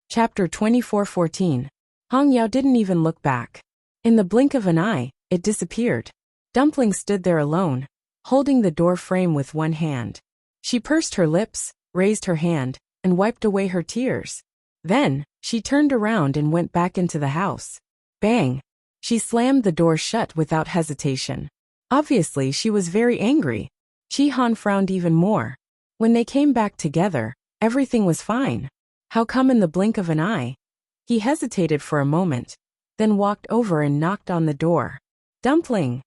Chapter 24:14. Hong Yao didn't even look back. In the blink of an eye, it disappeared. Dumpling stood there alone, holding the door frame with one hand. She pursed her lips, raised her hand, and wiped away her tears. Then, she turned around and went back into the house. Bang! She slammed the door shut without hesitation. Obviously, she was very angry. Chi-Han frowned even more. When they came back together, everything was fine. How come in the blink of an eye? He hesitated for a moment, then walked over and knocked on the door. Dumpling!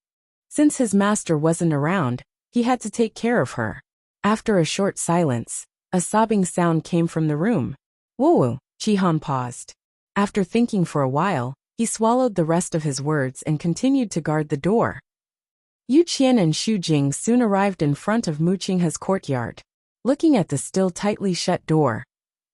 Since his master wasn't around, he had to take care of her. After a short silence, a sobbing sound came from the room. Woo! Chi-Han paused. After thinking for a while, he swallowed the rest of his words and continued to guard the door. Yu Qian and Xu Jing soon arrived in front of Mu Qinghe's courtyard. Looking at the still tightly shut door,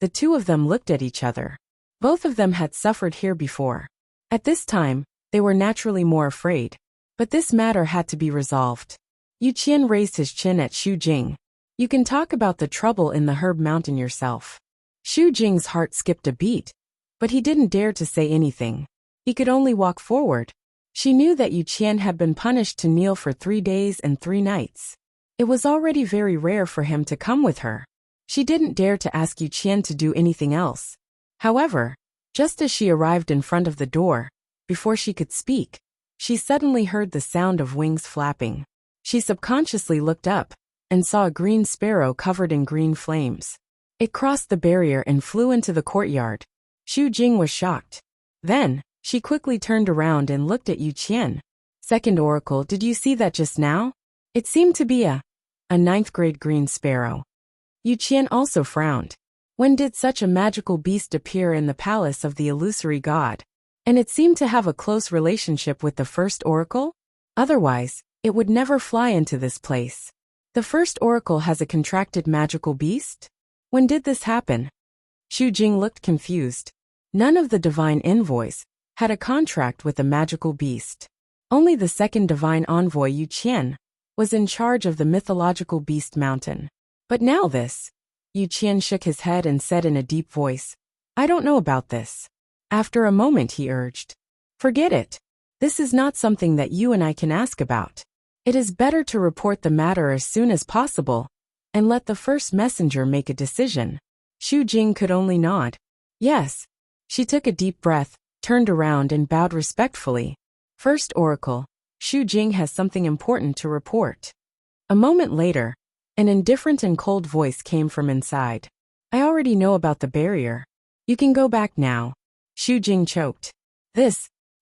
the two of them looked at each other. Both of them had suffered here before. At this time, they were naturally more afraid. But this matter had to be resolved. Yu Qian raised his chin at Xu Jing. You can talk about the trouble in the Herb Mountain yourself. Xu Jing's heart skipped a beat, but he didn't dare to say anything. He could only walk forward. She knew that Yu Qian had been punished to kneel for 3 days and 3 nights. It was already very rare for him to come with her. She didn't dare to ask Yu Qian to do anything else. However, just as she arrived in front of the door, before she could speak, she suddenly heard the sound of wings flapping. She subconsciously looked up and saw a green sparrow covered in green flames. It crossed the barrier and flew into the courtyard. Xu Jing was shocked. Then, she quickly turned around and looked at Yu Qian. Second Oracle, did you see that just now? It seemed to be a 9th grade green sparrow. Yu Qian also frowned. When did such a magical beast appear in the palace of the illusory god? And it seemed to have a close relationship with the first oracle? Otherwise, it would never fly into this place. The first oracle has a contracted magical beast? When did this happen? Xu Jing looked confused. None of the divine envoys had a contract with a magical beast. Only the second divine envoy Yu Qian was in charge of the mythological beast mountain. But now this. Yu Qian shook his head and said in a deep voice, I don't know about this. After a moment he urged, forget it. This is not something that you and I can ask about. It is better to report the matter as soon as possible, and let the first messenger make a decision. Xu Jing could only nod. Yes. She took a deep breath, turned around and bowed respectfully. First Oracle, Xu Jing has something important to report. A moment later, an indifferent and cold voice came from inside. I already know about the barrier. You can go back now. Xu Jing choked.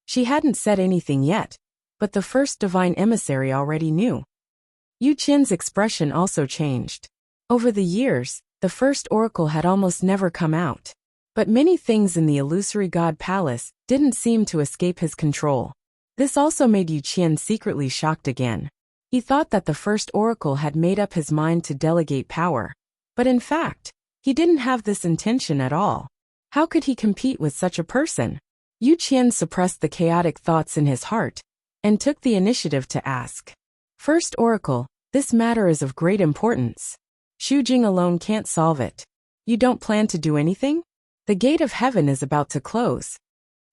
She hadn't said anything yet, but the first divine emissary already knew. Yu Qian's expression also changed. Over the years, the first oracle had almost never come out. But many things in the illusory god palace didn't seem to escape his control. This also made Yu Qian secretly shocked again. He thought that the first oracle had made up his mind to delegate power. But in fact, he didn't have this intention at all. How could he compete with such a person? Yu Qian suppressed the chaotic thoughts in his heart and took the initiative to ask. First Oracle, this matter is of great importance. Xu Jing alone can't solve it. You don't plan to do anything? The gate of heaven is about to close.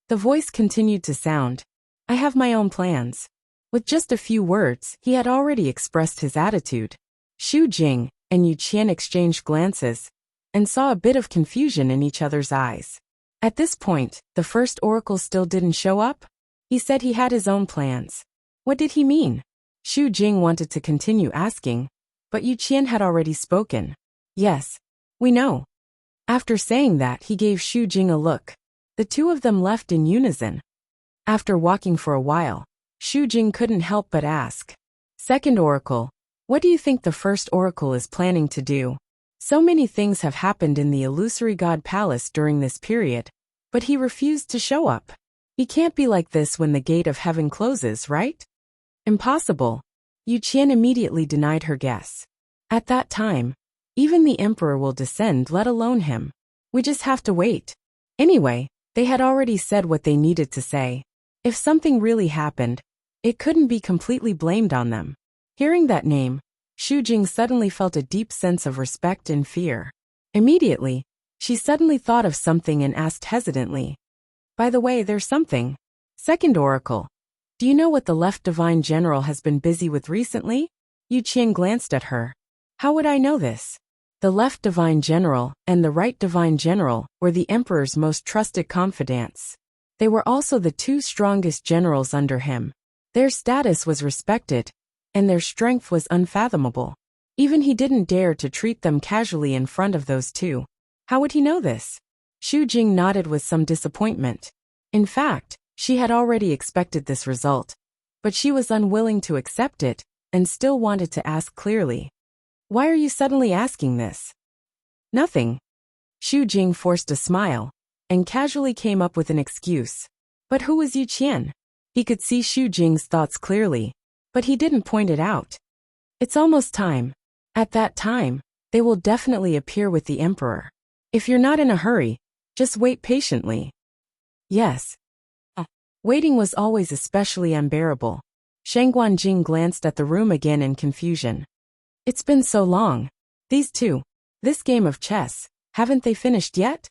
The voice continued to sound. I have my own plans. With just a few words, he had already expressed his attitude. Xu Jing and Yu Qian exchanged glances and saw a bit of confusion in each other's eyes. At this point, the first oracle still didn't show up? He said he had his own plans. What did he mean? Xu Jing wanted to continue asking, but Yu Qian had already spoken. Yes, we know. After saying that, he gave Xu Jing a look. The two of them left in unison. After walking for a while, Xu Jing couldn't help but ask. Second Oracle, what do you think the first oracle is planning to do? So many things have happened in the illusory god palace during this period, but he refused to show up. He can't be like this when the gate of heaven closes, right? Impossible. Yu Qian immediately denied her guess. At that time, even the emperor will descend, let alone him. We just have to wait. Anyway, they had already said what they needed to say. If something really happened, it couldn't be completely blamed on them. Hearing that name, Xu Jing suddenly felt a deep sense of respect and fear. Immediately, She suddenly thought of something and asked hesitantly. By the way, there's something. Second oracle. Do you know what the left divine general has been busy with recently? Yu Qian glanced at her. How would I know this? The left divine general and the right divine general were the emperor's most trusted confidants. They were also the two strongest generals under him. Their status was respected, and their strength was unfathomable. Even he didn't dare to treat them casually in front of those two. How would he know this? Xu Jing nodded with some disappointment. In fact, she had already expected this result, but she was unwilling to accept it and still wanted to ask clearly. Why are you suddenly asking this? Nothing. Xu Jing forced a smile and casually came up with an excuse. But who was Yu Qian? He could see Xu Jing's thoughts clearly, but he didn't point it out. It's almost time. At that time, they will definitely appear with the emperor. If you're not in a hurry, just wait patiently. Yes. Waiting was always especially unbearable. Shang Guanjing glanced at the room again in confusion. It's been so long. These two. This game of chess, haven't they finished yet?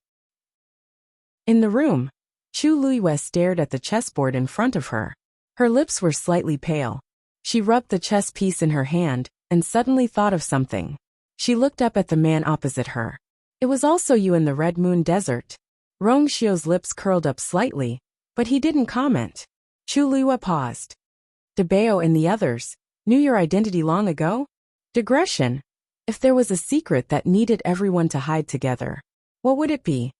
In the room, Chu Luiyue stared at the chessboard in front of her. Her lips were slightly pale. She rubbed the chess piece in her hand and suddenly thought of something. She looked up at the man opposite her. It was also you in the Red Moon Desert. Rong Xiu's lips curled up slightly, but he didn't comment. Chu Luiyue paused. De Bao and the others knew your identity long ago? Digression. If there was a secret that needed everyone to hide together, what would it be?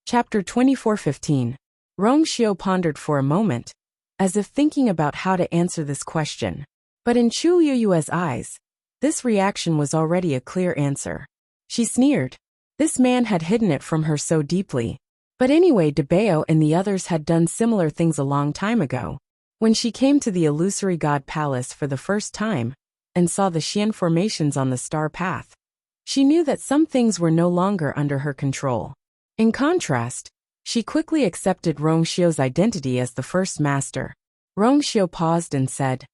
Chapter 24:15. Rong Xiu pondered for a moment, as if thinking about how to answer this question. But in Chu Liyue's eyes, this reaction was already a clear answer. She sneered. This man had hidden it from her so deeply. But anyway, De Bao and the others had done similar things a long time ago. When she came to the illusory god palace for the first time, and saw the Xian formations on the star path, she knew that some things were no longer under her control. In contrast, she quickly accepted Rong Xiu's identity as the first master. Rong Xiu paused and said,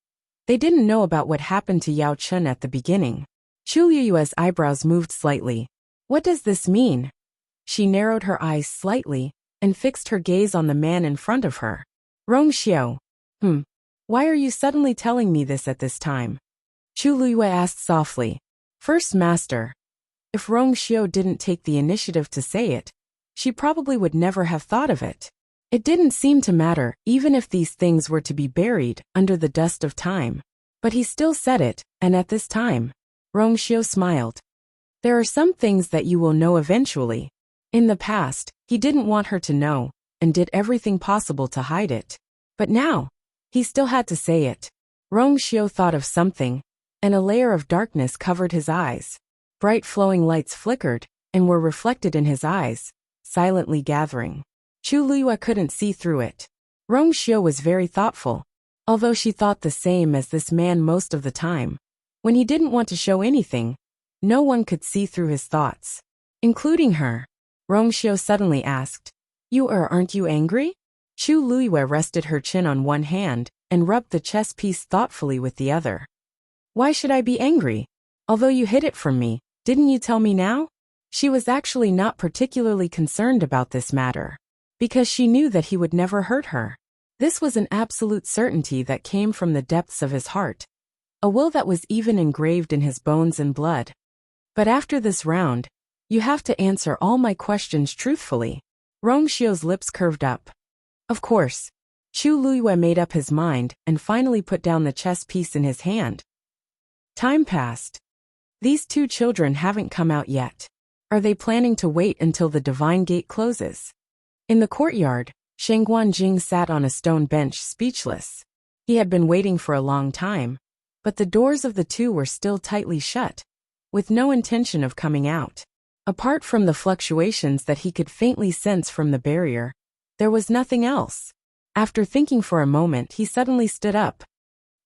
they didn't know about what happened to Yao Chun at the beginning. Chu Liyue's eyebrows moved slightly. What does this mean? She narrowed her eyes slightly and fixed her gaze on the man in front of her. Rong Xiu. Why are you suddenly telling me this at this time? Chu Liyue asked softly. First master. If Rong Xiu didn't take the initiative to say it, she probably would never have thought of it. It didn't seem to matter, even if these things were to be buried under the dust of time. But he still said it, and at this time, Rong Xiu smiled. There are some things that you will know eventually. In the past, he didn't want her to know, and did everything possible to hide it. But now, he still had to say it. Rong Xiu thought of something, and a layer of darkness covered his eyes. Bright flowing lights flickered, and were reflected in his eyes, silently gathering. Chu Liyue couldn't see through it. Rong Xiu was very thoughtful, although she thought the same as this man most of the time. When he didn't want to show anything, no one could see through his thoughts, including her. Rong Xiu suddenly asked, aren't you angry? Chu Liyue rested her chin on one hand and rubbed the chess piece thoughtfully with the other. Why should I be angry? Although you hid it from me, didn't you tell me now? She was actually not particularly concerned about this matter, because she knew that he would never hurt her. This was an absolute certainty that came from the depths of his heart, a will that was even engraved in his bones and blood. But after this round, you have to answer all my questions truthfully. Rong Xiu's lips curved up. Of course. Chu Liyue made up his mind and finally put down the chess piece in his hand. Time passed. These two children haven't come out yet. Are they planning to wait until the divine gate closes? In the courtyard, Shang Guanjing sat on a stone bench speechless. He had been waiting for a long time, but the doors of the two were still tightly shut, with no intention of coming out. Apart from the fluctuations that he could faintly sense from the barrier, there was nothing else. After thinking for a moment, he suddenly stood up.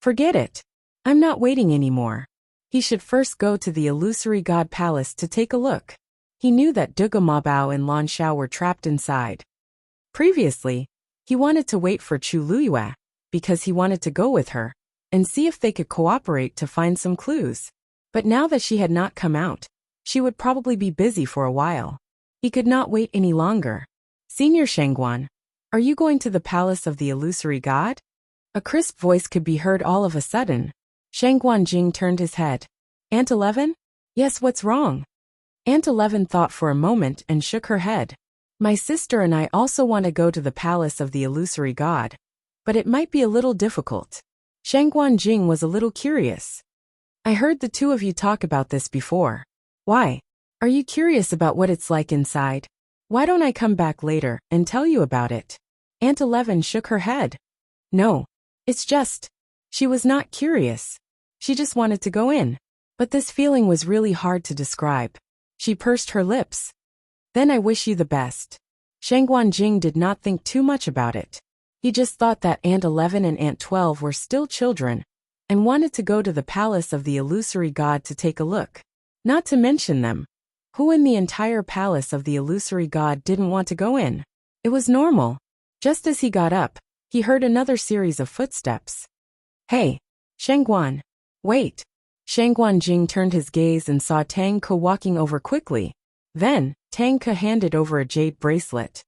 Forget it. I'm not waiting anymore. He should first go to the illusory god palace to take a look. He knew that Duge Mabao and Lan Xiao were trapped inside. Previously, he wanted to wait for Chu Liyue, because he wanted to go with her, and see if they could cooperate to find some clues. But now that she had not come out, She would probably be busy for a while. He could not wait any longer. Senior Shangguan, are you going to the palace of the illusory god? A crisp voice could be heard all of a sudden. Shangguan Jing turned his head. Aunt 11? Yes, what's wrong? Aunt 11 thought for a moment and shook her head. My sister and I also want to go to the palace of the illusory god. But it might be a little difficult. Shangguan Jing was a little curious. I heard the two of you talk about this before. Why? Are you curious about what it's like inside? Why don't I come back later and tell you about it? Aunt 11 shook her head. No. It's just. She was not curious. She just wanted to go in. But this feeling was really hard to describe. She pursed her lips. Then I wish you the best. Shangguan Jing did not think too much about it. He just thought that Aunt 11 and Aunt 12 were still children, and wanted to go to the palace of the illusory god to take a look. Not to mention them. Who in the entire palace of the illusory god didn't want to go in? It was normal. Just as he got up, he heard another series of footsteps. Hey, Shangguan. Wait. Shangguan Jing turned his gaze and saw Tang Ke walking over quickly. Then, Tang Ke handed over a jade bracelet.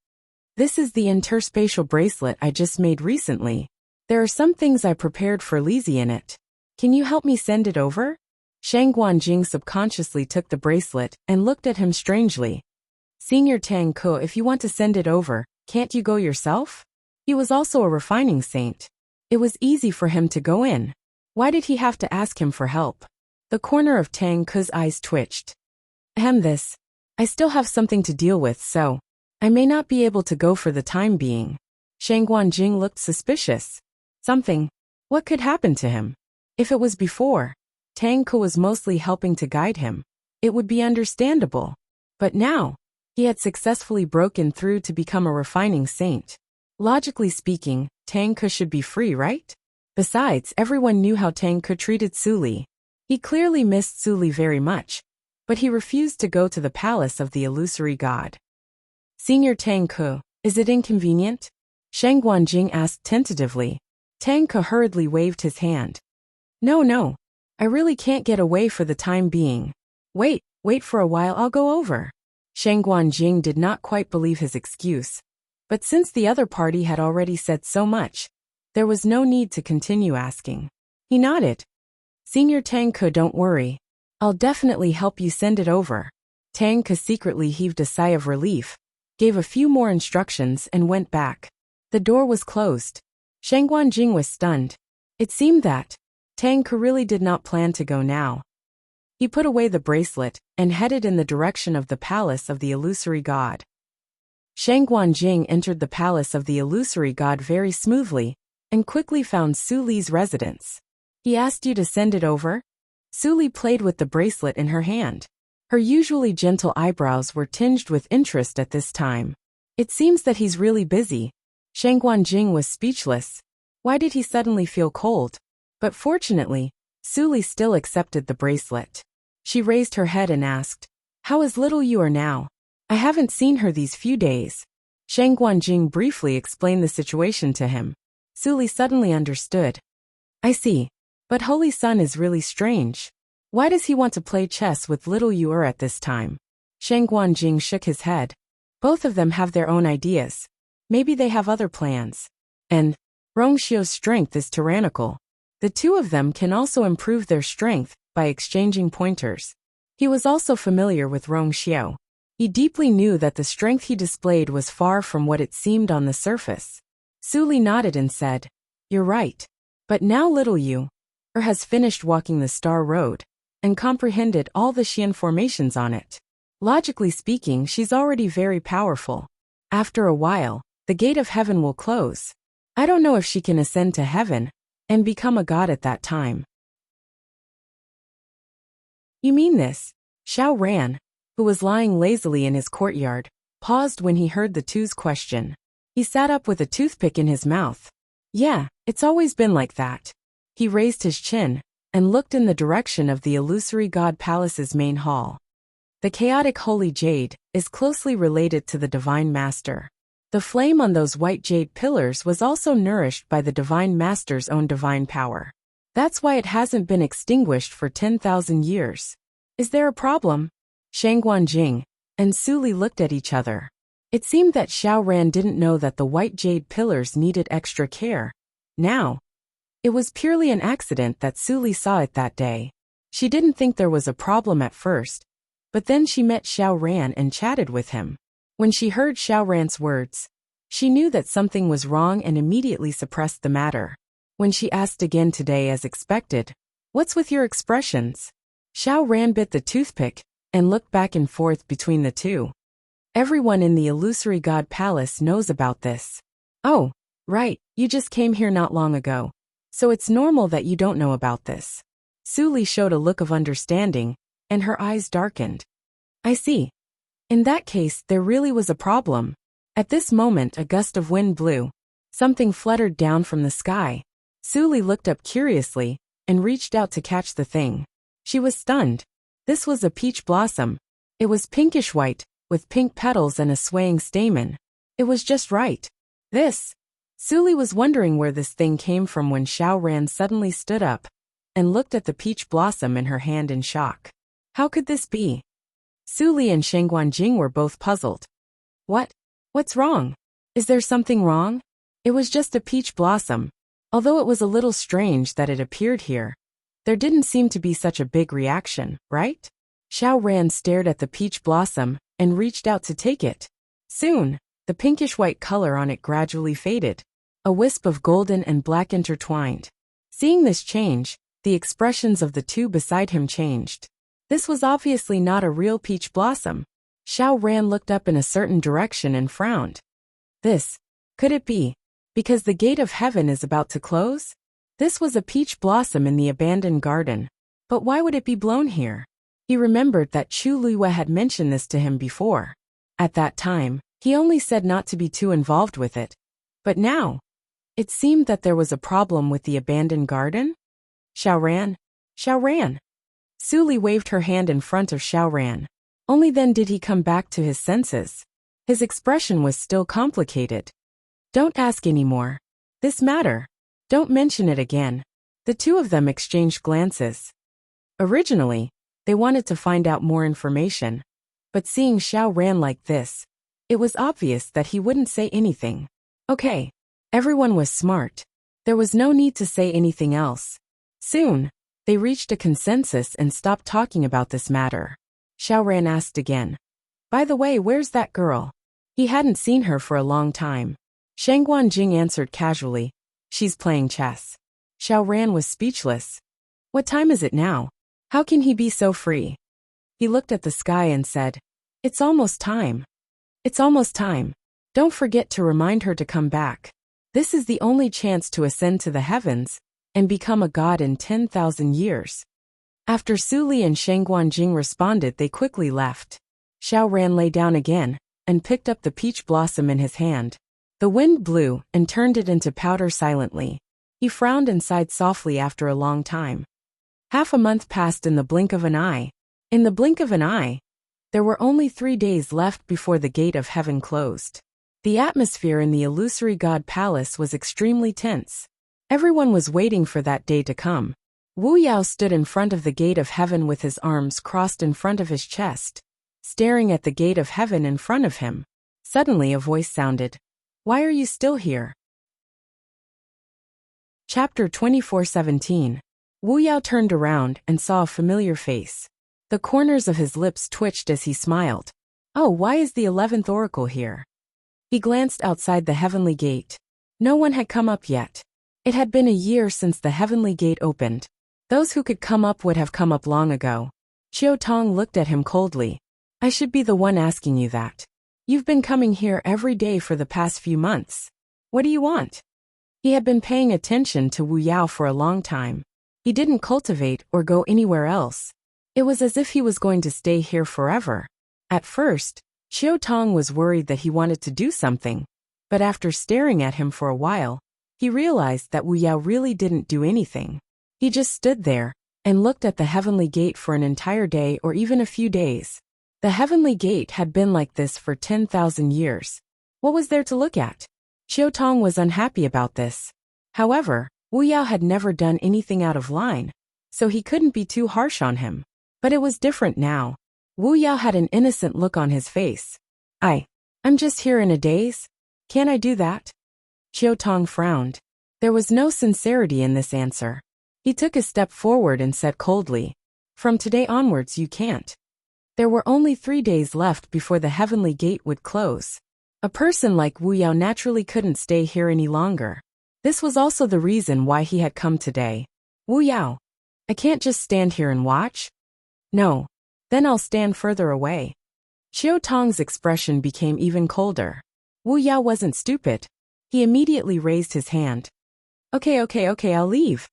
This is the interspatial bracelet I just made recently. There are some things I prepared for Lizzie in it. Can you help me send it over? Shangguan Jing subconsciously took the bracelet and looked at him strangely. Senior Tang Ke, if you want to send it over, can't you go yourself? He was also a refining saint. It was easy for him to go in. Why did he have to ask him for help? The corner of Tang Ke's eyes twitched. This. I still have something to deal with, so I may not be able to go for the time being. Shangguan Jing looked suspicious. Something. What could happen to him? If it was before, Tang Ke was mostly helping to guide him. It would be understandable. But now, he had successfully broken through to become a refining saint. Logically speaking, Tang Ke should be free, right? Besides, everyone knew how Tang Ke treated Suli. He clearly missed Suli very much, but he refused to go to the palace of the illusory god. Senior Tang Ke, is it inconvenient? Shangguan Jing asked tentatively. Tang Ke hurriedly waved his hand. No. I really can't get away for the time being. Wait for a while, I'll go over. Shangguan Jing did not quite believe his excuse. But since the other party had already said so much, there was no need to continue asking. He nodded. Senior Tang Ke, don't worry. I'll definitely help you send it over. Tang Ke secretly heaved a sigh of relief, gave a few more instructions and went back. The door was closed. Shangguan Jing was stunned. It seemed that Tang Ke really did not plan to go now. He put away the bracelet and headed in the direction of the palace of the illusory god. Shangguan Jing entered the palace of the illusory god very smoothly and quickly found Su Li's residence. He asked you to send it over? Su Li played with the bracelet in her hand. Her usually gentle eyebrows were tinged with interest at this time. It seems that he's really busy. Shangguan Jing was speechless. Why did he suddenly feel cold? But fortunately, Su Li still accepted the bracelet. She raised her head and asked, How is little you are now? I haven't seen her these few days. Shangguan Jing briefly explained the situation to him. Su Li suddenly understood. I see. But Holy Sun is really strange. Why does he want to play chess with little Yu at this time? Shangguan Jing shook his head. Both of them have their own ideas. Maybe they have other plans. And Rongxiu's strength is tyrannical. The two of them can also improve their strength by exchanging pointers. He was also familiar with Rongxiu. He deeply knew that the strength he displayed was far from what it seemed on the surface. Su Li nodded and said, You're right. But now little Yu has finished walking the Star Road and comprehended all the Xian formations on it. Logically speaking, she's already very powerful. After a while, the gate of heaven will close. I don't know if she can ascend to heaven and become a god at that time. You mean this? Xiao Ran, who was lying lazily in his courtyard, paused when he heard the two's question. He sat up with a toothpick in his mouth. Yeah, it's always been like that. He raised his chin and looked in the direction of the illusory god palace's main hall. The chaotic holy jade is closely related to the divine master. The flame on those white jade pillars was also nourished by the divine master's own divine power. That's why it hasn't been extinguished for 10,000 years. Is there a problem? Shangguanjing and Suli looked at each other. It seemed that Xiaoran didn't know that the white jade pillars needed extra care. Now, it was purely an accident that Suli saw it that day. She didn't think there was a problem at first, but then she met Xiaoran and chatted with him. When she heard Xiaoran's words, she knew that something was wrong and immediately suppressed the matter. When she asked again today as expected, "What's with your expressions?" Xiaoran bit the toothpick and looked back and forth between the two. Everyone in the illusory god palace knows about this. Oh, right, you just came here not long ago, so it's normal that you don't know about this. Suli showed a look of understanding, and her eyes darkened. I see. In that case, there really was a problem. At this moment, a gust of wind blew. Something fluttered down from the sky. Suli looked up curiously and reached out to catch the thing. She was stunned. This was a peach blossom. It was pinkish white, with pink petals and a swaying stamen. It was just right. Suli was wondering where this thing came from when Xiaoran suddenly stood up and looked at the peach blossom in her hand in shock. How could this be? Suli and Shangguanjing were both puzzled. What's wrong? Is there something wrong? It was just a peach blossom. Although it was a little strange that it appeared here, there didn't seem to be such a big reaction, right? Xiaoran stared at the peach blossom and reached out to take it. Soon, the pinkish-white color on it gradually faded. A wisp of golden and black intertwined. Seeing this change, the expressions of the two beside him changed. This was obviously not a real peach blossom. Xiaoran looked up in a certain direction and frowned. Could it be? Because the gate of heaven is about to close? This was a peach blossom in the abandoned garden. But why would it be blown here? He remembered that Chu Luiyue had mentioned this to him before. At that time, he only said not to be too involved with it. But now, it seemed that there was a problem with the abandoned garden? Xiaoran! Suli waved her hand in front of Xiaoran. Only then did he come back to his senses. His expression was still complicated. Don't ask anymore. This matter. Don't mention it again. The two of them exchanged glances. Originally, they wanted to find out more information, but seeing Xiaoran like this, it was obvious that he wouldn't say anything. Okay. Everyone was smart. There was no need to say anything else. Soon, they reached a consensus and stopped talking about this matter. Xiaoran asked again. By the way, where's that girl? He hadn't seen her for a long time. Shangguanjing answered casually. She's playing chess. Xiaoran was speechless. What time is it now? How can he be so free? He looked at the sky and said, It's almost time. It's almost time. Don't forget to remind her to come back. This is the only chance to ascend to the heavens and become a god in 10,000 years. After Suli and Shangguanjing responded, they quickly left. Xiaoran lay down again and picked up the peach blossom in his hand. The wind blew and turned it into powder silently. He frowned and sighed softly after a long time. Half a month passed in the blink of an eye. In the blink of an eye, there were only 3 days left before the gate of heaven closed. The atmosphere in the illusory god palace was extremely tense. Everyone was waiting for that day to come. Wu Yao stood in front of the gate of heaven with his arms crossed in front of his chest, staring at the gate of heaven in front of him. Suddenly a voice sounded. Why are you still here? Chapter 24:17. Wu Yao turned around and saw a familiar face. The corners of his lips twitched as he smiled. Oh, why is the 11th oracle here? He glanced outside the heavenly gate. No one had come up yet. It had been a year since the heavenly gate opened. Those who could come up would have come up long ago. Qiu Tong looked at him coldly. I should be the one asking you that. You've been coming here every day for the past few months. What do you want? He had been paying attention to Wu Yao for a long time. He didn't cultivate or go anywhere else. It was as if he was going to stay here forever. At first, Qiu Tong was worried that he wanted to do something, but after staring at him for a while, he realized that Wu Yao really didn't do anything. He just stood there and looked at the heavenly gate for an entire day or even a few days. The heavenly gate had been like this for 10,000 years. What was there to look at? Qiu Tong was unhappy about this. However, Wu Yao had never done anything out of line, so he couldn't be too harsh on him. But it was different now. Wu Yao had an innocent look on his face. I'm just here in a daze. Can't I do that? Qiu Tong frowned. There was no sincerity in this answer. He took a step forward and said coldly, "From today onwards you can't." There were only 3 days left before the heavenly gate would close. A person like Wu Yao naturally couldn't stay here any longer. This was also the reason why he had come today. Wu Yao, I can't just stand here and watch. No. Then I'll stand further away. Qiu Tong's expression became even colder. Wu Yao wasn't stupid. He immediately raised his hand. Okay, I'll leave.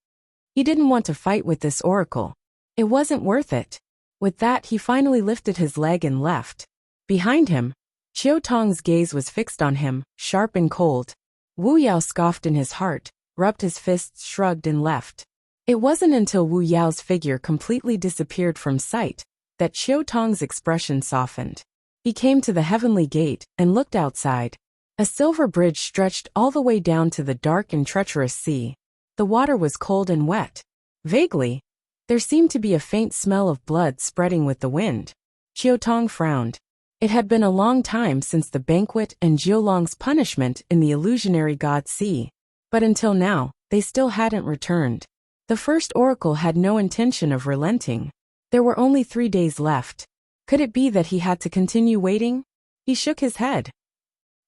He didn't want to fight with this oracle. It wasn't worth it. With that, he finally lifted his leg and left. Behind him, Qiu Tong's gaze was fixed on him, sharp and cold. Wu Yao scoffed in his heart, rubbed his fists, shrugged and left. It wasn't until Wu Yao's figure completely disappeared from sight that Qiu Tong's expression softened. He came to the heavenly gate and looked outside. A silver bridge stretched all the way down to the dark and treacherous sea. The water was cold and wet. Vaguely, there seemed to be a faint smell of blood spreading with the wind. Qiu Tong frowned. It had been a long time since the banquet and Jiulong's punishment in the illusionary god sea. But until now, they still hadn't returned. The first oracle had no intention of relenting. There were only 3 days left. Could it be that he had to continue waiting? He shook his head.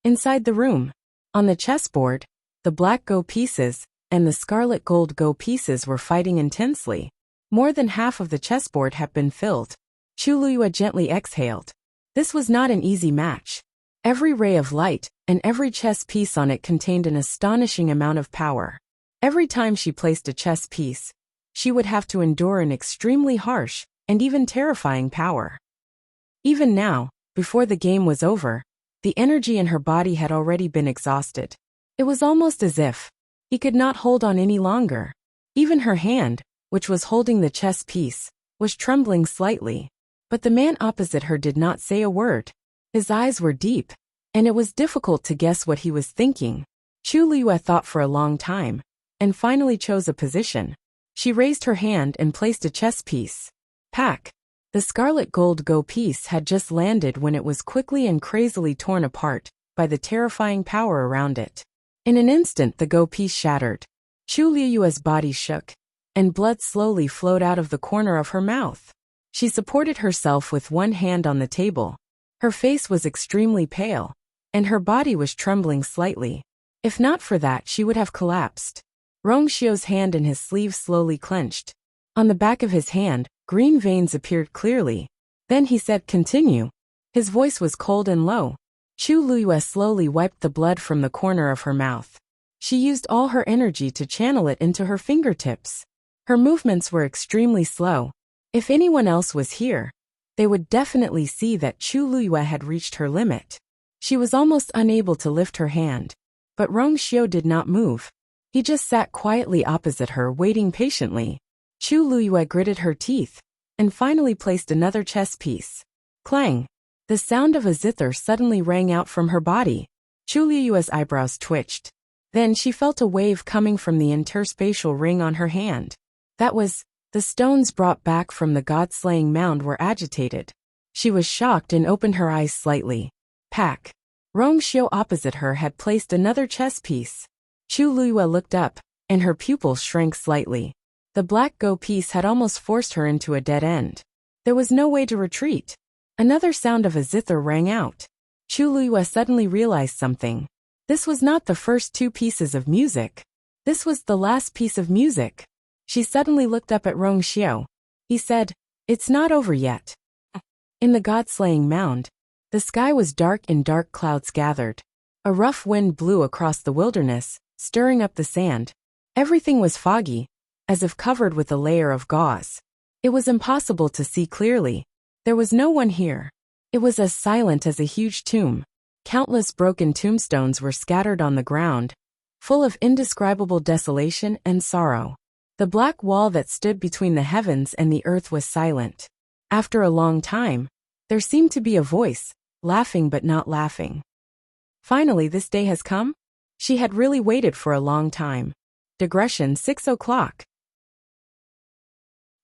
Inside the room, on the chessboard, the black go pieces and the scarlet gold go pieces were fighting intensely. More than half of the chessboard had been filled. Chu Luyue gently exhaled. This was not an easy match. Every ray of light and every chess piece on it contained an astonishing amount of power. Every time she placed a chess piece, she would have to endure an extremely harsh and even terrifying power. Even now, before the game was over, the energy in her body had already been exhausted. It was almost as if he could not hold on any longer. Even her hand, which was holding the chess piece, was trembling slightly. But the man opposite her did not say a word. His eyes were deep, and it was difficult to guess what he was thinking. Chu Liyue thought for a long time, and finally chose a position. She raised her hand and placed a chess piece. Pack! The scarlet gold go piece had just landed when it was quickly and crazily torn apart by the terrifying power around it. In an instant the go piece shattered. Chu Liyue's body shook, and blood slowly flowed out of the corner of her mouth. She supported herself with one hand on the table. Her face was extremely pale, and her body was trembling slightly. If not for that, she would have collapsed. Rong Xiu's hand in his sleeve slowly clenched. On the back of his hand, green veins appeared clearly. Then he said, "Continue." His voice was cold and low. Chu Liyue slowly wiped the blood from the corner of her mouth. She used all her energy to channel it into her fingertips. Her movements were extremely slow. If anyone else was here, they would definitely see that Chu Liyue had reached her limit. She was almost unable to lift her hand. But Rong Xiu did not move. He just sat quietly opposite her, waiting patiently. Chu Liyue gritted her teeth, and finally placed another chess piece. Clang! The sound of a zither suddenly rang out from her body. Chu Liyue's eyebrows twitched. Then she felt a wave coming from the interspatial ring on her hand. That was, the stones brought back from the god-slaying mound were agitated. She was shocked and opened her eyes slightly. Pack! Rong Xiu opposite her had placed another chess piece. Chu Liyue looked up, and her pupils shrank slightly. The black go piece had almost forced her into a dead end. There was no way to retreat. Another sound of a zither rang out. Chu Liyue suddenly realized something. This was not the first 2 pieces of music. This was the last piece of music. She suddenly looked up at Rong Xiu. He said, "It's not over yet." In the god-slaying mound, the sky was dark and dark clouds gathered. A rough wind blew across the wilderness, stirring up the sand. Everything was foggy, as if covered with a layer of gauze. It was impossible to see clearly. There was no one here. It was as silent as a huge tomb. Countless broken tombstones were scattered on the ground, full of indescribable desolation and sorrow. The black wall that stood between the heavens and the earth was silent. After a long time, there seemed to be a voice, laughing but not laughing. Finally, this day has come? She had really waited for a long time. Digression 6 o'clock.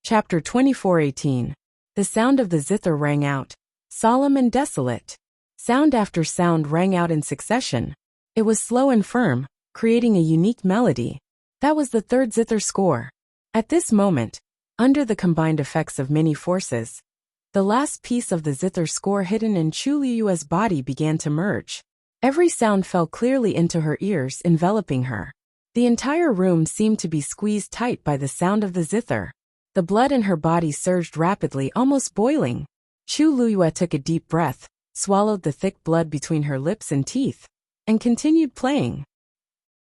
Chapter 24:18. The sound of the zither rang out, solemn and desolate. Sound after sound rang out in succession. It was slow and firm, creating a unique melody. That was the third zither score. At this moment, under the combined effects of many forces, the last piece of the zither score hidden in Chu Liyue's body began to merge. Every sound fell clearly into her ears, enveloping her. The entire room seemed to be squeezed tight by the sound of the zither. The blood in her body surged rapidly, almost boiling. Chu Liyue took a deep breath, swallowed the thick blood between her lips and teeth, and continued playing.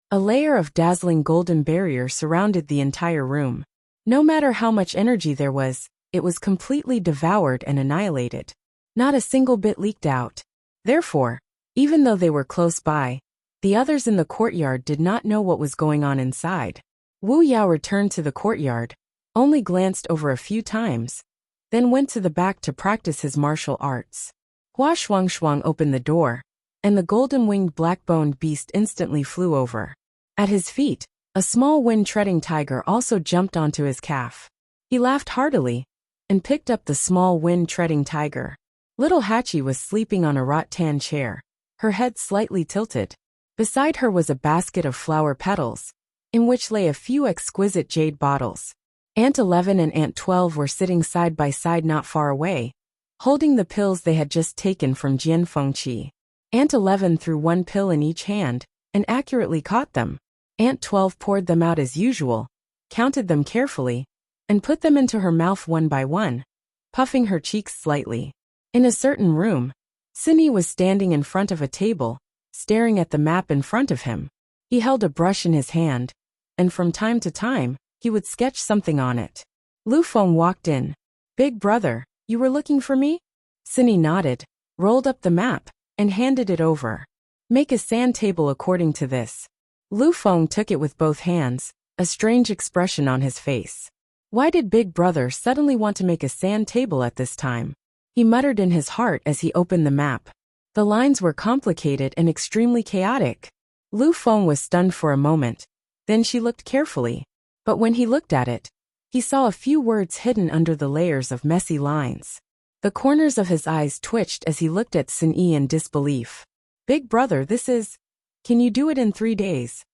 A layer of dazzling golden barrier surrounded the entire room. No matter how much energy there was, it was completely devoured and annihilated. Not a single bit leaked out. Therefore, even though they were close by, the others in the courtyard did not know what was going on inside. Wu Yao returned to the courtyard, only glanced over a few times, then went to the back to practice his martial arts. Hua Shuang opened the door, and the golden-winged black-boned beast instantly flew over. At his feet, a small wind-treading tiger also jumped onto his calf. He laughed heartily, and picked up the small wind-treading tiger. Little Hachi was sleeping on a rattan chair, her head slightly tilted. Beside her was a basket of flower petals, in which lay a few exquisite jade bottles. Aunt 11 and Aunt 12 were sitting side by side not far away, holding the pills they had just taken from Jian Fengqi. Aunt 11 threw one pill in each hand, and accurately caught them. Aunt 12 poured them out as usual, counted them carefully, and put them into her mouth one by one, puffing her cheeks slightly. In a certain room, Cindy was standing in front of a table, staring at the map in front of him. He held a brush in his hand, and from time to time, he would sketch something on it. Lu Feng walked in. "Big brother, you were looking for me?" Cindy nodded, rolled up the map, and handed it over. "Make a sand table according to this." Lu Feng took it with both hands, a strange expression on his face. Why did Big Brother suddenly want to make a sand table at this time? He muttered in his heart as he opened the map. The lines were complicated and extremely chaotic. Lu Feng was stunned for a moment. Then she looked carefully. But when he looked at it, he saw a few words hidden under the layers of messy lines. The corners of his eyes twitched as he looked at Sin Yi in disbelief. "Big brother, this is... Can you do it in 3 days?"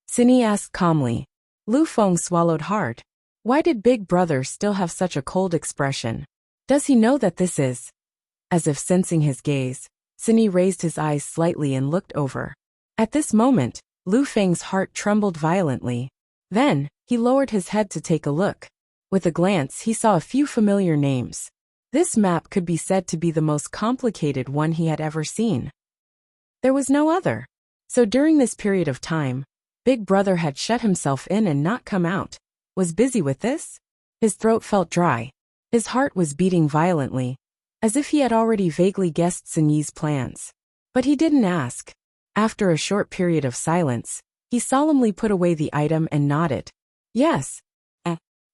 Sin Yi asked calmly. Lu Feng swallowed hard. Why did Big Brother still have such a cold expression? Does he know that this is... As if sensing his gaze, Sin Yi raised his eyes slightly and looked over. At this moment, Lu Feng's heart trembled violently. Then, he lowered his head to take a look. With a glance, he saw a few familiar names. This map could be said to be the most complicated one he had ever seen. There was no other. So during this period of time, Big Brother had shut himself in and not come out. Was busy with this? His throat felt dry. His heart was beating violently, as if he had already vaguely guessed Sin Yi's plans. But he didn't ask. After a short period of silence, he solemnly put away the item and nodded. Yes.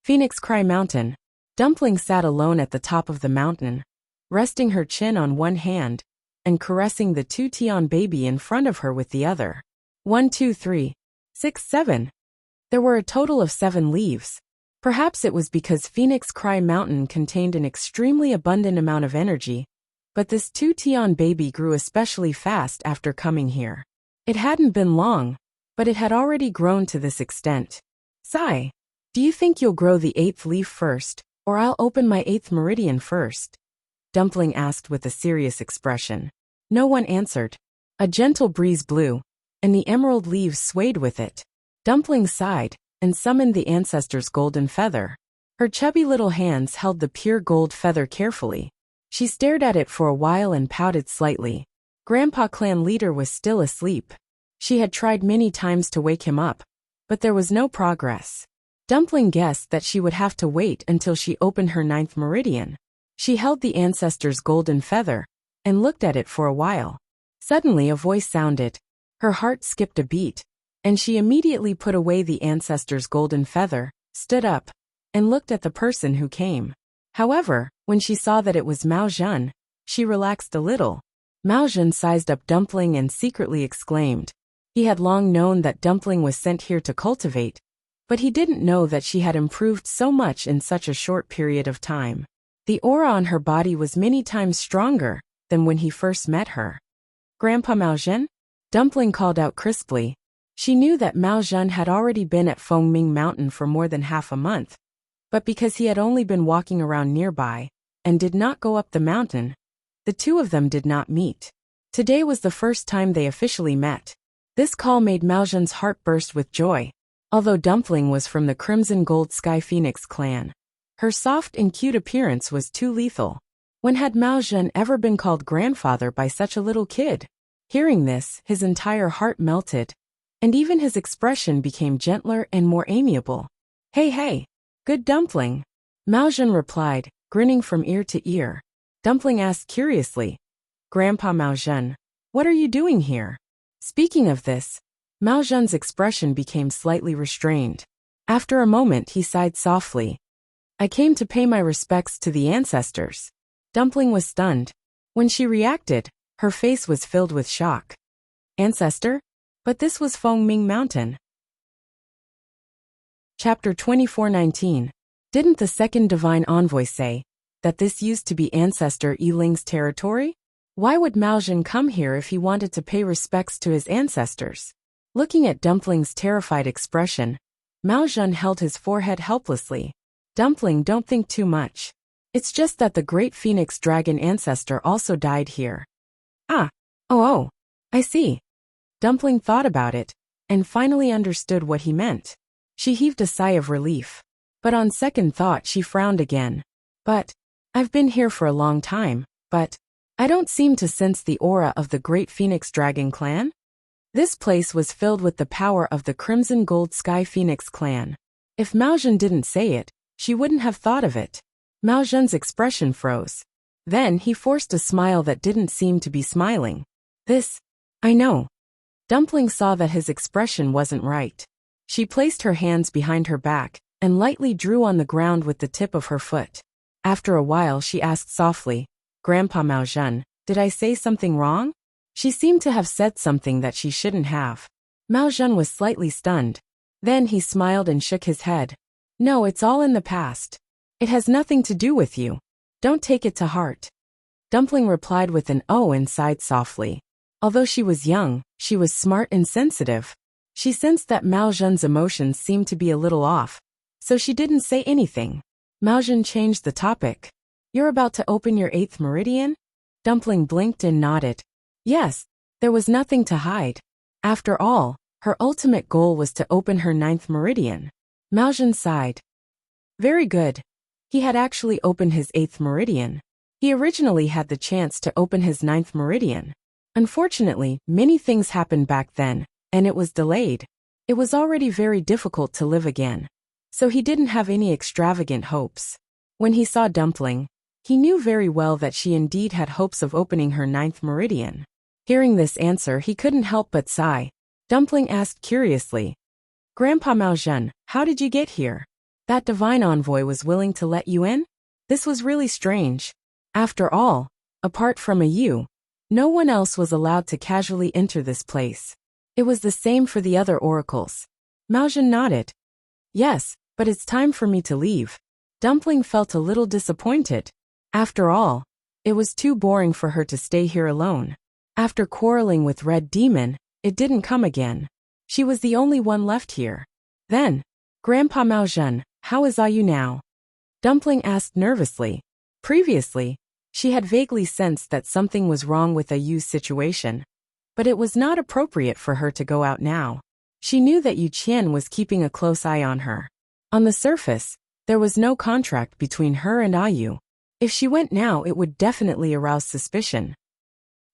Phoenix Cry Mountain. Dumpling sat alone at the top of the mountain, resting her chin on one hand, and caressing the 2 Tian baby in front of her with the other. 1, 2, 3, 6, 7. There were a total of 7 leaves. Perhaps it was because Phoenix Cry Mountain contained an extremely abundant amount of energy, but this 2 Tian baby grew especially fast after coming here. It hadn't been long, but it had already grown to this extent. Sigh. Do you think you'll grow the 8th leaf first, or I'll open my 8th meridian first? Dumpling asked with a serious expression. No one answered. A gentle breeze blew, and the emerald leaves swayed with it. Dumpling sighed, and summoned the ancestor's golden feather. Her chubby little hands held the pure gold feather carefully. She stared at it for a while and pouted slightly. Grandpa Clan Leader was still asleep. She had tried many times to wake him up, but there was no progress. Dumpling guessed that she would have to wait until she opened her 9th meridian. She held the ancestor's golden feather, and looked at it for a while. Suddenly a voice sounded. Her heart skipped a beat, and she immediately put away the ancestor's golden feather, stood up, and looked at the person who came. However, when she saw that it was Mao Zhen, she relaxed a little. Mao Zhen sized up Dumpling and secretly exclaimed. He had long known that Dumpling was sent here to cultivate, but he didn't know that she had improved so much in such a short period of time. The aura on her body was many times stronger than when he first met her. Grandpa Maozhen? Dumpling called out crisply. She knew that Maozhen had already been at Fengming Mountain for more than half a month, but because he had only been walking around nearby and did not go up the mountain, the two of them did not meet. Today was the first time they officially met. This call made Maozhen's heart burst with joy. Although Dumpling was from the Crimson Gold Sky Phoenix clan, her soft and cute appearance was too lethal. When had Maozhen ever been called grandfather by such a little kid? Hearing this, his entire heart melted, and even his expression became gentler and more amiable. Hey, good Dumpling, Maozhen replied, grinning from ear to ear. Dumpling asked curiously, Grandpa Maozhen, what are you doing here? Speaking of this, Maozhen's expression became slightly restrained. After a moment he sighed softly. I came to pay my respects to the ancestors. Dumpling was stunned. When she reacted, her face was filled with shock. Ancestor? But this was Fengming Mountain. Chapter 24:19. Didn't the second divine envoy say that this used to be Ancestor Yiling's territory? Why would Maozhen come here if he wanted to pay respects to his ancestors? Looking at Dumpling's terrified expression, Maozhen held his forehead helplessly. Dumpling, don't think too much. It's just that the great phoenix dragon ancestor also died here. Oh, I see. Dumpling thought about it, and finally understood what he meant. She heaved a sigh of relief. But on second thought she frowned again. But, I've been here for a long time, but I don't seem to sense the aura of the great phoenix dragon clan. This place was filled with the power of the Crimson Gold Sky Phoenix clan. If Maozhen didn't say it, she wouldn't have thought of it. Maozhen's expression froze. Then he forced a smile that didn't seem to be smiling. I know. Dumpling saw that his expression wasn't right. She placed her hands behind her back and lightly drew on the ground with the tip of her foot. After a while she asked softly, Grandpa Maozhen, did I say something wrong? She seemed to have said something that she shouldn't have. Maozhen was slightly stunned. Then he smiled and shook his head. No, it's all in the past. It has nothing to do with you. Don't take it to heart. Dumpling replied with an oh and sighed softly. Although she was young, she was smart and sensitive. She sensed that Maozhen's emotions seemed to be a little off, so she didn't say anything. Maozhen changed the topic. You're about to open your 8th meridian? Dumpling blinked and nodded. Yes, there was nothing to hide. After all, her ultimate goal was to open her 9th meridian. Maozhen sighed. Very good. He had actually opened his 8th meridian. He originally had the chance to open his 9th meridian. Unfortunately, many things happened back then, and it was delayed. It was already very difficult to live again, so he didn't have any extravagant hopes. When he saw Dumpling, he knew very well that she indeed had hopes of opening her 9th meridian. Hearing this answer, he couldn't help but sigh. Dumpling asked curiously, Grandpa Maozhen, how did you get here? That divine envoy was willing to let you in? This was really strange. After all, apart from you, no one else was allowed to casually enter this place. It was the same for the other oracles. Maozhen nodded. Yes, but it's time for me to leave. Dumpling felt a little disappointed. After all, it was too boring for her to stay here alone. After quarreling with Red Demon, it didn't come again. She was the only one left here. Then, Grandpa Maozhen, how is Ayu now? Dumpling asked nervously. Previously, she had vaguely sensed that something was wrong with Ayu's situation, but it was not appropriate for her to go out now. She knew that Yu Qian was keeping a close eye on her. On the surface, there was no contract between her and Ayu. If she went now, it would definitely arouse suspicion.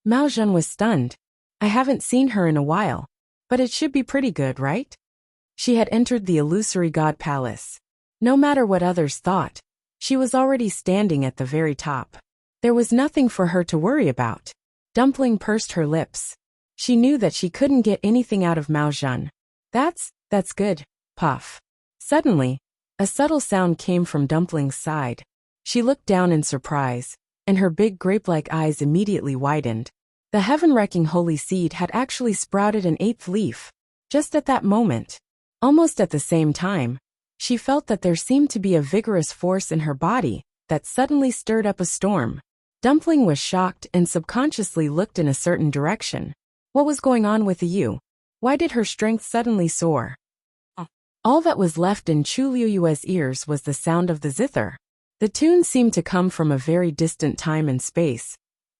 Maozhen was stunned. I haven't seen her in a while, but it should be pretty good, right? She had entered the illusory god palace. No matter what others thought, she was already standing at the very top. There was nothing for her to worry about. Dumpling pursed her lips. She knew that she couldn't get anything out of Maozhen. That's good, puff. Suddenly, a subtle sound came from Dumpling's side. She looked down in surprise, and her big grape-like eyes immediately widened. The heaven-wrecking holy seed had actually sprouted an 8th leaf. Just at that moment, almost at the same time, she felt that there seemed to be a vigorous force in her body that suddenly stirred up a storm. Dumpling was shocked and subconsciously looked in a certain direction. What was going on with you? Why did her strength suddenly soar? All that was left in Chu Liyue's ears was the sound of the zither. The tune seemed to come from a very distant time and space,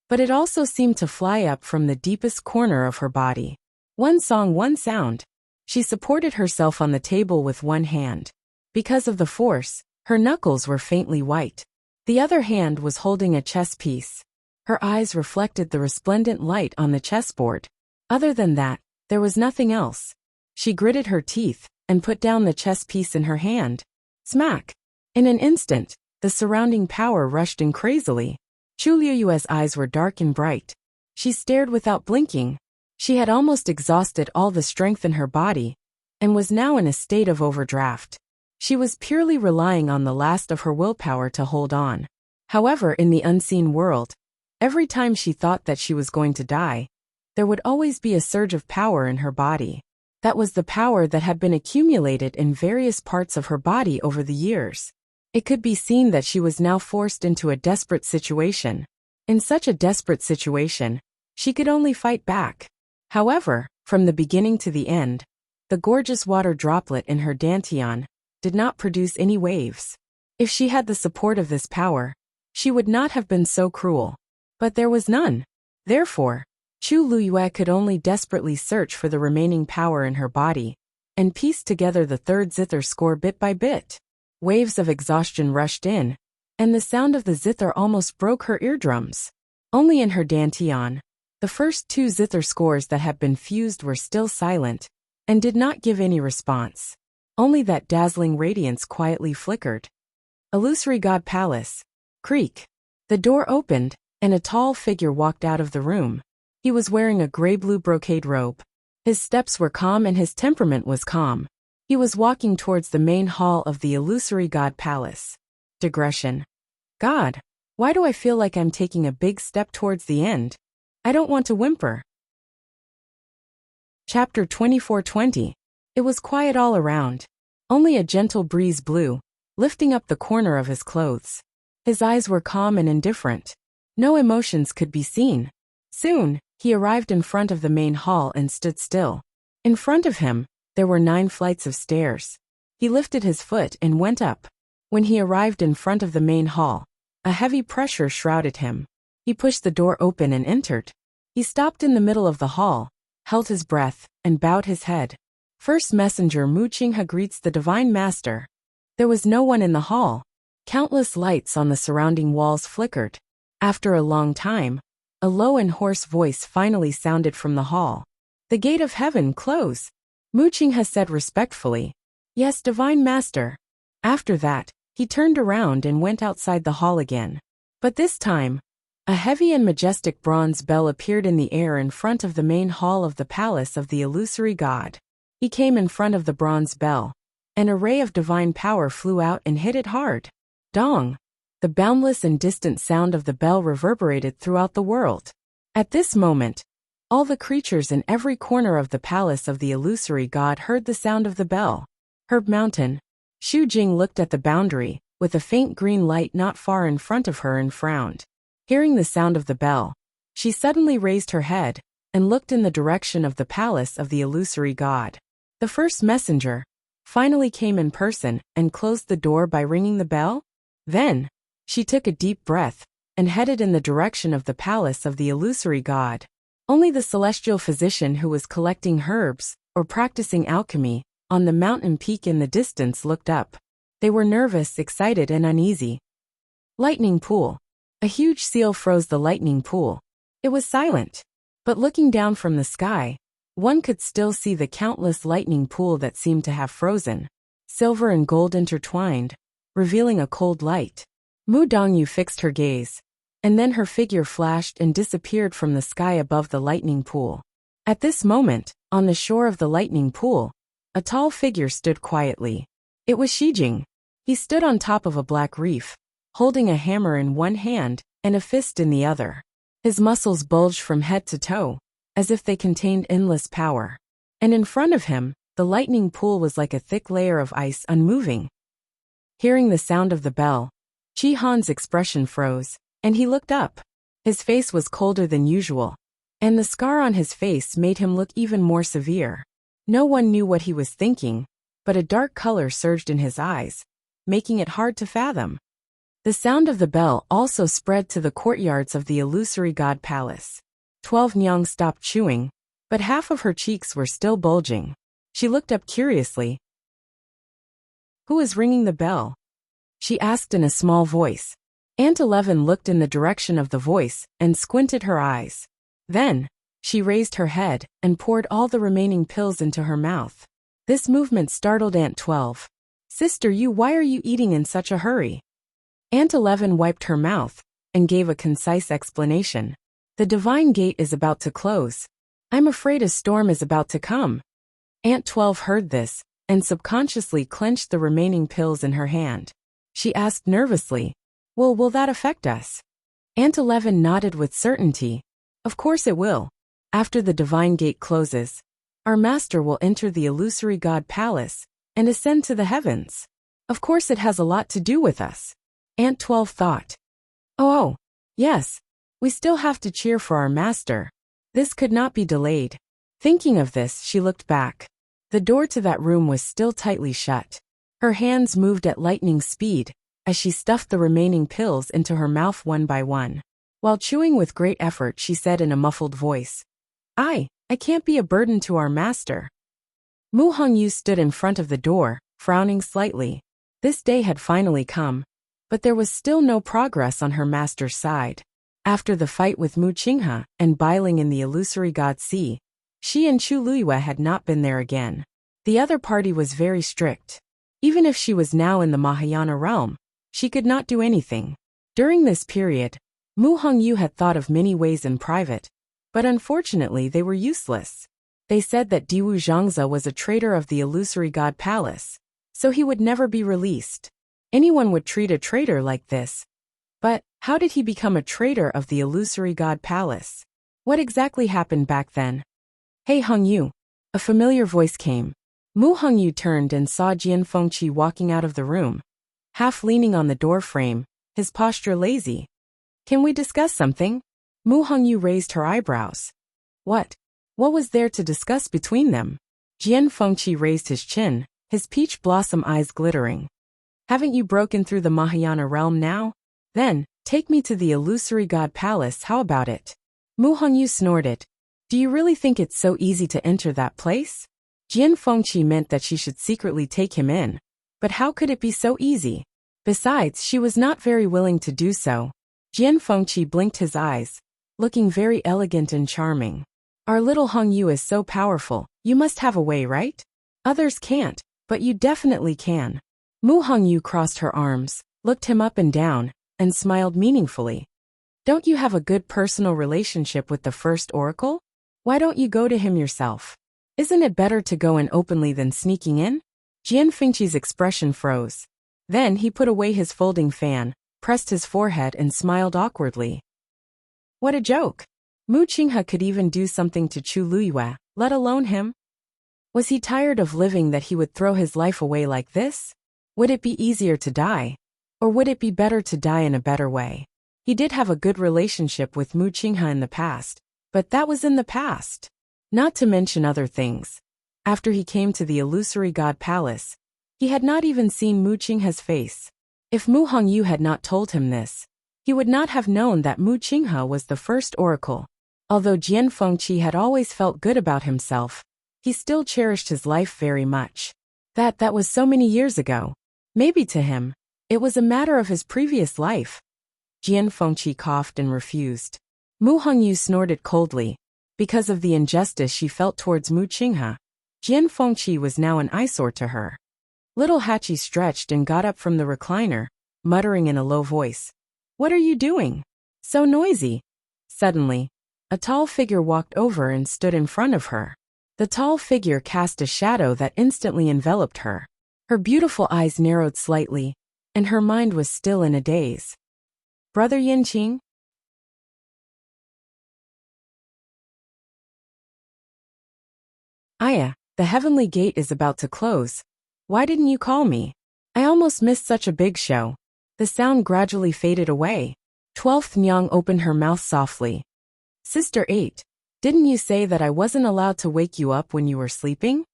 but it also seemed to fly up from the deepest corner of her body. One song, one sound. She supported herself on the table with one hand. Because of the force, her knuckles were faintly white. The other hand was holding a chess piece. Her eyes reflected the resplendent light on the chessboard. Other than that, there was nothing else. She gritted her teeth and put down the chess piece in her hand. Smack! In an instant, the surrounding power rushed in crazily. Chu Liyue's eyes were dark and bright. She stared without blinking. She had almost exhausted all the strength in her body, and was now in a state of overdraft. She was purely relying on the last of her willpower to hold on. However, in the unseen world, every time she thought that she was going to die, there would always be a surge of power in her body. That was the power that had been accumulated in various parts of her body over the years. It could be seen that she was now forced into a desperate situation. In such a desperate situation, she could only fight back. However, from the beginning to the end, the gorgeous water droplet in her dantian did not produce any waves. If she had the support of this power, she would not have been so cruel. But there was none. Therefore, Chu Liyue could only desperately search for the remaining power in her body, and piece together the third zither score bit by bit. Waves of exhaustion rushed in, and the sound of the zither almost broke her eardrums. Only in her dantian, the first two zither scores that had been fused were still silent, and did not give any response. Only that dazzling radiance quietly flickered. Illusory God Palace. Creak. The door opened, and a tall figure walked out of the room. He was wearing a gray-blue brocade robe. His steps were calm and his temperament was calm. He was walking towards the main hall of the Illusory God Palace. Digression. God, why do I feel like I'm taking a big step towards the end? I don't want to whimper. Chapter 24:20. It was quiet all around. Only a gentle breeze blew, lifting up the corner of his clothes. His eyes were calm and indifferent. No emotions could be seen. Soon, he arrived in front of the main hall and stood still. In front of him, there were 9 flights of stairs. He lifted his foot and went up. When he arrived in front of the main hall, a heavy pressure shrouded him. He pushed the door open and entered. He stopped in the middle of the hall, held his breath, and bowed his head. First Messenger Mu Qinghe greets the Divine Master. There was no one in the hall. Countless lights on the surrounding walls flickered. After a long time, a low and hoarse voice finally sounded from the hall. The gate of heaven close. Mu Qinghe said respectfully. Yes, Divine Master. After that, he turned around and went outside the hall again. But this time, a heavy and majestic bronze bell appeared in the air in front of the main hall of the palace of the Illusory God. He came in front of the bronze bell. An array of divine power flew out and hit it hard. Dong! The boundless and distant sound of the bell reverberated throughout the world. At this moment, all the creatures in every corner of the palace of the Illusory God heard the sound of the bell. Herb Mountain. Xu Jing looked at the boundary, with a faint green light not far in front of her and frowned. Hearing the sound of the bell, she suddenly raised her head and looked in the direction of the palace of the Illusory God. The first messenger finally came in person and closed the door by ringing the bell. Then, she took a deep breath and headed in the direction of the palace of the Illusory God. Only the celestial physician who was collecting herbs or practicing alchemy on the mountain peak in the distance looked up. They were nervous, excited, and uneasy. Lightning pool. A huge seal froze the lightning pool. It was silent, but looking down from the sky, one could still see the countless lightning pool that seemed to have frozen. Silver and gold intertwined, revealing a cold light. Mu Dongyu fixed her gaze, and then her figure flashed and disappeared from the sky above the lightning pool. At this moment, on the shore of the lightning pool, a tall figure stood quietly. It was Xijing. He stood on top of a black reef, holding a hammer in one hand and a fist in the other. His muscles bulged from head to toe, as if they contained endless power. And in front of him, the lightning pool was like a thick layer of ice, unmoving. Hearing the sound of the bell, Chi Han's expression froze, and he looked up. His face was colder than usual, and the scar on his face made him look even more severe. No one knew what he was thinking, but a dark color surged in his eyes, making it hard to fathom. The sound of the bell also spread to the courtyards of the illusory god palace. 12 Nyang stopped chewing, but half of her cheeks were still bulging. She looked up curiously. "Who is ringing the bell?" she asked in a small voice. Aunt 11 looked in the direction of the voice and squinted her eyes. Then, she raised her head and poured all the remaining pills into her mouth. This movement startled Aunt 12. "Sister, why are you eating in such a hurry?" Aunt 11 wiped her mouth and gave a concise explanation. "The divine gate is about to close. I'm afraid a storm is about to come." Aunt 12 heard this and subconsciously clenched the remaining pills in her hand. She asked nervously, Will that affect us?" Aunt 11 nodded with certainty. "Of course it will. After the divine gate closes, our master will enter the illusory god palace and ascend to the heavens. Of course it has a lot to do with us." Aunt 12 thought. Oh, yes. We still have to cheer for our master. This could not be delayed. Thinking of this, she looked back. The door to that room was still tightly shut. Her hands moved at lightning speed as she stuffed the remaining pills into her mouth one by one. While chewing with great effort, she said in a muffled voice, I can't be a burden to our master." Mu Hongyu stood in front of the door, frowning slightly. This day had finally come, but there was still no progress on her master's side. After the fight with Mu Qinghe and Bailing in the illusory god sea, she and Chu Luiyue had not been there again. The other party was very strict. Even if she was now in the Mahayana realm, she could not do anything. During this period, Mu Hongyu had thought of many ways in private, but unfortunately they were useless. They said that Diwu Zhangze was a traitor of the illusory god palace, so he would never be released. Anyone would treat a traitor like this. But how did he become a traitor of the illusory god palace? What exactly happened back then? "Hey Hongyu," a familiar voice came. Mu Hongyu turned and saw Jian Fengqi walking out of the room, half leaning on the door frame, his posture lazy. "Can we discuss something?" Mu Hongyu raised her eyebrows. What was there to discuss between them? Jian Fengqi raised his chin, his peach blossom eyes glittering. "Haven't you broken through the Mahayana realm now? Then, take me to the illusory god palace, how about it?" Mu Hongyu snorted. "Do you really think it's so easy to enter that place?" Jian Fengqi meant that she should secretly take him in. But how could it be so easy? Besides, she was not very willing to do so. Jian Fengqi blinked his eyes, looking very elegant and charming. "Our little Hongyu is so powerful, you must have a way, right? Others can't, but you definitely can." Mu Hongyu crossed her arms, looked him up and down, and smiled meaningfully. "Don't you have a good personal relationship with the first oracle? Why don't you go to him yourself? Isn't it better to go in openly than sneaking in?" Jian Fengqi's expression froze. Then he put away his folding fan, pressed his forehead and smiled awkwardly. What a joke! Mu Qinghe could even do something to Chu Luiyue, let alone him. Was he tired of living that he would throw his life away like this? Would it be easier to die? Or would it be better to die in a better way? He did have a good relationship with Mu Qinghe in the past, but that was in the past. Not to mention other things. After he came to the illusory god palace, he had not even seen Mu Qinghe's face. If Mu Hongyu had not told him this, he would not have known that Mu Qinghe was the first oracle. Although Jian Fengqi had always felt good about himself, he still cherished his life very much. That was so many years ago. Maybe to him, it was a matter of his previous life. Jian Fengqi coughed and refused. Mu Hongyu snorted coldly. Because of the injustice she felt towards Mu Qinghe, Jian Fengqi was now an eyesore to her. Little Hachi stretched and got up from the recliner, muttering in a low voice. What are you doing? So noisy. Suddenly, a tall figure walked over and stood in front of her. The tall figure cast a shadow that instantly enveloped her. Her beautiful eyes narrowed slightly, and her mind was still in a daze. Brother Yinqing? Aya, the heavenly gate is about to close. Why didn't you call me? I almost missed such a big show. The sound gradually faded away. 12th Nyang opened her mouth softly. Sister 8, didn't you say that I wasn't allowed to wake you up when you were sleeping?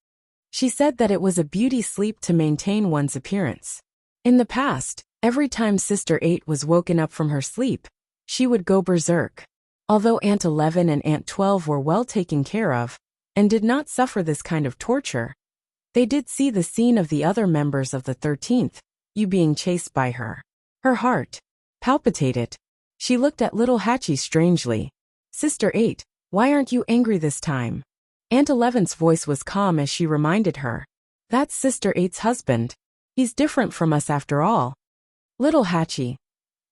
She said that it was a beauty sleep to maintain one's appearance. In the past, every time Sister 8 was woken up from her sleep, she would go berserk. Although Aunt 11 and Aunt 12 were well taken care of, and did not suffer this kind of torture, they did see the scene of the other members of the 13th, you being chased by her. Her heart palpitated. She looked at little Hachi strangely. Sister 8, why aren't you angry this time? Aunt 11's voice was calm as she reminded her. That's Sister 8's husband. He's different from us after all. Little Hachi,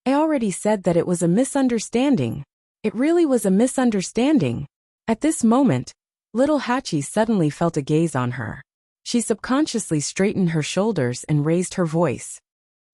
I already said that it was a misunderstanding. It really was a misunderstanding. At this moment, little Hachi suddenly felt a gaze on her. She subconsciously straightened her shoulders and raised her voice.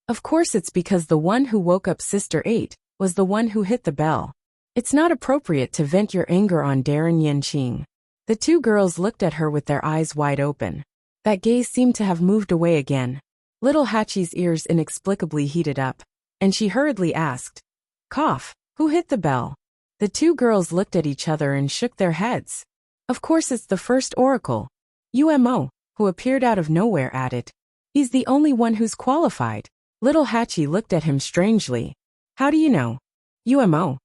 Of course it's because the one who woke up Sister 8 was the one who hit the bell. It's not appropriate to vent your anger on Darren Yanqing. The two girls looked at her with their eyes wide open. That gaze seemed to have moved away again. Little Hachi's ears inexplicably heated up, and she hurriedly asked, Cough, who hit the bell? The two girls looked at each other and shook their heads. Of course it's the first oracle. Umo, who appeared out of nowhere, added. He's the only one who's qualified. Little Hachi looked at him strangely. How do you know? Umo.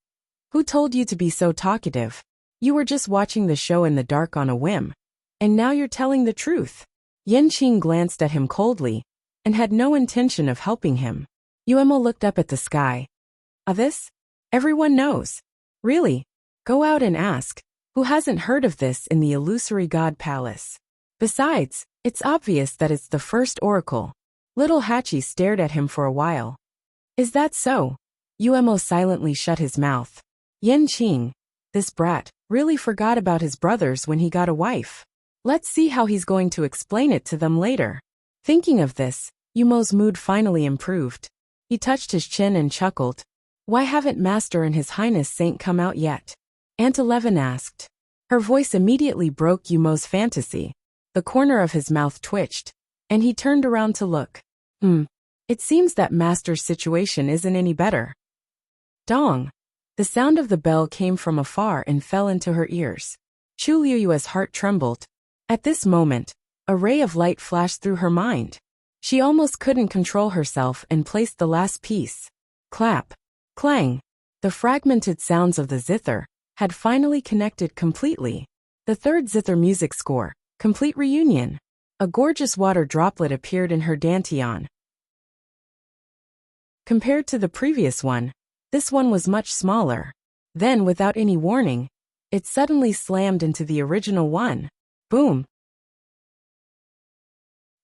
Who told you to be so talkative? You were just watching the show in the dark on a whim. And now you're telling the truth. Yanqing glanced at him coldly, and had no intention of helping him. Umo looked up at the sky. This? Everyone knows. Really? Go out and ask. Who hasn't heard of this in the illusory god palace? Besides, it's obvious that it's the first oracle. Little Hachi stared at him for a while. Is that so? Umo silently shut his mouth. Yanqing, this brat, really forgot about his brothers when he got a wife. Let's see how he's going to explain it to them later. Thinking of this, Umo's mood finally improved. He touched his chin and chuckled. Why haven't Master and His Highness Saint come out yet? Aunt 11 asked. Her voice immediately broke Umo's fantasy. The corner of his mouth twitched, and he turned around to look. It seems that Master's situation isn't any better. Dong. The sound of the bell came from afar and fell into her ears. Chu Liuyue's heart trembled. At this moment, a ray of light flashed through her mind. She almost couldn't control herself and placed the last piece. Clap. Clang. The fragmented sounds of the zither had finally connected completely. The third zither music score, complete reunion. A gorgeous water droplet appeared in her dantian. Compared to the previous one, this one was much smaller. Then, without any warning, it suddenly slammed into the original one. Boom.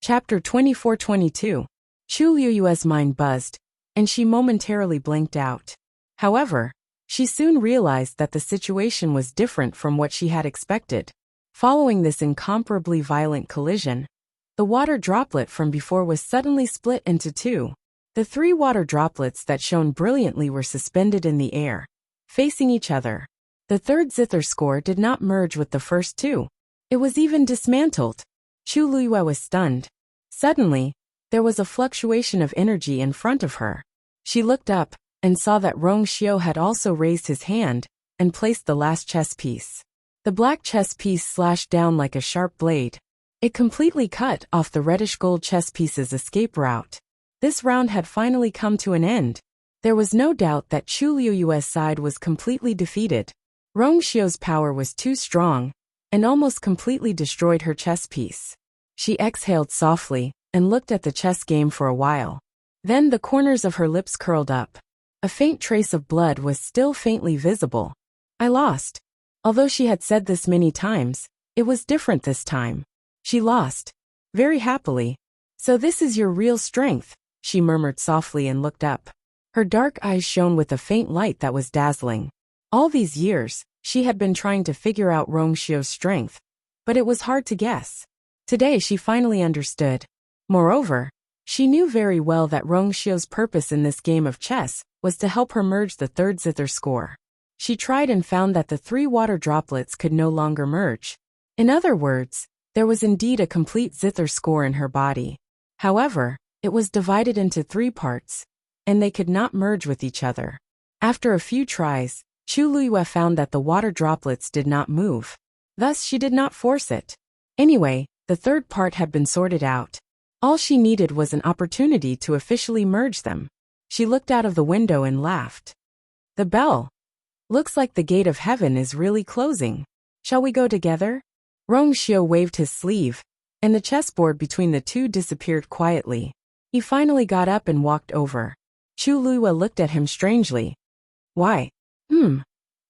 Chapter 24-22. Chu Liuyue's mind buzzed, and she momentarily blinked out. However, she soon realized that the situation was different from what she had expected. Following this incomparably violent collision, the water droplet from before was suddenly split into two. The three water droplets that shone brilliantly were suspended in the air, facing each other. The third zither score did not merge with the first two. It was even dismantled. Chu Liyue was stunned. Suddenly, there was a fluctuation of energy in front of her. She looked up and saw that Rong Xiu had also raised his hand and placed the last chess piece. The black chess piece slashed down like a sharp blade. It completely cut off the reddish-gold chess piece's escape route. This round had finally come to an end. There was no doubt that Chu Liuyue's side was completely defeated. Rong Xiu's power was too strong, and almost completely destroyed her chess piece. She exhaled softly, and looked at the chess game for a while. Then the corners of her lips curled up. A faint trace of blood was still faintly visible. I lost. Although she had said this many times, it was different this time. She lost. Very happily. So this is your real strength, she murmured softly and looked up. Her dark eyes shone with a faint light that was dazzling. All these years, she had been trying to figure out Rong Xiu's strength, but it was hard to guess. Today she finally understood. Moreover, she knew very well that Rong Xiu's purpose in this game of chess was to help her merge the third zither score. She tried and found that the three water droplets could no longer merge. In other words, there was indeed a complete zither score in her body. However, it was divided into three parts, and they could not merge with each other. After a few tries, Chu Luiyue found that the water droplets did not move. Thus she did not force it. Anyway, the third part had been sorted out. All she needed was an opportunity to officially merge them. She looked out of the window and laughed. The bell. Looks like the gate of heaven is really closing. Shall we go together? Rong Xiu waved his sleeve, and the chessboard between the two disappeared quietly. He finally got up and walked over. Chu Luiyue looked at him strangely. Why?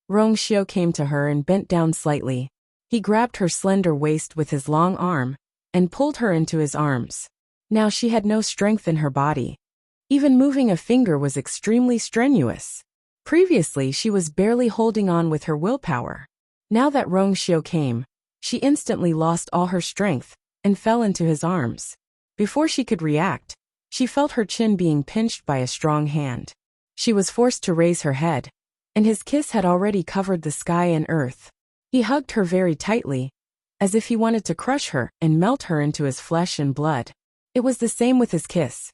Rong Xiu came to her and bent down slightly. He grabbed her slender waist with his long arm and pulled her into his arms. Now she had no strength in her body. Even moving a finger was extremely strenuous. Previously she was barely holding on with her willpower. Now that Rong Xiu came, she instantly lost all her strength and fell into his arms. Before she could react, she felt her chin being pinched by a strong hand. She was forced to raise her head, and his kiss had already covered the sky and earth. He hugged her very tightly, as if he wanted to crush her and melt her into his flesh and blood. It was the same with his kiss.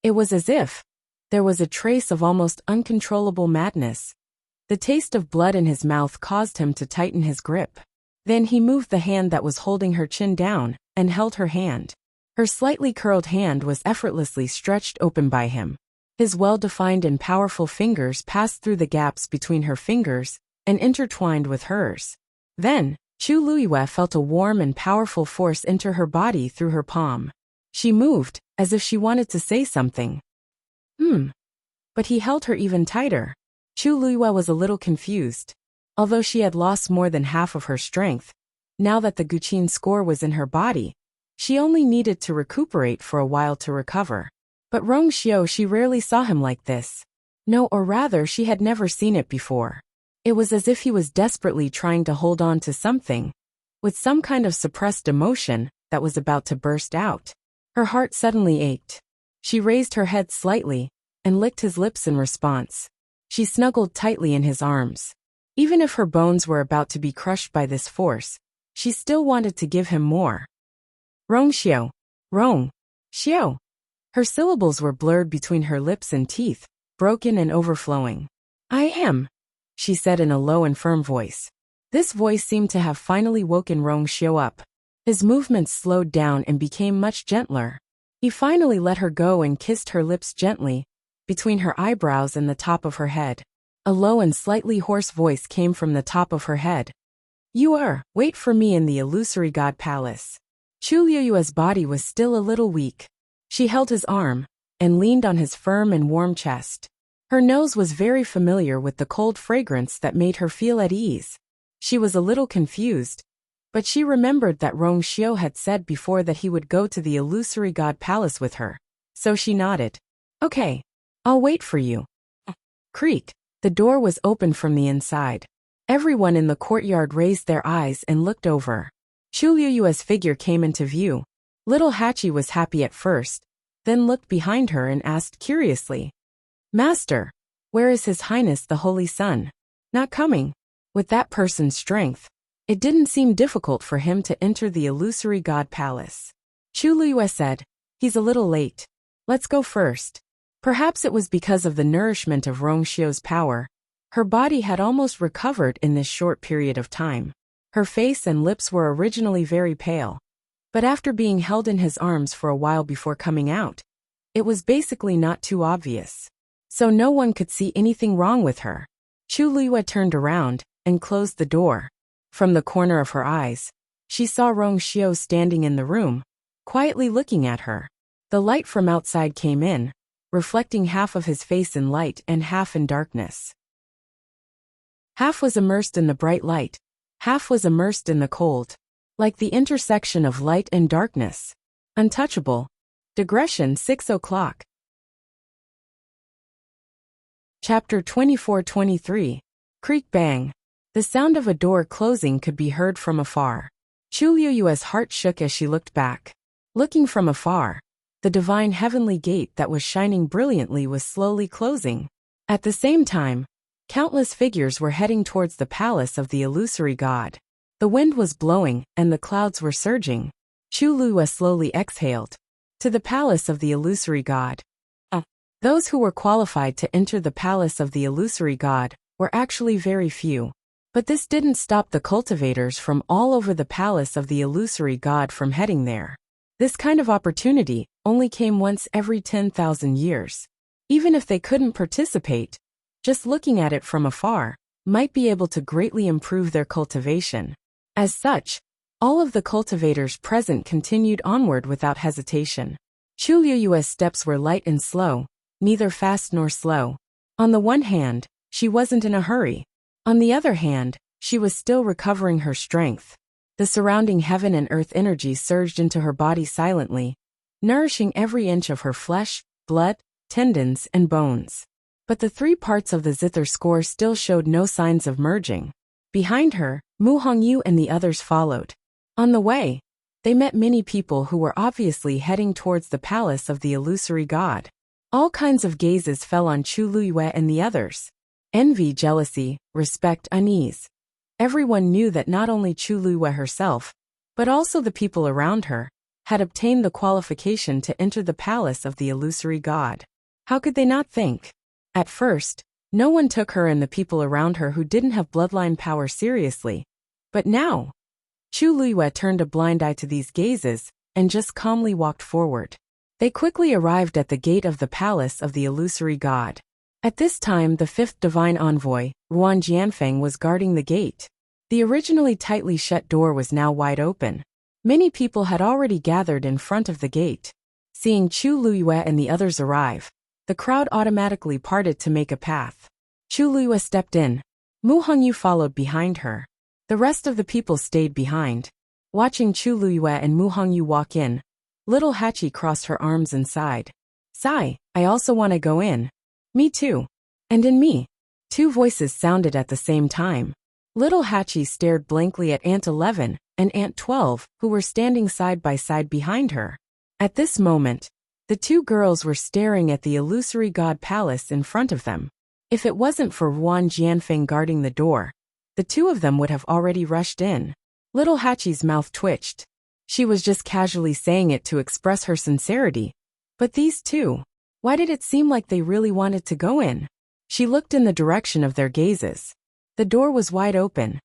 It was as if there was a trace of almost uncontrollable madness. The taste of blood in his mouth caused him to tighten his grip. Then he moved the hand that was holding her chin down and held her hand. Her slightly curled hand was effortlessly stretched open by him. His well-defined and powerful fingers passed through the gaps between her fingers and intertwined with hers. Then, Chu Luiyue felt a warm and powerful force enter her body through her palm. She moved, as if she wanted to say something. But he held her even tighter. Chu Luiyue was a little confused. Although she had lost more than half of her strength, now that the Guqin score was in her body, she only needed to recuperate for a while to recover. But Rong Xiu, she rarely saw him like this. No, or rather she had never seen it before. It was as if he was desperately trying to hold on to something, with some kind of suppressed emotion that was about to burst out. Her heart suddenly ached. She raised her head slightly and licked his lips in response. She snuggled tightly in his arms. Even if her bones were about to be crushed by this force, she still wanted to give him more. Rong Xiu. Rong Xiu. Her syllables were blurred between her lips and teeth, broken and overflowing. I am, she said in a low and firm voice. This voice seemed to have finally woken Rong Xiu up. His movements slowed down and became much gentler. He finally let her go and kissed her lips gently, between her eyebrows and the top of her head. A low and slightly hoarse voice came from the top of her head. Wait for me in the illusory god palace. Chu Luiyue's body was still a little weak. She held his arm and leaned on his firm and warm chest. Her nose was very familiar with the cold fragrance that made her feel at ease. She was a little confused, but she remembered that Rong Xiu had said before that he would go to the illusory god palace with her. So she nodded. Okay, I'll wait for you. Creak. The door was opened from the inside. Everyone in the courtyard raised their eyes and looked over. Chu Luiyue's figure came into view. Little Hachi was happy at first, then looked behind her and asked curiously, Master, where is His Highness the Holy Sun? Not coming. With that person's strength, it didn't seem difficult for him to enter the illusory god palace. Chu Luiyue said, he's a little late. Let's go first. Perhaps it was because of the nourishment of Rong Xiu's power. Her body had almost recovered in this short period of time. Her face and lips were originally very pale. But after being held in his arms for a while before coming out, it was basically not too obvious. So no one could see anything wrong with her. Chu Luiyue turned around and closed the door. From the corner of her eyes, she saw Rong Xiu standing in the room, quietly looking at her. The light from outside came in, reflecting half of his face in light and half in darkness. Half was immersed in the bright light, half was immersed in the cold, like the intersection of light and darkness. Untouchable. Digression 6 o'clock. Chapter 24-23. Creak bang. The sound of a door closing could be heard from afar. Chu Luiyue's heart shook as she looked back. Looking from afar, the divine heavenly gate that was shining brilliantly was slowly closing. At the same time, countless figures were heading towards the palace of the illusory god. The wind was blowing and the clouds were surging. Chu Luiyue slowly exhaled. To the palace of the illusory god. Those who were qualified to enter the palace of the illusory god were actually very few. But this didn't stop the cultivators from all over the palace of the illusory god from heading there. This kind of opportunity only came once every 10,000 years. Even if they couldn't participate, just looking at it from afar might be able to greatly improve their cultivation. As such, all of the cultivators present continued onward without hesitation. Chu Liyue's steps were light and slow, neither fast nor slow. On the one hand, she wasn't in a hurry. On the other hand, she was still recovering her strength. The surrounding heaven and earth energy surged into her body silently, nourishing every inch of her flesh, blood, tendons, and bones. But the 3 parts of the zither score still showed no signs of merging. Behind her, Mu Hongyu and the others followed. On the way, they met many people who were obviously heading towards the palace of the illusory god. All kinds of gazes fell on Chu Liyue and the others. Envy, jealousy, respect, unease. Everyone knew that not only Chu Liyue herself, but also the people around her, had obtained the qualification to enter the palace of the illusory god. How could they not think? At first, no one took her and the people around her who didn't have bloodline power seriously. But now, Chu Liyue turned a blind eye to these gazes and just calmly walked forward. They quickly arrived at the gate of the palace of the illusory god. At this time, the 5th divine envoy, Ruan Jianfeng, was guarding the gate. The originally tightly shut door was now wide open. Many people had already gathered in front of the gate. Seeing Chu Liyue and the others arrive, the crowd automatically parted to make a path. Chu Liyue stepped in. Mu Hongyu followed behind her. The rest of the people stayed behind. Watching Chu Liyue and Mu Hongyu walk in, little Hachi crossed her arms and sighed. Sigh, I also want to go in. Me too. And in me. 2 voices sounded at the same time. Little Hachi stared blankly at Aunt 11 and Aunt 12, who were standing side by side behind her. At this moment, the 2 girls were staring at the illusory god palace in front of them. If it wasn't for Ruan Jianfeng guarding the door, the 2 of them would have already rushed in. Little Hachi's mouth twitched. She was just casually saying it to express her sincerity. But these 2, why did it seem like they really wanted to go in? She looked in the direction of their gazes. The door was wide open.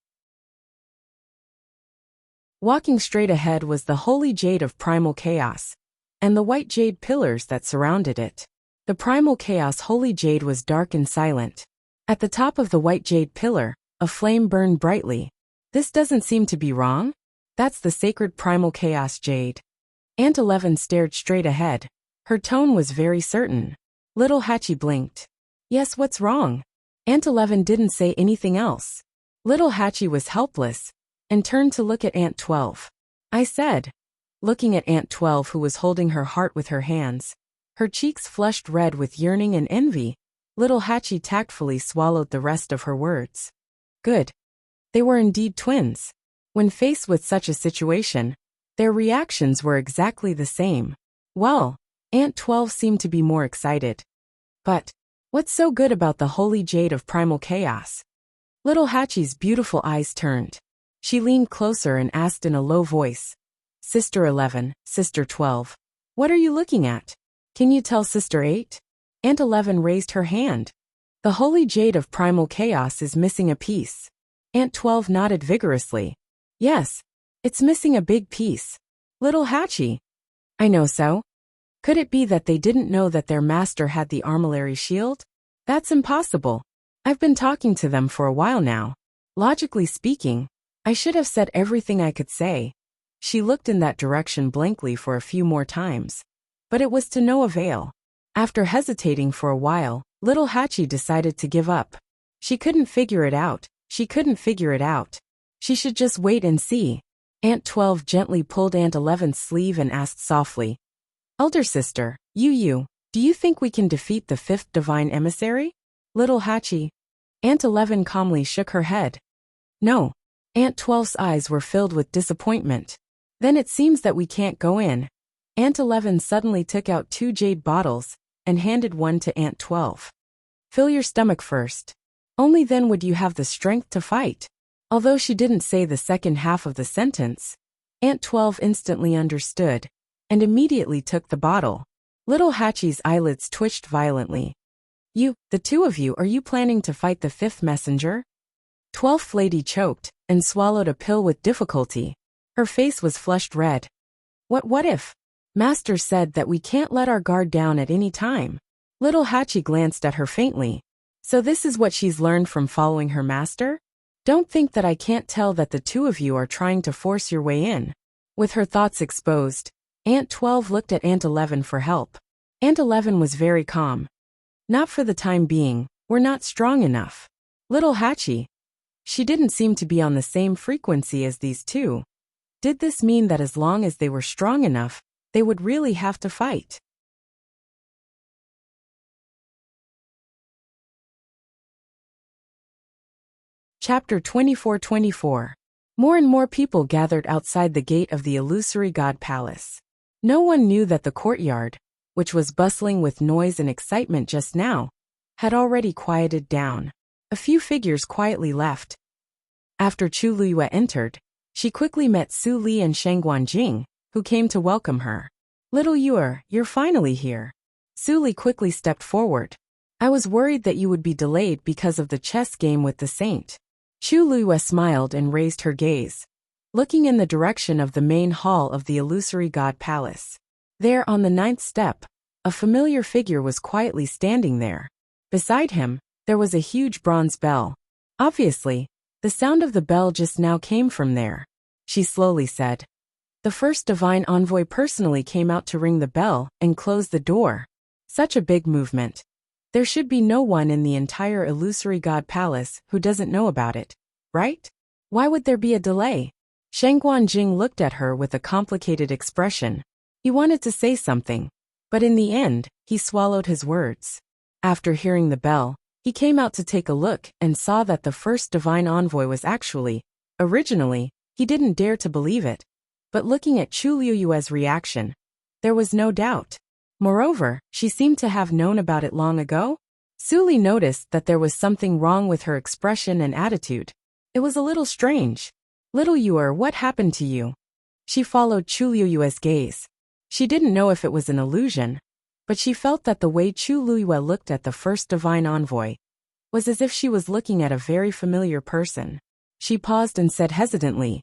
Walking straight ahead was the holy jade of primal chaos, and the white jade pillars that surrounded it. The primal chaos holy jade was dark and silent. At the top of the white jade pillar, a flame burned brightly. This doesn't seem to be wrong. That's the sacred primal chaos jade. Aunt 11 stared straight ahead. Her tone was very certain. Little Hachi blinked. Yes, what's wrong? Aunt 11 didn't say anything else. Little Hachi was helpless and turned to look at Aunt 12. I said, looking at Aunt 12, who was holding her heart with her hands. Her cheeks flushed red with yearning and envy. Little Hachi tactfully swallowed the rest of her words. Good. They were indeed twins. When faced with such a situation, their reactions were exactly the same. Well, Aunt 12 seemed to be more excited. But what's so good about the holy jade of primal chaos? Little Hachi's beautiful eyes turned. She leaned closer and asked in a low voice, Sister 11, Sister 12, what are you looking at? Can you tell Sister 8? Aunt 11 raised her hand. The holy jade of primal chaos is missing a piece. Aunt 12 nodded vigorously. Yes, it's missing a big piece. Little Hachi. I know so. Could it be that they didn't know that their master had the armillary shield? That's impossible. I've been talking to them for a while now. Logically speaking, I should have said everything I could say. She looked in that direction blankly for a few more times. But it was to no avail. After hesitating for a while, little Hachi decided to give up. She couldn't figure it out. She should just wait and see. Aunt 12 gently pulled Aunt 11's sleeve and asked softly, Elder sister, do you think we can defeat the 5th divine emissary? Little Hachi. Aunt 11 calmly shook her head. No. Aunt 12's eyes were filled with disappointment. Then it seems that we can't go in. Aunt 11 suddenly took out 2 jade bottles and handed one to Aunt 12. Fill your stomach first. Only then would you have the strength to fight. Although she didn't say the second half of the sentence, Aunt 12 instantly understood and immediately took the bottle. Little Hachi's eyelids twitched violently. The two of you, are you planning to fight the fifth messenger? 12th lady choked and swallowed a pill with difficulty. Her face was flushed red. What if? Master said that we can't let our guard down at any time. Little Hachi glanced at her faintly. So this is what she's learned from following her master? Don't think that I can't tell that the two of you are trying to force your way in. With her thoughts exposed, Aunt 12 looked at Aunt 11 for help. Aunt 11 was very calm. Not for the time being, we're not strong enough. Little Hachi. She didn't seem to be on the same frequency as these two. Did this mean that as long as they were strong enough, they would really have to fight? Chapter 24-24. More and more people gathered outside the gate of the illusory god palace. No one knew that the courtyard, which was bustling with noise and excitement just now, had already quieted down. A few figures quietly left. After Chu Liyue entered, she quickly met Su Li and Sheng Guanjing, who came to welcome her. Little Yuer, you're finally here. Su Li quickly stepped forward. I was worried that you would be delayed because of the chess game with the saint. Chu Liyue smiled and raised her gaze, looking in the direction of the main hall of the illusory god palace. There on the 9th step, a familiar figure was quietly standing there. Beside him, there was a huge bronze bell. Obviously, the sound of the bell just now came from there. She slowly said. The first divine envoy personally came out to ring the bell and close the door. Such a big movement. There should be no one in the entire illusory god palace who doesn't know about it, right? Why would there be a delay? Sheng Guanjing looked at her with a complicated expression. He wanted to say something, but in the end, he swallowed his words. After hearing the bell, he came out to take a look and saw that the first divine envoy was originally, he didn't dare to believe it. But looking at Chu Liyue's reaction, there was no doubt. Moreover, she seemed to have known about it long ago. Su Li noticed that there was something wrong with her expression and attitude. It was a little strange. Little Yuer, what happened to you? She followed Chu Liyue's gaze. She didn't know if it was an illusion, but she felt that the way Chu Liyue looked at the first divine envoy was as if she was looking at a very familiar person. She paused and said hesitantly,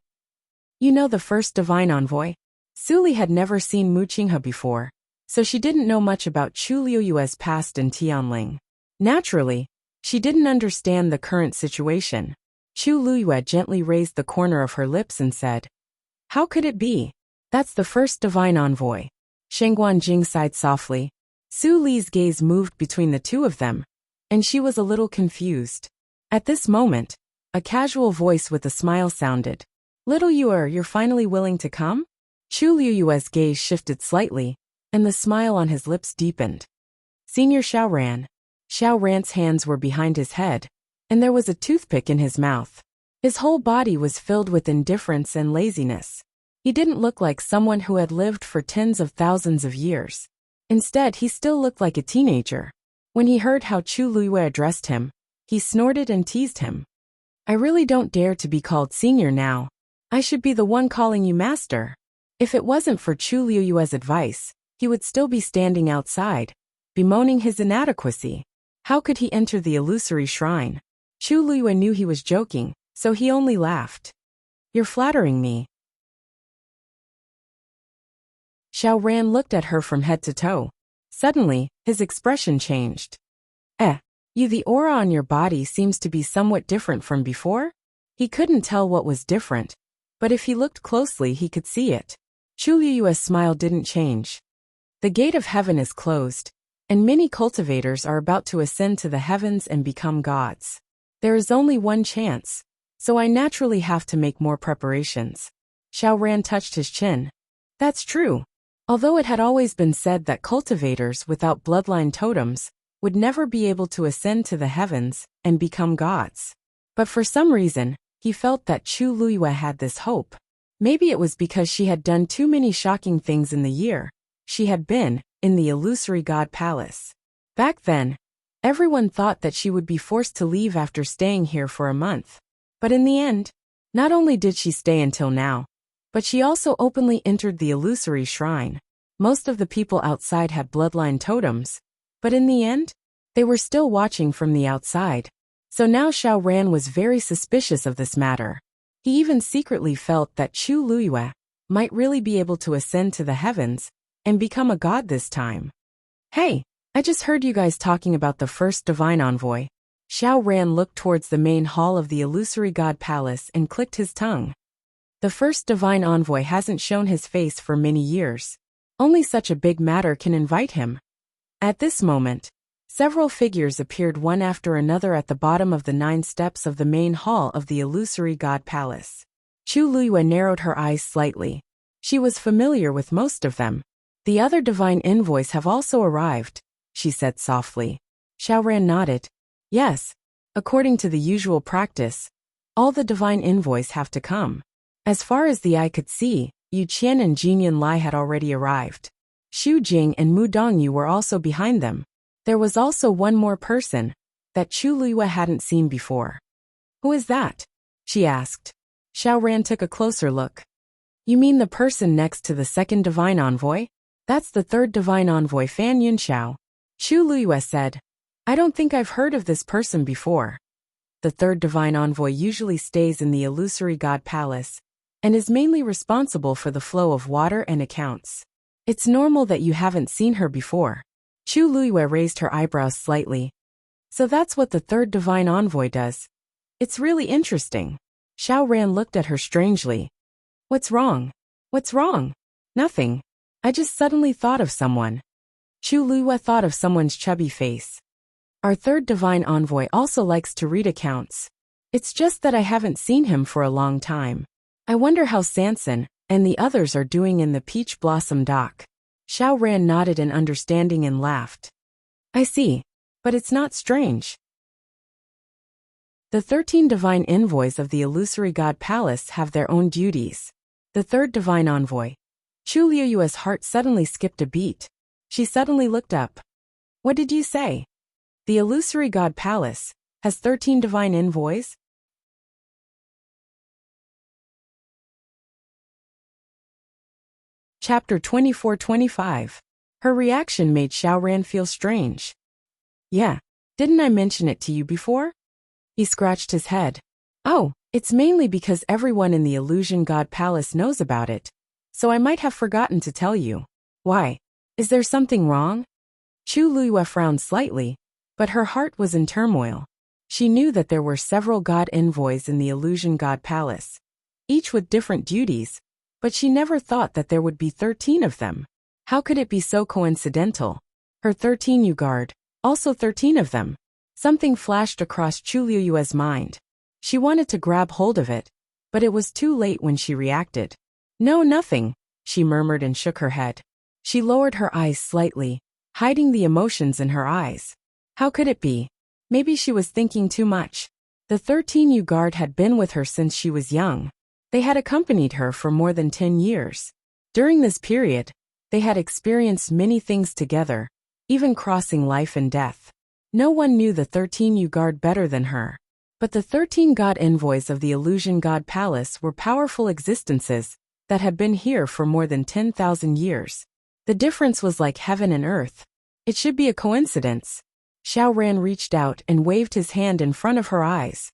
You know the first divine envoy? Su Li had never seen Mu Qinghe before, so she didn't know much about Chu Liyue's past in Tianling. Naturally, she didn't understand the current situation. Chu Liyue gently raised the corner of her lips and said, How could it be? That's the first divine envoy. Sheng Guanjing sighed softly. Su Li's gaze moved between the two of them, and she was a little confused. At this moment, a casual voice with a smile sounded. Little Yuer, you're finally willing to come? Chu Liyue's gaze shifted slightly, and the smile on his lips deepened. Senior Xiaoran. Xiaoran's hands were behind his head, and there was a toothpick in his mouth. His whole body was filled with indifference and laziness. He didn't look like someone who had lived for tens of thousands of years. Instead, he still looked like a teenager. When he heard how Chu Liyue addressed him, he snorted and teased him. I really don't dare to be called senior now. I should be the one calling you master. If it wasn't for Chu Liyue's advice, he would still be standing outside, bemoaning his inadequacy. How could he enter the illusory shrine? Chu Liyue knew he was joking, so he only laughed. You're flattering me. Xiaoran looked at her from head to toe. Suddenly, his expression changed. The aura on your body seems to be somewhat different from before? He couldn't tell what was different, but if he looked closely he could see it. Chu Liyue's smile didn't change. The gate of heaven is closed, and many cultivators are about to ascend to the heavens and become gods. There is only one chance, so I naturally have to make more preparations. Xiaoran touched his chin. That's true. Although it had always been said that cultivators without bloodline totems would never be able to ascend to the heavens and become gods. But for some reason, he felt that Chu Liyue had this hope. Maybe it was because she had done too many shocking things in the year she had been in the illusory god palace. Back then, everyone thought that she would be forced to leave after staying here for a month. But in the end, not only did she stay until now, but she also openly entered the illusory shrine. Most of the people outside had bloodline totems, but in the end, they were still watching from the outside. So now Xiao Ran was very suspicious of this matter. He even secretly felt that Chu Luyue might really be able to ascend to the heavens and become a god this time. Hey, I just heard you guys talking about the first divine envoy. Xiao Ran looked towards the main hall of the illusory god palace and clicked his tongue. The first divine envoy hasn't shown his face for many years. Only such a big matter can invite him. At this moment, several figures appeared one after another at the bottom of the 9 steps of the main hall of the illusory god palace. Chu Luyue narrowed her eyes slightly. She was familiar with most of them. The other divine envoys have also arrived, she said softly. Xiao Ran nodded. Yes, according to the usual practice, all the divine envoys have to come. As far as the eye could see, Yu Qian and Jin Yunlai had already arrived. Xu Jing and Mu Dongyu were also behind them. There was also one more person that Chu Luyue hadn't seen before. Who is that? She asked. Xiao Ran took a closer look. You mean the person next to the second divine envoy? That's the third divine envoy, Fan Yunxiao. Chu Luyue said. I don't think I've heard of this person before. The third divine envoy usually stays in the illusory god palace and is mainly responsible for the flow of water and accounts. It's normal that you haven't seen her before. Chu Luyue raised her eyebrows slightly. So that's what the third divine envoy does. It's really interesting. Xiao Ran looked at her strangely. What's wrong? What's wrong? Nothing. I just suddenly thought of someone. Chu Luyue thought of someone's chubby face. Our third divine envoy also likes to read accounts. It's just that I haven't seen him for a long time. I wonder how Sanson and the others are doing in the Peach Blossom dock. Xiao Ran nodded in understanding and laughed. I see, but it's not strange. The 13 divine envoys of the illusory god palace have their own duties. The third divine envoy. Chu Liyue's heart suddenly skipped a beat. She suddenly looked up. What did you say? The illusory god palace has 13 divine envoys? Chapter 24-25. Her reaction made Xiao Ran feel strange. Yeah, didn't I mention it to you before? He scratched his head. Oh, it's mainly because everyone in the illusion god palace knows about it. So I might have forgotten to tell you. Why? Is there something wrong? Chu Luyue frowned slightly, but her heart was in turmoil. She knew that there were several god envoys in the illusion god palace, each with different duties, but she never thought that there would be 13 of them. How could it be so coincidental? Her 13 guard, also 13 of them. Something flashed across Chu Liyue's mind. She wanted to grab hold of it, but it was too late when she reacted. No, nothing, she murmured and shook her head. She lowered her eyes slightly, hiding the emotions in her eyes. How could it be? Maybe she was thinking too much. The 13 guard had been with her since she was young. They had accompanied her for more than 10 years. During this period, they had experienced many things together, even crossing life and death. No one knew the 13 guard better than her. But the 13 god envoys of the illusion god palace were powerful existences that had been here for more than 10,000 years. The difference was like heaven and earth. It should be a coincidence. Xiao Ran reached out and waved his hand in front of her eyes.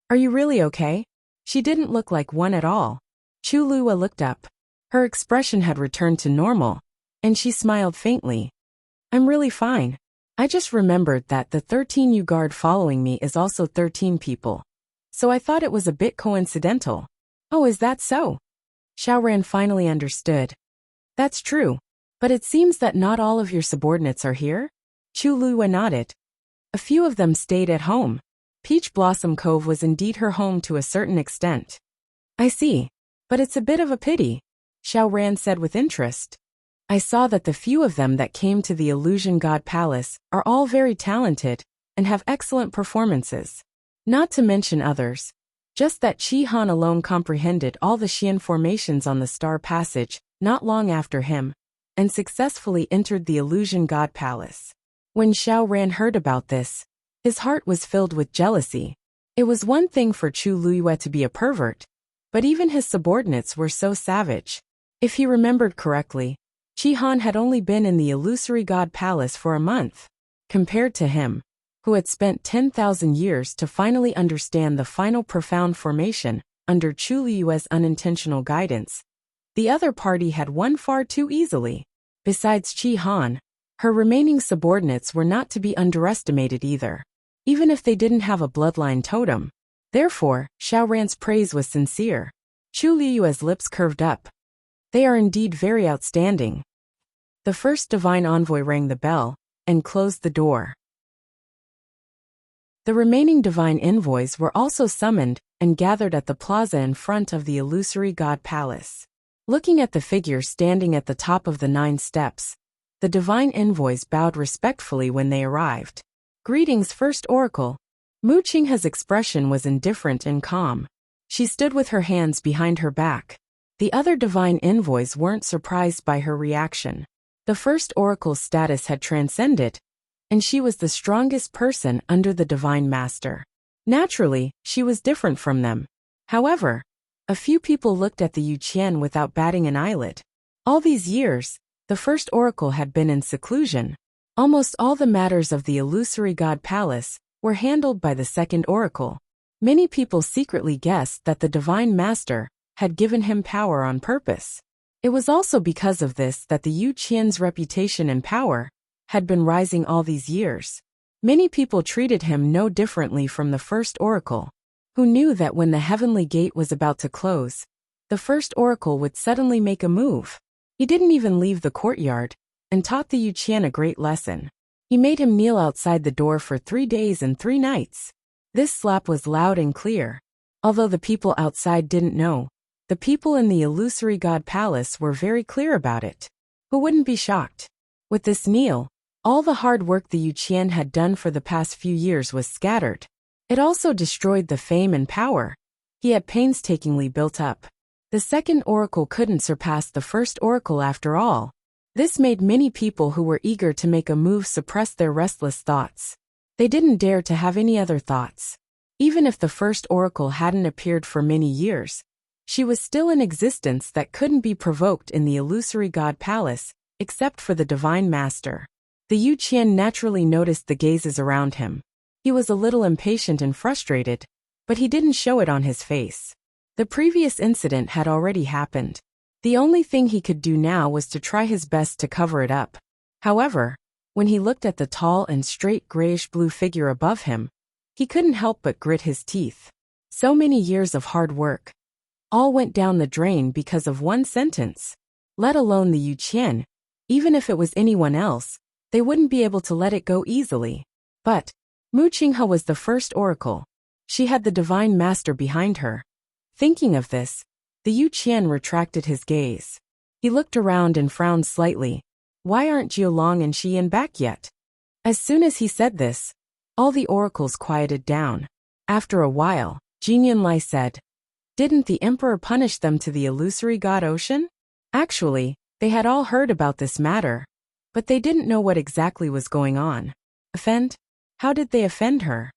Are you really okay? She didn't look like one at all. Chu Luyue looked up. Her expression had returned to normal, and she smiled faintly. I'm really fine. I just remembered that the 13 guard following me is also 13 people. So I thought it was a bit coincidental. Oh, is that so? Xiao Ran finally understood. That's true, but it seems that not all of your subordinates are here? Chu Luyue nodded. A few of them stayed at home. Peach Blossom Cove was indeed her home to a certain extent. I see, but it's a bit of a pity, Xiao Ran said with interest. I saw that the few of them that came to the Illusion God Palace are all very talented and have excellent performances. Not to mention others. Just that Qi Han alone comprehended all the Xian formations on the Star Passage not long after him, and successfully entered the Illusion God Palace. When Xiao Ran heard about this, his heart was filled with jealousy. It was one thing for Chu Luyue to be a pervert, but even his subordinates were so savage. If he remembered correctly, Han had only been in the illusory god palace for a month, compared to him, who had spent 10,000 years to finally understand the final profound formation under Chu Liyue's unintentional guidance. The other party had won far too easily. Besides Han, her remaining subordinates were not to be underestimated either, even if they didn't have a bloodline totem. Therefore, Xiaoran's praise was sincere. Chu Liyue's lips curved up. They are indeed very outstanding. The first divine envoy rang the bell and closed the door. The remaining divine envoys were also summoned and gathered at the plaza in front of the illusory god palace. Looking at the figure standing at the top of the 9 steps, the divine envoys bowed respectfully when they arrived. Greetings, First Oracle. Mu Qinghe's expression was indifferent and calm. She stood with her hands behind her back. The other divine envoys weren't surprised by her reaction. The First Oracle's status had transcended, and she was the strongest person under the Divine Master. Naturally, she was different from them. However, a few people looked at the Yuqian without batting an eyelid. All these years, the First Oracle had been in seclusion. Almost all the matters of the illusory god palace were handled by the Second Oracle. Many people secretly guessed that the Divine Master had given him power on purpose. It was also because of this that the Yuqian's reputation and power had been rising all these years. Many people treated him no differently from the First Oracle, who knew that when the heavenly gate was about to close, the First Oracle would suddenly make a move. He didn't even leave the courtyard and taught the Yuqian a great lesson. He made him kneel outside the door for 3 days and 3 nights. This slap was loud and clear. Although the people outside didn't know, the people in the illusory god palace were very clear about it. Who wouldn't be shocked? With this kneel, all the hard work the Yuqian had done for the past few years was scattered. It also destroyed the fame and power he had painstakingly built up. The Second Oracle couldn't surpass the First Oracle after all. This made many people who were eager to make a move suppress their restless thoughts. They didn't dare to have any other thoughts. Even if the First Oracle hadn't appeared for many years, she was still in existence that couldn't be provoked in the illusory god palace, except for the Divine Master. The Yuqian naturally noticed the gazes around him. He was a little impatient and frustrated, but he didn't show it on his face. The previous incident had already happened. The only thing he could do now was to try his best to cover it up. However, when he looked at the tall and straight grayish-blue figure above him, he couldn't help but grit his teeth. So many years of hard work all went down the drain because of one sentence. Let alone the Yuqian. Even if it was anyone else, they wouldn't be able to let it go easily. But Mu Qinghe was the First Oracle. She had the Divine Master behind her. Thinking of this, the Yuqian retracted his gaze. He looked around and frowned slightly. Why aren't Jiulong and Xian back yet? As soon as he said this, all the oracles quieted down. After a while, Jin Yunlai said, "Didn't the Emperor punish them to the illusory god ocean?" Actually, they had all heard about this matter, but they didn't know what exactly was going on. Offend? How did they offend her?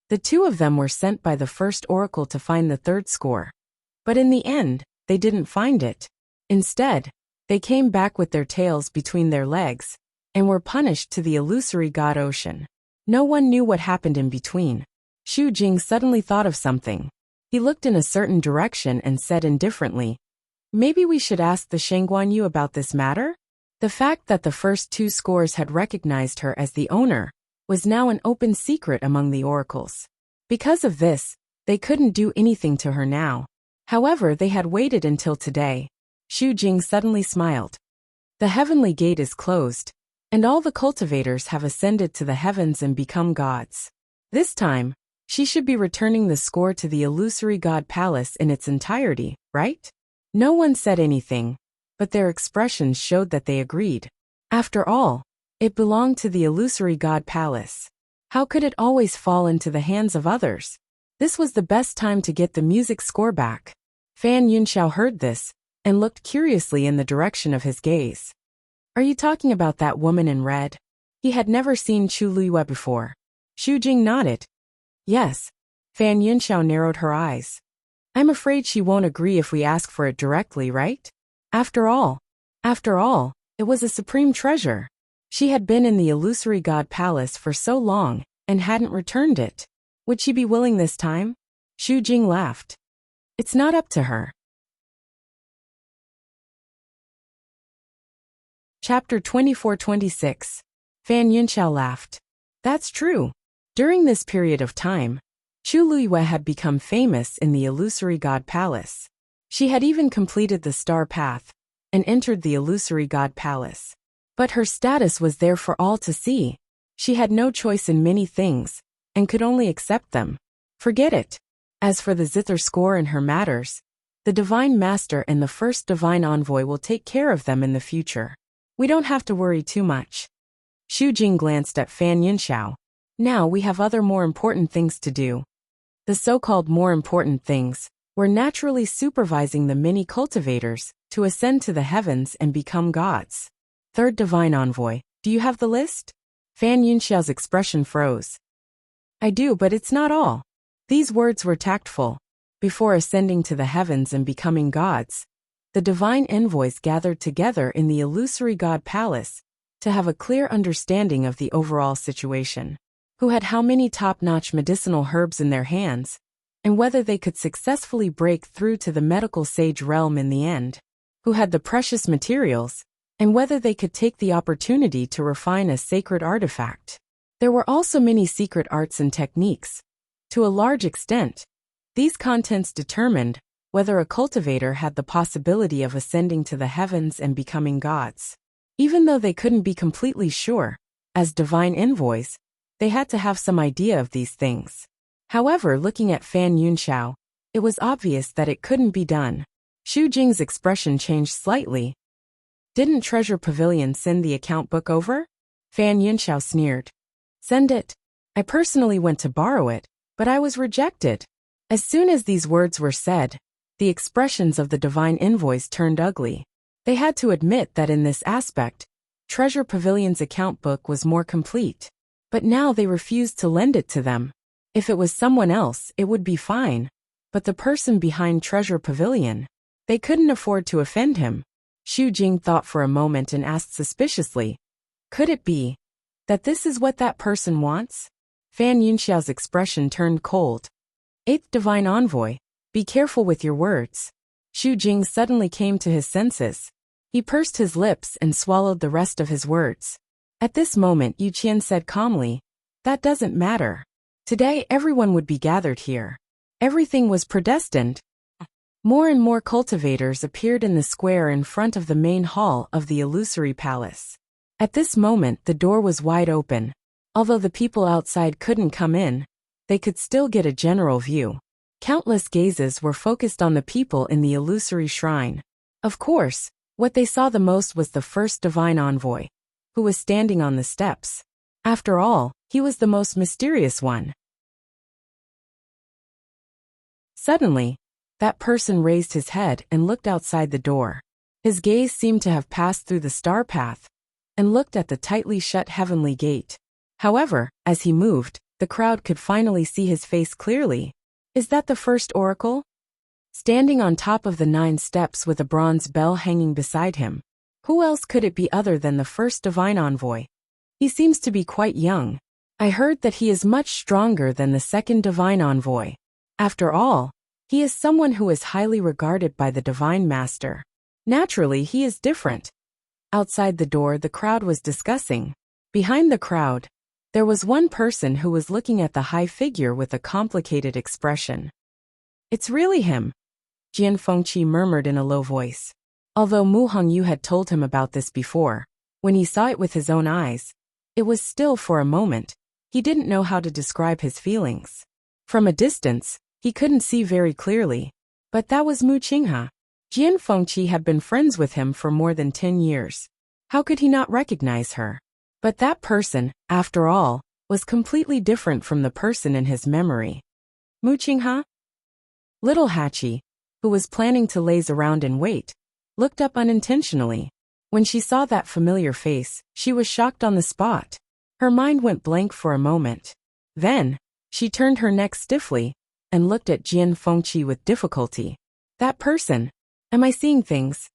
The 2 of them were sent by the First Oracle to find the 3rd score. But in the end, they didn't find it. Instead, they came back with their tails between their legs and were punished to the illusory god ocean. No one knew what happened in between. Xu Jing suddenly thought of something. He looked in a certain direction and said indifferently, "Maybe we should ask the Shengguan Yu about this matter?" The fact that the first 2 scores had recognized her as the owner was now an open secret among the oracles. Because of this, they couldn't do anything to her now. However, they had waited until today. Xu Jing suddenly smiled. The heavenly gate is closed, and all the cultivators have ascended to the heavens and become gods. This time, she should be returning the score to the illusory god palace in its entirety, right? No one said anything, but their expressions showed that they agreed. After all, it belonged to the illusory god palace. How could it always fall into the hands of others? This was the best time to get the music score back. Fan Yunxiao heard this and looked curiously in the direction of his gaze. Are you talking about that woman in red? He had never seen Chu Liyue before. Xu Jing nodded. Yes. Fan Yunxiao narrowed her eyes. I'm afraid she won't agree if we ask for it directly, right? After all, it was a supreme treasure. She had been in the illusory god palace for so long and hadn't returned it. Would she be willing this time? Xu Jing laughed. It's not up to her. Chapter 24-26. Fan Yunxiao laughed. That's true. During this period of time, Chu Luiyue had become famous in the illusory god palace. She had even completed the star path and entered the illusory god palace. But her status was there for all to see. She had no choice in many things and could only accept them. Forget it. As for the zither score and her matters, the Divine Master and the first Divine Envoy will take care of them in the future. We don't have to worry too much. Xu Jing glanced at Fan Yunxiao. Now we have other more important things to do. The so-called more important things were naturally supervising the many cultivators to ascend to the heavens and become gods. Third Divine Envoy, do you have the list? Fan Yunxiao's expression froze. I do, but it's not all. These words were tactful. Before ascending to the heavens and becoming gods, the divine envoys gathered together in the illusory god palace to have a clear understanding of the overall situation. Who had how many top-notch medicinal herbs in their hands, and whether they could successfully break through to the medical sage realm in the end. Who had the precious materials, and whether they could take the opportunity to refine a sacred artifact. There were also many secret arts and techniques. To a large extent, these contents determined whether a cultivator had the possibility of ascending to the heavens and becoming gods. Even though they couldn't be completely sure, as divine envoys, they had to have some idea of these things. However, looking at Fan Yunxiao, it was obvious that it couldn't be done. Xu Jing's expression changed slightly. Didn't Treasure Pavilion send the account book over? Fan Yunxiao sneered. Send it. I personally went to borrow it, but I was rejected. As soon as these words were said, the expressions of the divine envoys turned ugly. They had to admit that in this aspect, Treasure Pavilion's account book was more complete. But now they refused to lend it to them. If it was someone else, it would be fine. But the person behind Treasure Pavilion, they couldn't afford to offend him. Xu Jing thought for a moment and asked suspiciously, could it be that this is what that person wants? Fan Yunxiao's expression turned cold. Eighth Divine Envoy, be careful with your words. Xu Jing suddenly came to his senses. He pursed his lips and swallowed the rest of his words. At this moment Yu Qian said calmly, that doesn't matter. Today everyone would be gathered here. Everything was predestined. More and more cultivators appeared in the square in front of the main hall of the illusory palace. At this moment the door was wide open. Although the people outside couldn't come in, they could still get a general view. Countless gazes were focused on the people in the illusory shrine. Of course, what they saw the most was the first divine envoy, who was standing on the steps. After all, he was the most mysterious one. Suddenly, that person raised his head and looked outside the door. His gaze seemed to have passed through the star path and looked at the tightly shut heavenly gate. However, as he moved, the crowd could finally see his face clearly. Is that the first oracle? Standing on top of the 9 steps with a bronze bell hanging beside him. Who else could it be other than the first divine envoy? He seems to be quite young. I heard that he is much stronger than the second divine envoy. After all, he is someone who is highly regarded by the Divine Master. Naturally, he is different. Outside the door, the crowd was discussing. Behind the crowd, there was one person who was looking at the high figure with a complicated expression. It's really him, Jian Fengqi murmured in a low voice. Although Mu Hongyu had told him about this before, when he saw it with his own eyes, it was still for a moment. He didn't know how to describe his feelings. From a distance, he couldn't see very clearly. But that was Mu Qinghe. Jian Fengqi had been friends with him for more than 10 years. How could he not recognize her? But that person, after all, was completely different from the person in his memory. Mu Qinghe? Little Hachi, who was planning to laze around and wait, looked up unintentionally. When she saw that familiar face, she was shocked on the spot. Her mind went blank for a moment. Then, she turned her neck stiffly and looked at Jian Fengqi with difficulty. That person. Am I seeing things?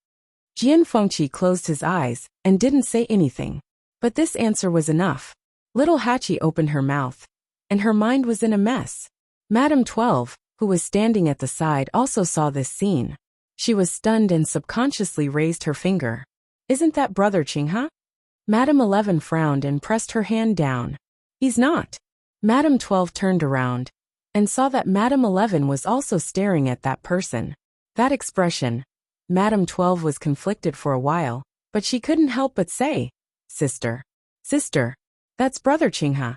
Jian Fengqi closed his eyes and didn't say anything. But this answer was enough. Little Hachi opened her mouth, and her mind was in a mess. Madame 12, who was standing at the side, also saw this scene. She was stunned and subconsciously raised her finger. Isn't that Brother Qinghe? Madame 11 frowned and pressed her hand down. He's not. Madame 12 turned around and saw that Madame 11 was also staring at that person. That expression. Madame 12 was conflicted for a while, but she couldn't help but say, Sister. Sister. That's Brother Qinghe.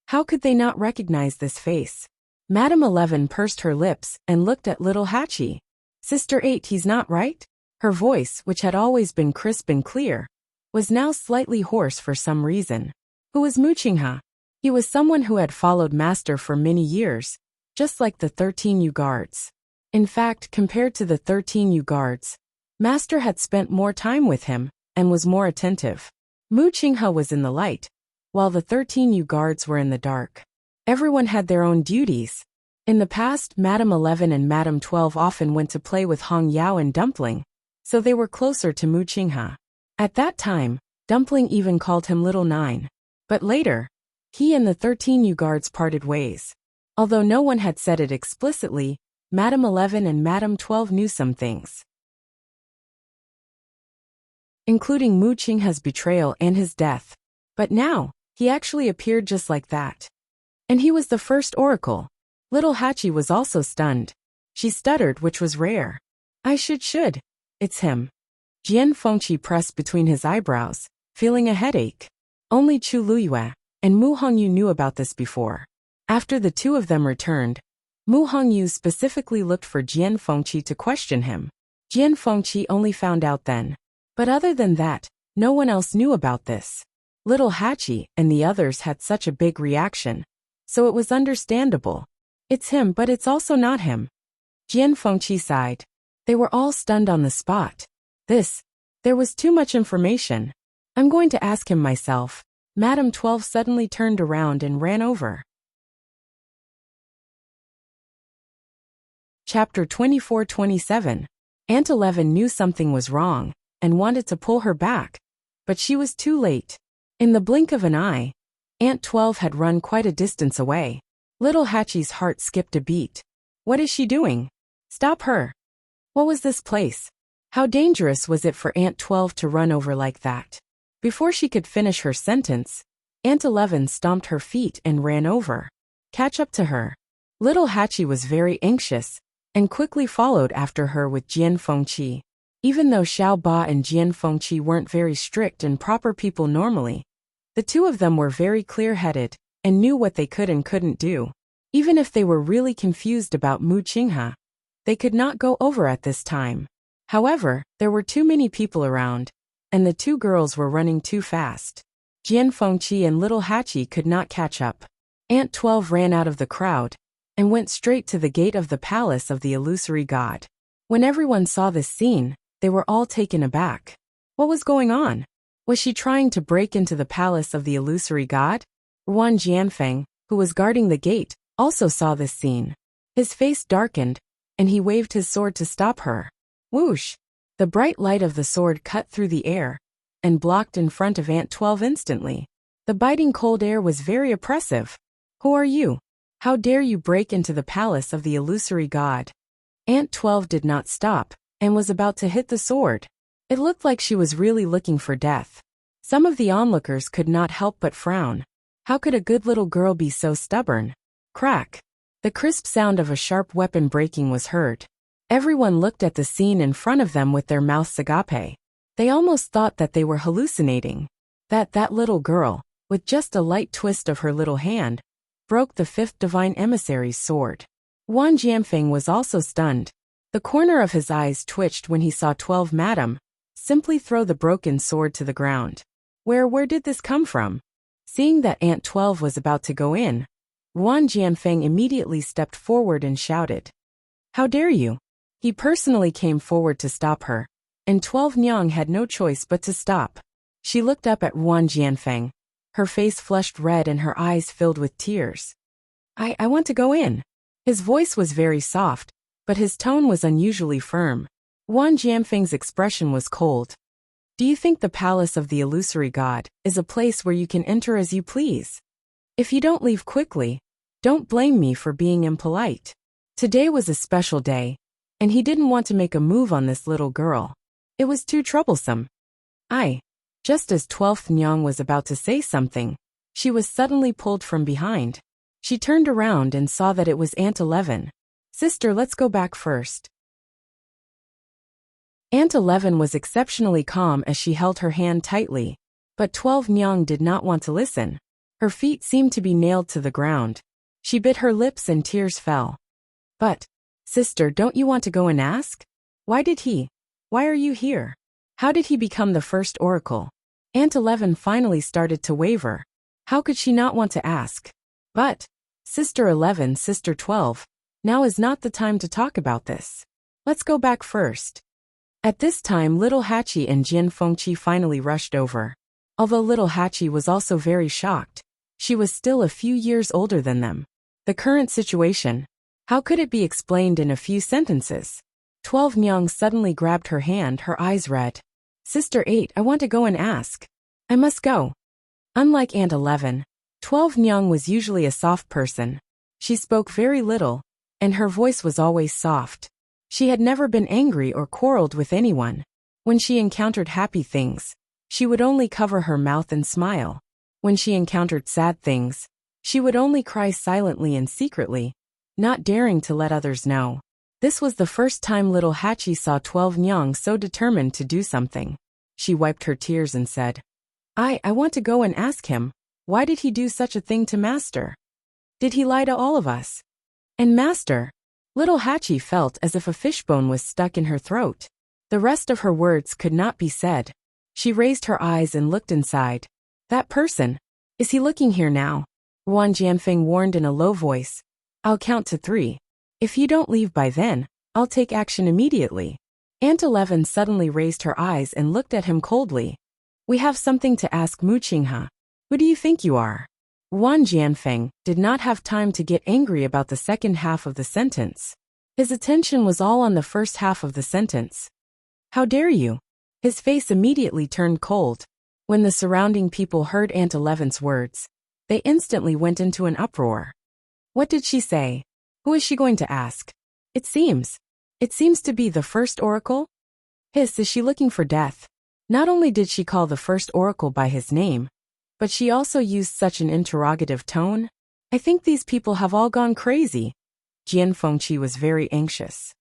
How could they not recognize this face? Madame 11 pursed her lips and looked at little Hachi. Sister 8, he's not right? Her voice, which had always been crisp and clear, was now slightly hoarse for some reason. Who was Mu Qinghe? He was someone who had followed Master for many years, just like the 13 guards. In fact, compared to the 13 guards, Master had spent more time with him and was more attentive. Mu Qinghe was in the light, while the 13 guards were in the dark. Everyone had their own duties. In the past, Madame 11 and Madame 12 often went to play with Hong Yao and Dumpling, so they were closer to Mu Qinghe. At that time, Dumpling even called him Little Nine. But later, he and the 13 guards parted ways. Although no one had said it explicitly, Madame 11 and Madame 12 knew some things, including Mu Qinghe's betrayal and his death. But now, he actually appeared just like that. And he was the first oracle. Little Hachi was also stunned. She stuttered, which was rare. I should. It's him. Jian Fengqi pressed between his eyebrows, feeling a headache. Only Chu Luyue and Mu Hongyu knew about this before. After the two of them returned, Mu Hongyu specifically looked for Jian Fengqi to question him. Jian Fengqi only found out then. But other than that, no one else knew about this. Little Hachi and the others had such a big reaction, so it was understandable. It's him, but it's also not him. Jian Fengqi sighed. They were all stunned on the spot. There was too much information. I'm going to ask him myself. Madame 12 suddenly turned around and ran over. Chapter 24-27. Aunt 11 knew something was wrong and wanted to pull her back, but she was too late. In the blink of an eye, Aunt 12 had run quite a distance away. Little Hachi's heart skipped a beat. What is she doing? Stop her. What was this place? How dangerous was it for Aunt 12 to run over like that? Before she could finish her sentence, Aunt 11 stomped her feet and ran over. Catch up to her. Little Hachi was very anxious and quickly followed after her with Jian Fengqi. Even though Xiao Ba and Jian Fengqi weren't very strict and proper people normally, the two of them were very clear-headed and knew what they could and couldn't do. Even if they were really confused about Mu Qinghe, they could not go over at this time. However, there were too many people around, and the two girls were running too fast. Jian Fengqi and Little Hachi could not catch up. Aunt 12 ran out of the crowd and went straight to the gate of the palace of the illusory god. When everyone saw this scene, they were all taken aback. What was going on? Was she trying to break into the palace of the illusory god? Ruan Jianfeng, who was guarding the gate, also saw this scene. His face darkened, and he waved his sword to stop her. Whoosh! The bright light of the sword cut through the air and blocked in front of Aunt 12 instantly. The biting cold air was very oppressive. Who are you? How dare you break into the palace of the illusory god? Aunt 12 did not stop and was about to hit the sword. It looked like she was really looking for death. Some of the onlookers could not help but frown. How could a good little girl be so stubborn? Crack! The crisp sound of a sharp weapon breaking was heard. Everyone looked at the scene in front of them with their mouths agape. They almost thought that they were hallucinating. That little girl, with just a light twist of her little hand, broke the fifth divine emissary's sword. Wan Jianfeng was also stunned. The corner of his eyes twitched when he saw 12 Madam simply throw the broken sword to the ground. Where did this come from? Seeing that Aunt 12 was about to go in, Ruan Jianfeng immediately stepped forward and shouted, How dare you? He personally came forward to stop her, and 12 Nyang had no choice but to stop. She looked up at Ruan Jianfeng. Her face flushed red and her eyes filled with tears. I want to go in. His voice was very soft, but his tone was unusually firm. Wang Jianfeng's expression was cold. Do you think the palace of the illusory god is a place where you can enter as you please? If you don't leave quickly, don't blame me for being impolite. Today was a special day, and he didn't want to make a move on this little girl. It was too troublesome. Just as 12th Nyang was about to say something, she was suddenly pulled from behind. She turned around and saw that it was Aunt 11. Sister, let's go back first. Aunt 11 was exceptionally calm as she held her hand tightly, but 12 Nyang did not want to listen. Her feet seemed to be nailed to the ground. She bit her lips and tears fell. But, sister, don't you want to go and ask? Why are you here? How did he become the first oracle? Aunt 11 finally started to waver. How could she not want to ask? But, Sister 11, Sister 12, now is not the time to talk about this. Let's go back first. At this time little Hachi and Jian Fengqi finally rushed over. Although little Hachi was also very shocked, she was still a few years older than them. The current situation, how could it be explained in a few sentences? 12 Nyang suddenly grabbed her hand, her eyes red. Sister 8, I want to go and ask. I must go. Unlike Aunt 11, 12 Nyang was usually a soft person. She spoke very little, and her voice was always soft. She had never been angry or quarreled with anyone. When she encountered happy things, she would only cover her mouth and smile. When she encountered sad things, she would only cry silently and secretly, not daring to let others know. This was the first time little Hachi saw 12 Nyang so determined to do something. She wiped her tears and said, I want to go and ask him, why did he do such a thing to Master? Did he lie to all of us? And Master? Little Hachi felt as if a fishbone was stuck in her throat. The rest of her words could not be said. She raised her eyes and looked inside. That person, is he looking here now? Wang Jianfeng warned in a low voice. I'll count to 3. If you don't leave by then, I'll take action immediately. Aunt 11 suddenly raised her eyes and looked at him coldly. We have something to ask Mu Qinghe. Who do you think you are? Wang Jianfeng did not have time to get angry about the second half of the sentence. His attention was all on the first half of the sentence. How dare you? His face immediately turned cold. When the surrounding people heard Aunt 11's words, they instantly went into an uproar. What did she say? Who is she going to ask? It seems to be the first oracle? Is she looking for death? Not only did she call the first oracle by his name, but she also used such an interrogative tone. I think these people have all gone crazy. Jian Fengqi was very anxious.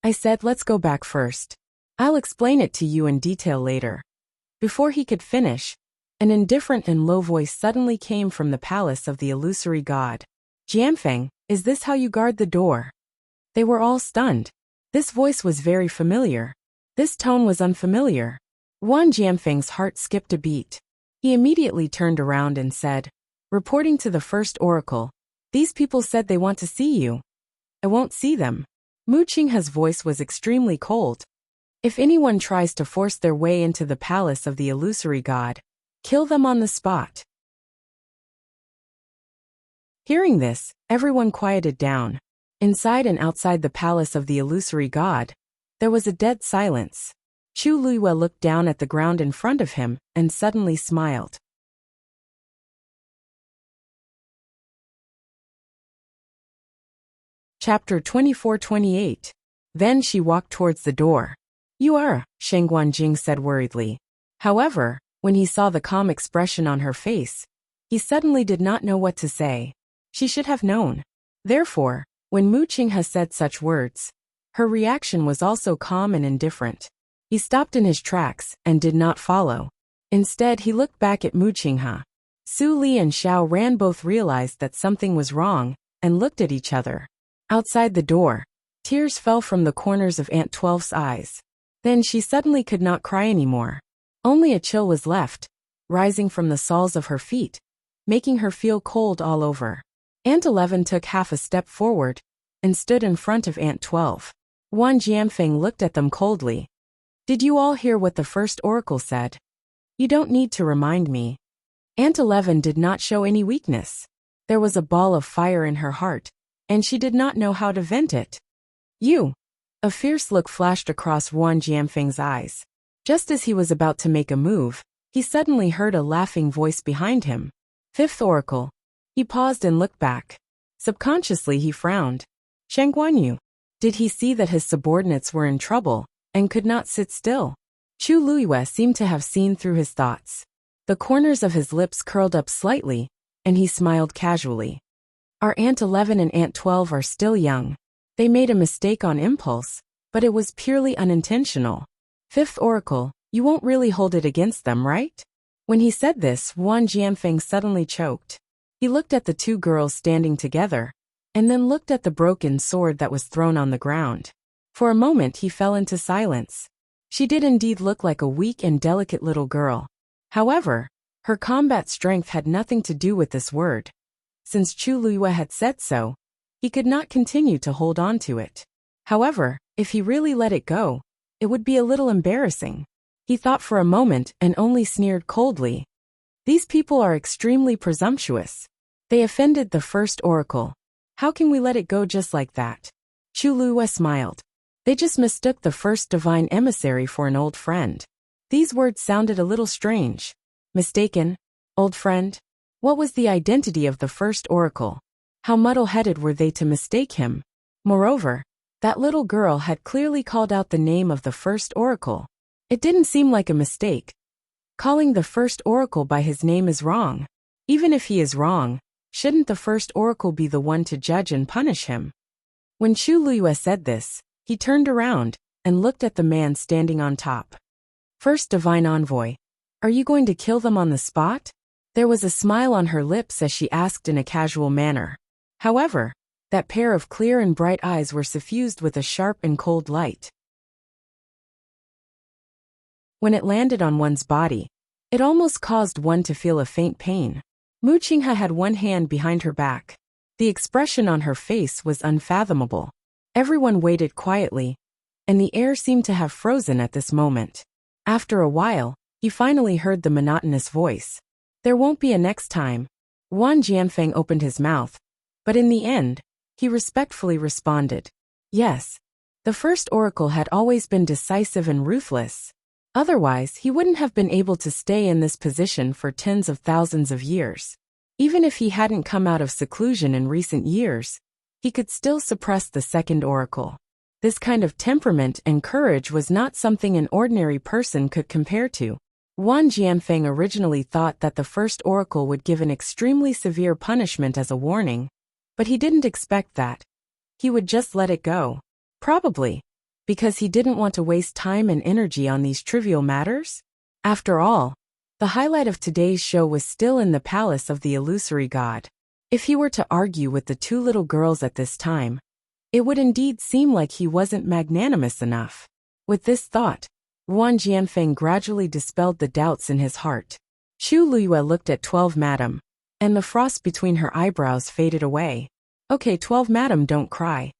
I said, let's go back first. I'll explain it to you in detail later. Before he could finish, an indifferent and low voice suddenly came from the palace of the illusory god. Jianfeng, is this how you guard the door? They were all stunned. This voice was very familiar. This tone was unfamiliar. Wang Jianfeng's heart skipped a beat. He immediately turned around and said, reporting to the first oracle, these people said they want to see you. I won't see them. Mu Qinghe's voice was extremely cold. If anyone tries to force their way into the palace of the illusory god, kill them on the spot. Hearing this, everyone quieted down. Inside and outside the palace of the illusory god, there was a dead silence. Chu Luiyue looked down at the ground in front of him and suddenly smiled. Chapter 24-28. Then she walked towards the door. You are, Sheng Guanjing said worriedly. However, when he saw the calm expression on her face, he suddenly did not know what to say. She should have known. Therefore, when Mu Qinghe said such words, her reaction was also calm and indifferent. He stopped in his tracks and did not follow. Instead, he looked back at Mu Qinghe. Su Li and Xiao Ran both realized that something was wrong and looked at each other. Outside the door, tears fell from the corners of Aunt 12's eyes. Then she suddenly could not cry anymore. Only a chill was left, rising from the soles of her feet, making her feel cold all over. Aunt 11 took half a step forward and stood in front of Aunt 12. Wang Jianfeng looked at them coldly. Did you all hear what the first oracle said? You don't need to remind me. Aunt 11 did not show any weakness. There was a ball of fire in her heart, and she did not know how to vent it. You A fierce look flashed across Wang Jianfeng's eyes. Just as he was about to make a move, he suddenly heard a laughing voice behind him. Fifth Oracle. He paused and looked back. Subconsciously he frowned. Shang Guanyu. Did he see that his subordinates were in trouble, and could not sit still? Chu Luiyue seemed to have seen through his thoughts. The corners of his lips curled up slightly, and he smiled casually. Our Aunt 11 and Aunt 12 are still young. They made a mistake on impulse, but it was purely unintentional. Fifth Oracle, you won't really hold it against them, right? When he said this, Wang Jianfeng suddenly choked. He looked at the two girls standing together, and then looked at the broken sword that was thrown on the ground. For a moment he fell into silence. She did indeed look like a weak and delicate little girl. However, her combat strength had nothing to do with this word. Since Chu Luiyue had said so, he could not continue to hold on to it. However, if he really let it go, it would be a little embarrassing. He thought for a moment and only sneered coldly. These people are extremely presumptuous. They offended the first oracle. How can we let it go just like that? Chu Luiyue smiled. They just mistook the first divine emissary for an old friend. These words sounded a little strange. Mistaken? Old friend? What was the identity of the first oracle? How muddle-headed were they to mistake him? Moreover, that little girl had clearly called out the name of the first oracle. It didn't seem like a mistake. Calling the first oracle by his name is wrong. Even if he is wrong, shouldn't the first oracle be the one to judge and punish him? When Chu Luiyue said this, he turned around and looked at the man standing on top. First divine envoy, are you going to kill them on the spot? There was a smile on her lips as she asked in a casual manner. However, that pair of clear and bright eyes were suffused with a sharp and cold light. When it landed on one's body, it almost caused one to feel a faint pain. Mu Qinghe had one hand behind her back. The expression on her face was unfathomable. Everyone waited quietly, and the air seemed to have frozen at this moment. After a while, he finally heard the monotonous voice. There won't be a next time. Wang Jianfeng opened his mouth, but in the end, he respectfully responded. Yes. The first oracle had always been decisive and ruthless. Otherwise, he wouldn't have been able to stay in this position for tens of thousands of years. Even if he hadn't come out of seclusion in recent years, he could still suppress the second oracle. This kind of temperament and courage was not something an ordinary person could compare to. Wang Jianfeng originally thought that the first oracle would give an extremely severe punishment as a warning, but he didn't expect that. He would just let it go. Probably because he didn't want to waste time and energy on these trivial matters. After all, the highlight of today's show was still in the palace of the illusory god. If he were to argue with the two little girls at this time, it would indeed seem like he wasn't magnanimous enough. With this thought, Wang Jianfeng gradually dispelled the doubts in his heart. Chu Luiyue looked at 12 Madam, and the frost between her eyebrows faded away. Okay, 12 Madam, don't cry.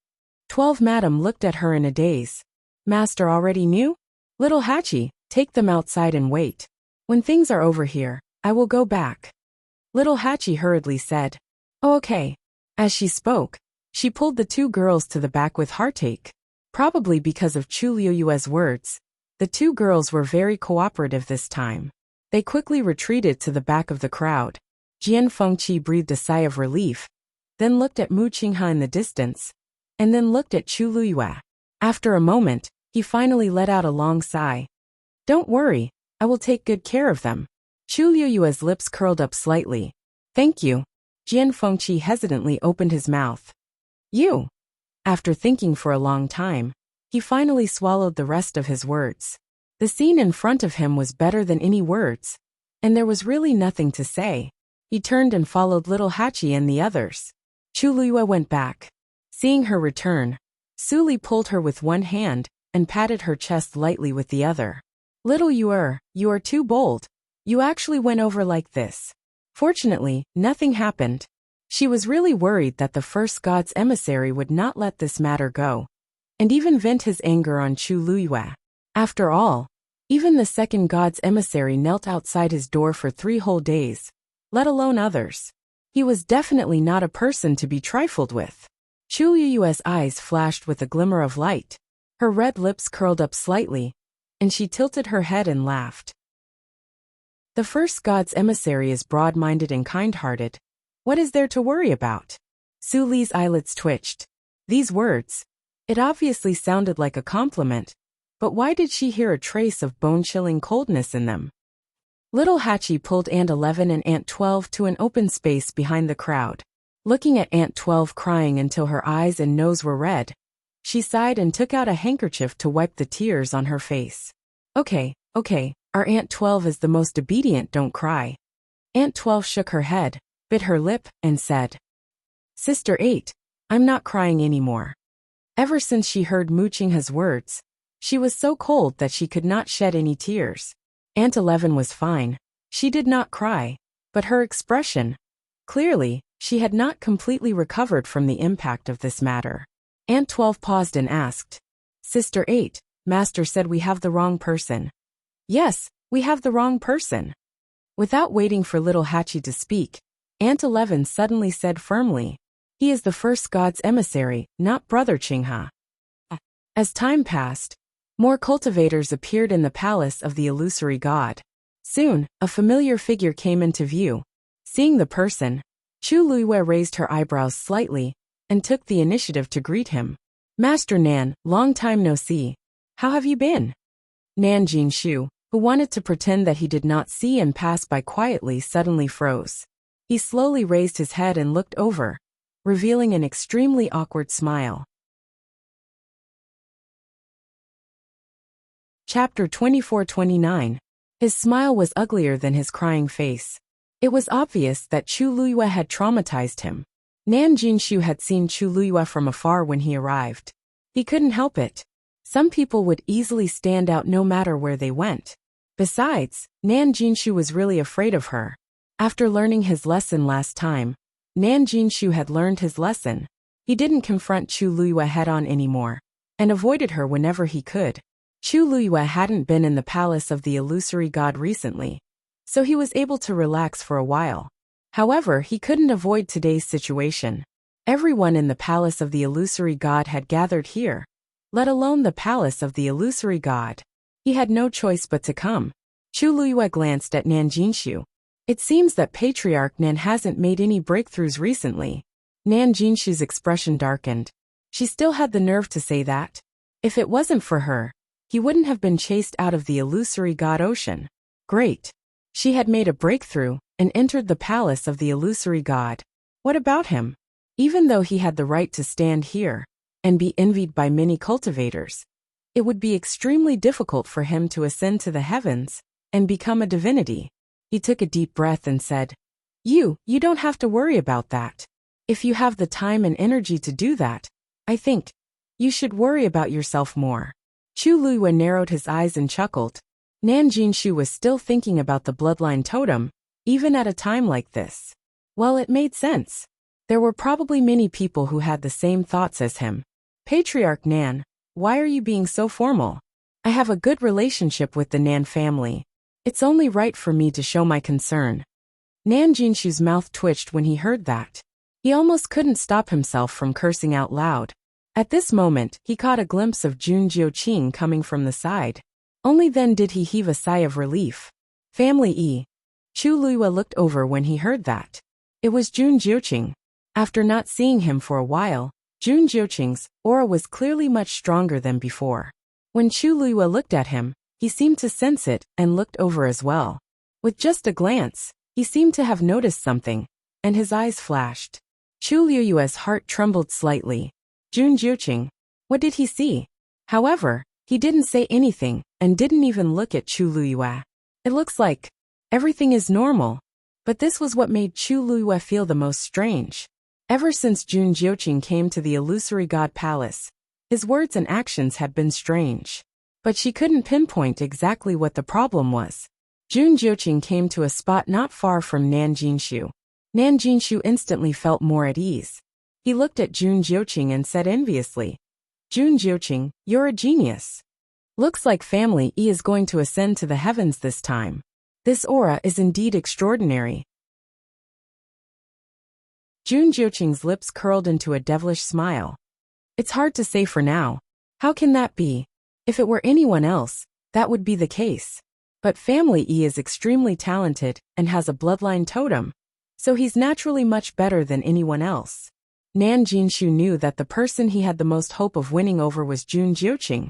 12 Madam looked at her in a daze. Master already knew? Little Hachi, take them outside and wait. When things are over here, I will go back. Little Hachi hurriedly said. Oh, okay. As she spoke, she pulled the two girls to the back with heartache. Probably because of Chu Luiyue's words, the two girls were very cooperative this time. They quickly retreated to the back of the crowd. Jian Fengqi breathed a sigh of relief, then looked at Mu Qinghe in the distance, and then looked at Chu Luiyue. After a moment, he finally let out a long sigh. Don't worry, I will take good care of them. Chu Luiyue's lips curled up slightly. Thank you. Jian Fengqi hesitantly opened his mouth. You. After thinking for a long time, he finally swallowed the rest of his words. The scene in front of him was better than any words, and there was really nothing to say. He turned and followed little Hachi and the others. Chu Luiyue went back. Seeing her return, Su Li pulled her with one hand and patted her chest lightly with the other. Little you are too bold. You actually went over like this. Fortunately, nothing happened. She was really worried that the first god's emissary would not let this matter go, and even vent his anger on Chu Luiyue. After all, even the second god's emissary knelt outside his door for 3 whole days, let alone others. He was definitely not a person to be trifled with. Chu Luiyue's eyes flashed with a glimmer of light. Her red lips curled up slightly, and she tilted her head and laughed. The first god's emissary is broad-minded and kind-hearted. What is there to worry about? Su Li's eyelids twitched. These words. It obviously sounded like a compliment, but why did she hear a trace of bone-chilling coldness in them? Little Hachi pulled Aunt 11 and Aunt 12 to an open space behind the crowd. Looking at Aunt 12 crying until her eyes and nose were red, she sighed and took out a handkerchief to wipe the tears on her face. Okay, our Aunt 12 is the most obedient, don't cry. Aunt 12 shook her head, bit her lip, and said, Sister 8, I'm not crying anymore. Ever since she heard Muchingha's words, she was so cold that she could not shed any tears. Aunt 11 was fine. She did not cry, but her expression. Clearly, she had not completely recovered from the impact of this matter. Aunt 12 paused and asked, Sister 8, Master said we have the wrong person. Yes, we have the wrong person. Without waiting for little Hachi to speak, Aunt 11 suddenly said firmly, He is the first god's emissary, not Brother Chingha. As time passed, more cultivators appeared in the palace of the illusory god. Soon, a familiar figure came into view. Seeing the person, Chu Luiwe raised her eyebrows slightly and took the initiative to greet him. Master Nan, long time no see. How have you been? Nan Jinshu, who wanted to pretend that he did not see and pass by quietly, suddenly froze. He slowly raised his head and looked over, revealing an extremely awkward smile. Chapter 24-29. His smile was uglier than his crying face. It was obvious that Chu Luiwe had traumatized him. Nan Jinshu had seen Chu Luiwe from afar when he arrived. He couldn't help it. Some people would easily stand out no matter where they went. Besides, Nan Jinshu was really afraid of her. After learning his lesson last time, Nan Jinshu had learned his lesson. He didn't confront Chu Luiwe head-on anymore, and avoided her whenever he could. Chu Luiwe hadn't been in the palace of the illusory god recently, so he was able to relax for a while. However, he couldn't avoid today's situation. Everyone in the palace of the illusory god had gathered here, let alone the palace of the illusory god. He had no choice but to come. Chu Luiwe glanced at Nan Jinshu. It seems that Patriarch Nan hasn't made any breakthroughs recently. Nan Jinshu's expression darkened. She still had the nerve to say that. If it wasn't for her, he wouldn't have been chased out of the illusory god ocean. Great. She had made a breakthrough and entered the palace of the illusory god. What about him? Even though he had the right to stand here and be envied by many cultivators, it would be extremely difficult for him to ascend to the heavens and become a divinity. He took a deep breath and said, You don't have to worry about that. If you have the time and energy to do that, I think you should worry about yourself more. Chu Luiwe narrowed his eyes and chuckled. Nan Jinshu was still thinking about the bloodline totem, even at a time like this. Well, it made sense. There were probably many people who had the same thoughts as him. Patriarch Nan, why are you being so formal? I have a good relationship with the Nan family. It's only right for me to show my concern. Nan Jinshu's mouth twitched when he heard that. He almost couldn't stop himself from cursing out loud. At this moment, he caught a glimpse of Jun Jiuqing coming from the side. Only then did he heave a sigh of relief. Family E. Chu Luiwe looked over when he heard that. It was Jun Jiuqing. After not seeing him for a while, Jun Jiuqing's aura was clearly much stronger than before. When Chu Luiwe looked at him, he seemed to sense it and looked over as well. With just a glance, he seemed to have noticed something, and his eyes flashed. Chu Luiwe's heart trembled slightly. Jun Jiuqing, what did he see? However, he didn't say anything and didn't even look at Chu Luiwe. It looks like everything is normal, but this was what made Chu Luiwe feel the most strange. Ever since Jun Jiuqing came to the illusory god palace, his words and actions had been strange. But she couldn't pinpoint exactly what the problem was. Jun Jiuqing came to a spot not far from Nan Jinshu. Nan Jinshu instantly felt more at ease. He looked at Jun Jiuqing and said enviously, Jun Jiuqing, you're a genius. Looks like family E is going to ascend to the heavens this time. This aura is indeed extraordinary. Jun Jiuqing's lips curled into a devilish smile. It's hard to say for now. How can that be? If it were anyone else, that would be the case. But Family E is extremely talented and has a bloodline totem, so he's naturally much better than anyone else. Nan Jinshu knew that the person he had the most hope of winning over was Jun Jiuqing,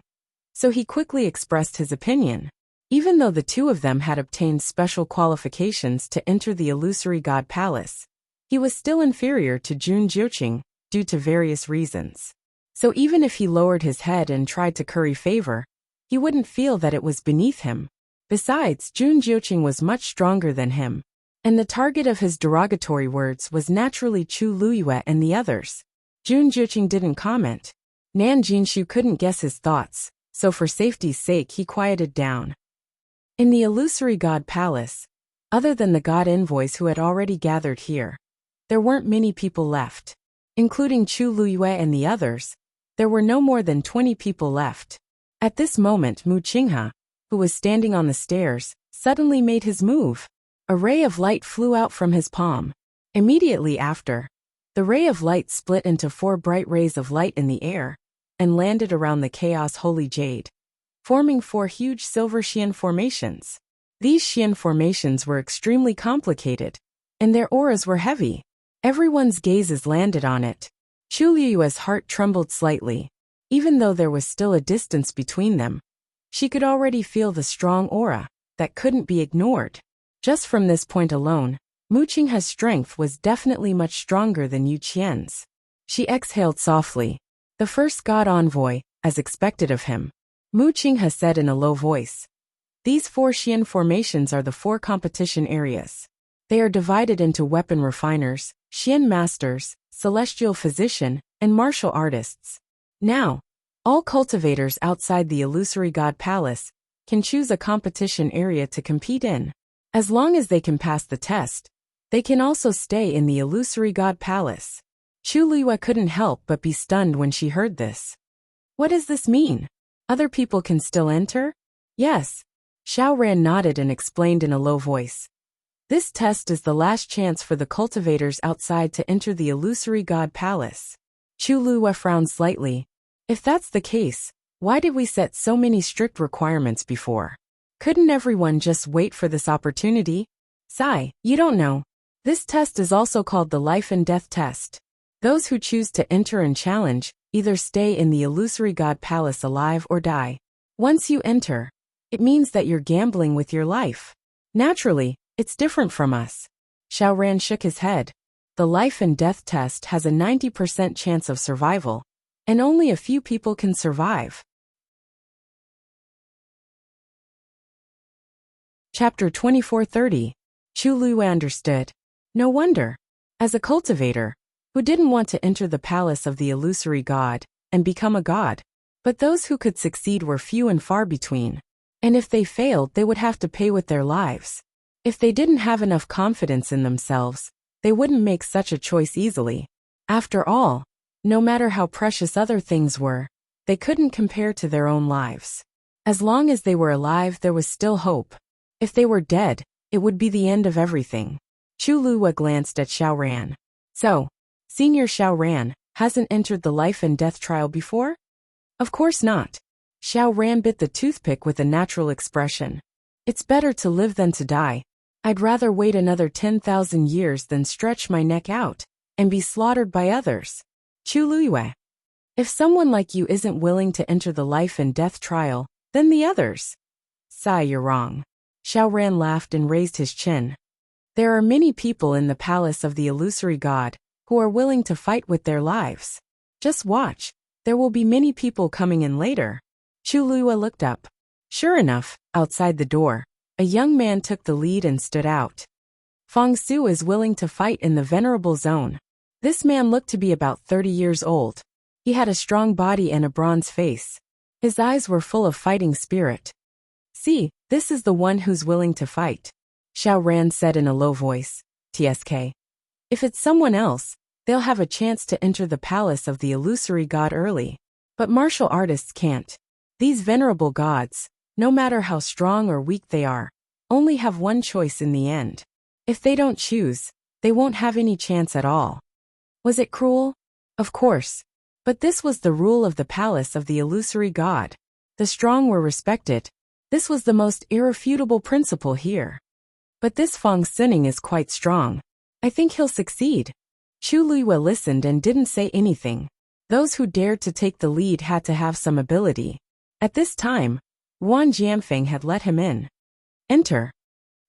so he quickly expressed his opinion. Even though the two of them had obtained special qualifications to enter the illusory god palace, he was still inferior to Jun Jiuqing due to various reasons. So even if he lowered his head and tried to curry favor, he wouldn't feel that it was beneath him. Besides, Jun Jiuqing was much stronger than him, and the target of his derogatory words was naturally Chu Luyue and the others. Jun Jiuqing didn't comment. Nan Jinshu couldn't guess his thoughts, so for safety's sake he quieted down. In the illusory god palace, other than the god envoys who had already gathered here, there weren't many people left. Including Chu Luyue and the others, there were no more than 20 people left. At this moment Mu Qinghe, who was standing on the stairs, suddenly made his move. A ray of light flew out from his palm. Immediately after, the ray of light split into 4 bright rays of light in the air and landed around the Chaos Holy Jade, forming 4 huge silver Xian formations. These Xian formations were extremely complicated, and their auras were heavy. Everyone's gazes landed on it. Chu Liyue's heart trembled slightly. Even though there was still a distance between them, she could already feel the strong aura that couldn't be ignored. Just from this point alone, Mu Qinghe's strength was definitely much stronger than Yu Qian's. She exhaled softly. The first god envoy, as expected of him. Mu Qinghe said in a low voice. These 4 Xian formations are the 4 competition areas. They are divided into weapon refiners, Xian masters, celestial physician, and martial artists. Now, all cultivators outside the illusory god palace can choose a competition area to compete in. As long as they can pass the test, they can also stay in the illusory god palace. Chu Liyue couldn't help but be stunned when she heard this. What does this mean? Other people can still enter? Yes. Xiao Ran nodded and explained in a low voice. This test is the last chance for the cultivators outside to enter the illusory god palace. Chu Liyue frowned slightly. If that's the case, why did we set so many strict requirements before? Couldn't everyone just wait for this opportunity? Sigh, you don't know. This test is also called the life and death test. Those who choose to enter and challenge either stay in the illusory god palace alive or die. Once you enter, it means that you're gambling with your life. Naturally, it's different from us. Xiao Ran shook his head. The life and death test has a 90% chance of survival, and only a few people can survive. Chapter 2430. Chu Liyue understood. No wonder. As a cultivator, who didn't want to enter the palace of the illusory god and become a god. But those who could succeed were few and far between. And if they failed, they would have to pay with their lives. If they didn't have enough confidence in themselves, they wouldn't make such a choice easily. After all, no matter how precious other things were, they couldn't compare to their own lives. As long as they were alive, there was still hope. If they were dead, it would be the end of everything. Chu Liyue glanced at Xiao Ran. So, Senior Xiao Ran hasn't entered the life and death trial before? Of course not. Xiao Ran bit the toothpick with a natural expression. It's better to live than to die. I'd rather wait another 10,000 years than stretch my neck out and be slaughtered by others. Chu Liyue. If someone like you isn't willing to enter the life and death trial, then the others. Sigh, you're wrong. Xiao Ran laughed and raised his chin. There are many people in the palace of the illusory god who are willing to fight with their lives. Just watch. There will be many people coming in later. Chu Liyue looked up. Sure enough, outside the door, a young man took the lead and stood out. Feng Su is willing to fight in the venerable zone. This man looked to be about 30 years old. He had a strong body and a bronze face. His eyes were full of fighting spirit. See, this is the one who's willing to fight. Xiao Ran said in a low voice. TSK. If it's someone else, they'll have a chance to enter the palace of the illusory god early. But martial artists can't. These venerable gods, no matter how strong or weak they are, only have one choice in the end. If they don't choose, they won't have any chance at all. Was it cruel? Of course. But this was the rule of the palace of the illusory god. The strong were respected. This was the most irrefutable principle here. But this Fong Sinning is quite strong. I think he'll succeed. Chu Luiyue listened and didn't say anything. Those who dared to take the lead had to have some ability. At this time, Wan Jianfeng had let him in. Enter.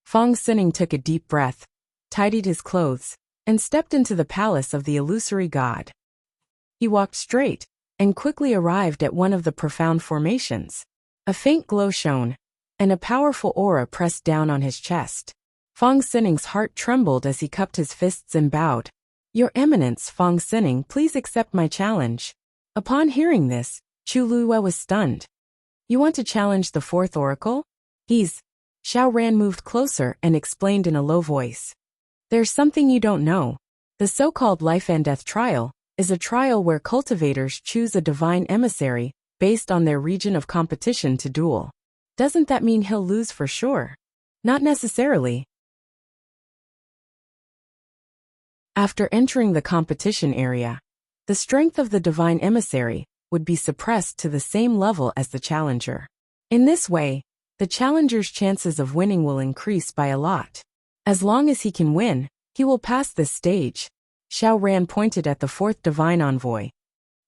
Fong Sinning took a deep breath, tidied his clothes, and stepped into the palace of the illusory god. He walked straight, and quickly arrived at one of the profound formations. A faint glow shone, and a powerful aura pressed down on his chest. Fong Sinning's heart trembled as he cupped his fists and bowed. Your Eminence, Fong Sinning, please accept my challenge. Upon hearing this, Chu Luiyue was stunned. You want to challenge the fourth oracle? Xiao Ran moved closer and explained in a low voice. There's something you don't know. The so-called life and death trial is a trial where cultivators choose a divine emissary based on their region of competition to duel. Doesn't that mean he'll lose for sure? Not necessarily. After entering the competition area, the strength of the divine emissary would be suppressed to the same level as the challenger. In this way, the challenger's chances of winning will increase by a lot. As long as he can win, he will pass this stage. Xiao Ran pointed at the fourth divine envoy.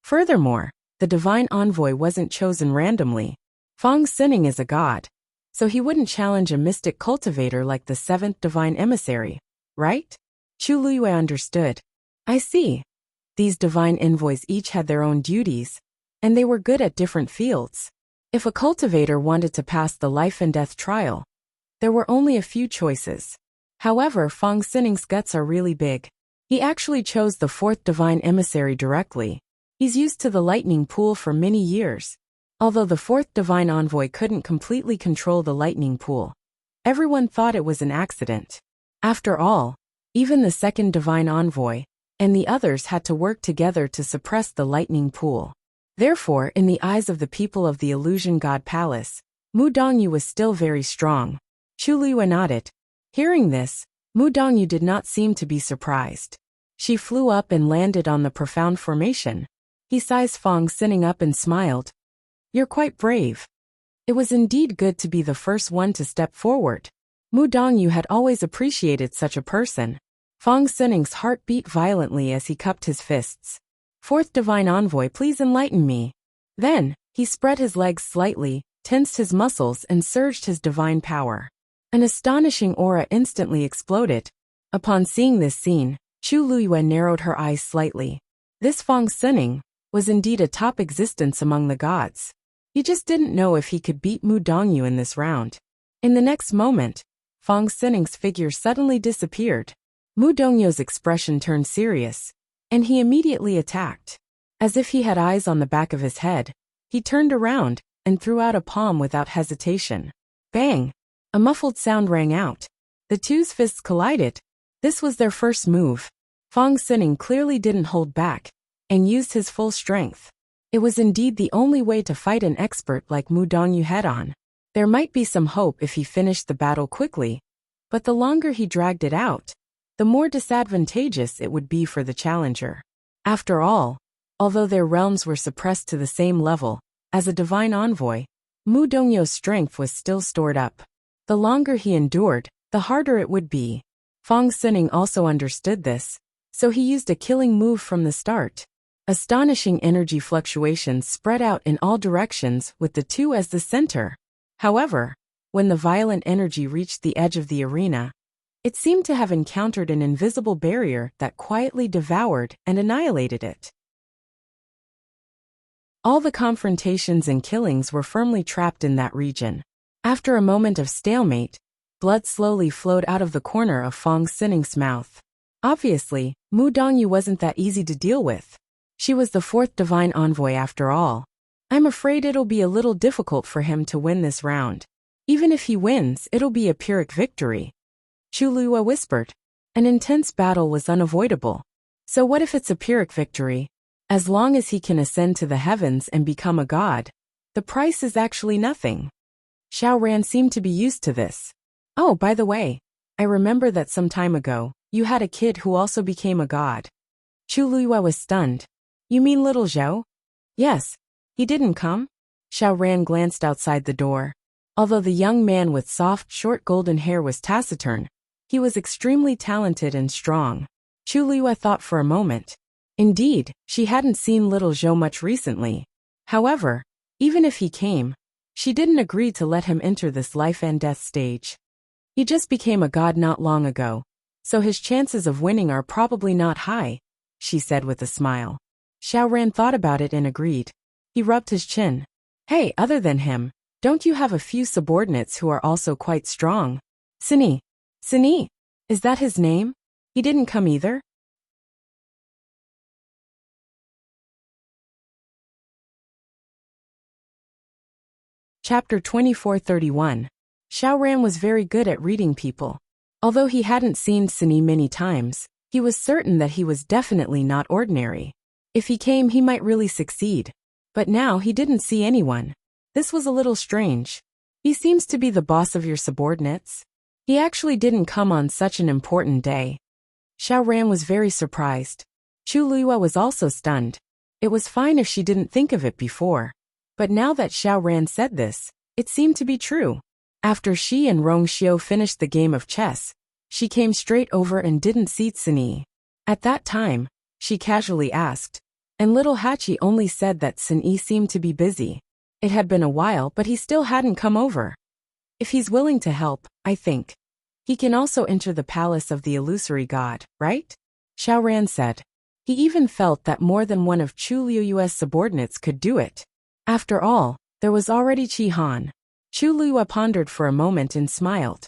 Furthermore, the divine envoy wasn't chosen randomly. Fong Sinning is a god, so he wouldn't challenge a mystic cultivator like the seventh divine emissary, right? Chu Luiyue understood. I see. These divine envoys each had their own duties, and they were good at different fields. If a cultivator wanted to pass the life and death trial, there were only a few choices. However, Fong Sinning's guts are really big. He actually chose the fourth divine emissary directly. He's used to the lightning pool for many years. Although the fourth divine envoy couldn't completely control the lightning pool, everyone thought it was an accident. After all, even the second divine envoy and the others had to work together to suppress the lightning pool. Therefore, in the eyes of the people of the Illusion God Palace, Mu Dongyu was still very strong. Chu Luiyue nodded. Hearing this, Mu Dongyu did not seem to be surprised. She flew up and landed on the profound formation. He sized Fong Sinning up and smiled. You're quite brave. It was indeed good to be the first one to step forward. Mu Dongyu had always appreciated such a person. Fong Sinning's heart beat violently as he cupped his fists. Fourth divine envoy, please enlighten me. Then, he spread his legs slightly, tensed his muscles and surged his divine power. An astonishing aura instantly exploded. Upon seeing this scene, Chu Luiyue narrowed her eyes slightly. This Fong Sinning was indeed a top existence among the gods. He just didn't know if he could beat Mu Dongyu in this round. In the next moment, Fong Sinning's figure suddenly disappeared. Mu Dongyu's expression turned serious, and he immediately attacked. As if he had eyes on the back of his head, he turned around and threw out a palm without hesitation. Bang! A muffled sound rang out. The two's fists collided. This was their first move. Fong Sinning clearly didn't hold back, and used his full strength. It was indeed the only way to fight an expert like Mu Dongyu head-on. There might be some hope if he finished the battle quickly, but the longer he dragged it out, the more disadvantageous it would be for the challenger. After all, although their realms were suppressed to the same level as a divine envoy, Mu Dongyu's strength was still stored up. The longer he endured, the harder it would be. Fong Sinning also understood this, so he used a killing move from the start. Astonishing energy fluctuations spread out in all directions with the two as the center. However, when the violent energy reached the edge of the arena, it seemed to have encountered an invisible barrier that quietly devoured and annihilated it. All the confrontations and killings were firmly trapped in that region. After a moment of stalemate, blood slowly flowed out of the corner of Fong Sinning's mouth. Obviously, Mu Dongyu wasn't that easy to deal with. She was the fourth divine envoy after all. I'm afraid it'll be a little difficult for him to win this round. Even if he wins, it'll be a Pyrrhic victory. Chu Luiyue whispered. An intense battle was unavoidable. So what if it's a Pyrrhic victory? As long as he can ascend to the heavens and become a god, the price is actually nothing. Xiao Ran seemed to be used to this. Oh, by the way, I remember that some time ago, you had a kid who also became a god. Chu Luiyue was stunned. You mean little Zhou? Yes. He didn't come? Xiaoran glanced outside the door. Although the young man with soft, short golden hair was taciturn, he was extremely talented and strong. Chu Liwa thought for a moment. Indeed, she hadn't seen little Zhou much recently. However, even if he came, she didn't agree to let him enter this life and death stage. He just became a god not long ago, so his chances of winning are probably not high, she said with a smile. Xiaoran thought about it and agreed. He rubbed his chin. Hey, other than him, don't you have a few subordinates who are also quite strong? Sini. Sini. Is that his name? He didn't come either? Chapter 2431. Xiaoran was very good at reading people. Although he hadn't seen Sini many times, he was certain that he was definitely not ordinary. If he came, he might really succeed. But now he didn't see anyone. This was a little strange. He seems to be the boss of your subordinates. He actually didn't come on such an important day. Xiaoran was very surprised. Chu Liwa was also stunned. It was fine if she didn't think of it before. But now that Xiaoran said this, it seemed to be true. After she and Rong Xiu finished the game of chess, she came straight over and didn't seat Sini. At that time, she casually asked, and little Hachi only said that Sini seemed to be busy. It had been a while, but he still hadn't come over. If he's willing to help, I think he can also enter the palace of the illusory god, right? Xiaoran said. He even felt that more than one of Chu Liu's subordinates could do it. After all, there was already Qi Han. Chu Liu pondered for a moment and smiled.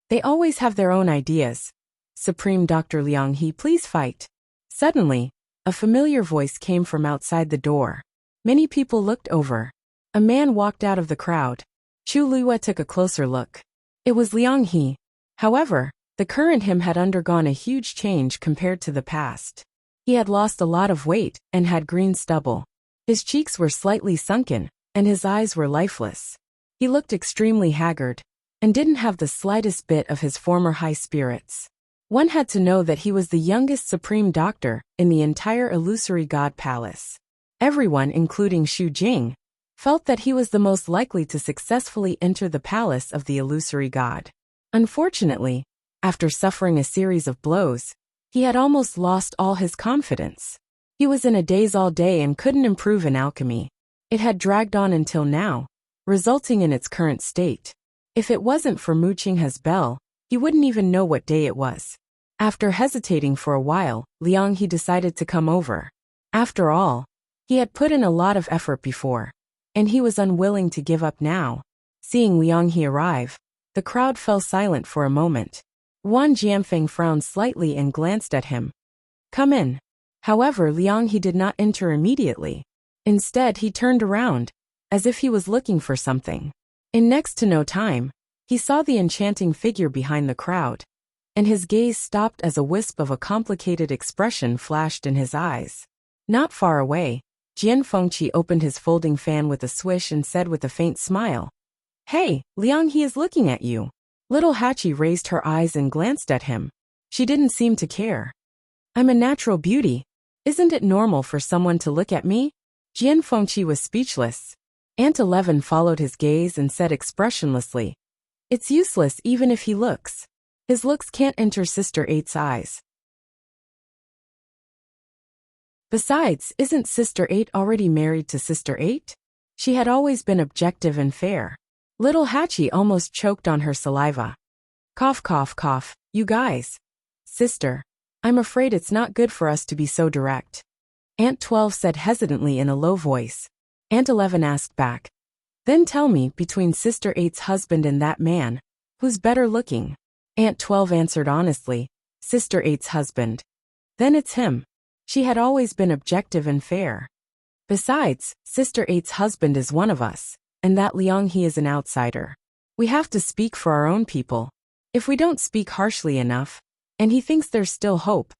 They always have their own ideas. Supreme Dr. Liang He, please fight. Suddenly, a familiar voice came from outside the door. Many people looked over. A man walked out of the crowd. Chu Liu took a closer look. It was Liang He. However, the current him had undergone a huge change compared to the past. He had lost a lot of weight and had green stubble. His cheeks were slightly sunken, and his eyes were lifeless. He looked extremely haggard, and didn't have the slightest bit of his former high spirits. One had to know that he was the youngest supreme doctor in the entire illusory god palace. Everyone, including Xu Jing, felt that he was the most likely to successfully enter the palace of the illusory god. Unfortunately, after suffering a series of blows, he had almost lost all his confidence. He was in a daze all day and couldn't improve in alchemy. It had dragged on until now, resulting in its current state. If it wasn't for Mu Qinghe's bell, he wouldn't even know what day it was. After hesitating for a while, Liang He decided to come over. After all, he had put in a lot of effort before, and he was unwilling to give up now. Seeing Liang He arrive, the crowd fell silent for a moment. Wan Jianfeng frowned slightly and glanced at him. Come in. However, Liang He did not enter immediately. Instead, he turned around, as if he was looking for something. In next to no time, he saw the enchanting figure behind the crowd, and his gaze stopped as a wisp of a complicated expression flashed in his eyes. Not far away, Jian Fengqi opened his folding fan with a swish and said with a faint smile, Hey, Liang He is looking at you. Little Hachi raised her eyes and glanced at him. She didn't seem to care. I'm a natural beauty. Isn't it normal for someone to look at me? Jian Fengqi was speechless. Aunt 11 followed his gaze and said expressionlessly, It's useless even if he looks. His looks can't enter Sister 8's eyes. Besides, isn't Sister 8 already married to Sister 8? She had always been objective and fair. Little Hachi almost choked on her saliva. Cough, cough, cough, you guys. Sister, I'm afraid it's not good for us to be so direct. Aunt 12 said hesitantly in a low voice. Aunt 11 asked back. Then tell me, between Sister 8's husband and that man, who's better looking? Aunt 12 answered honestly, Sister 8's husband. Then it's him. She had always been objective and fair. Besides, Sister 8's husband is one of us, and that Liang He is an outsider. We have to speak for our own people. If we don't speak harshly enough, and he thinks there's still hope,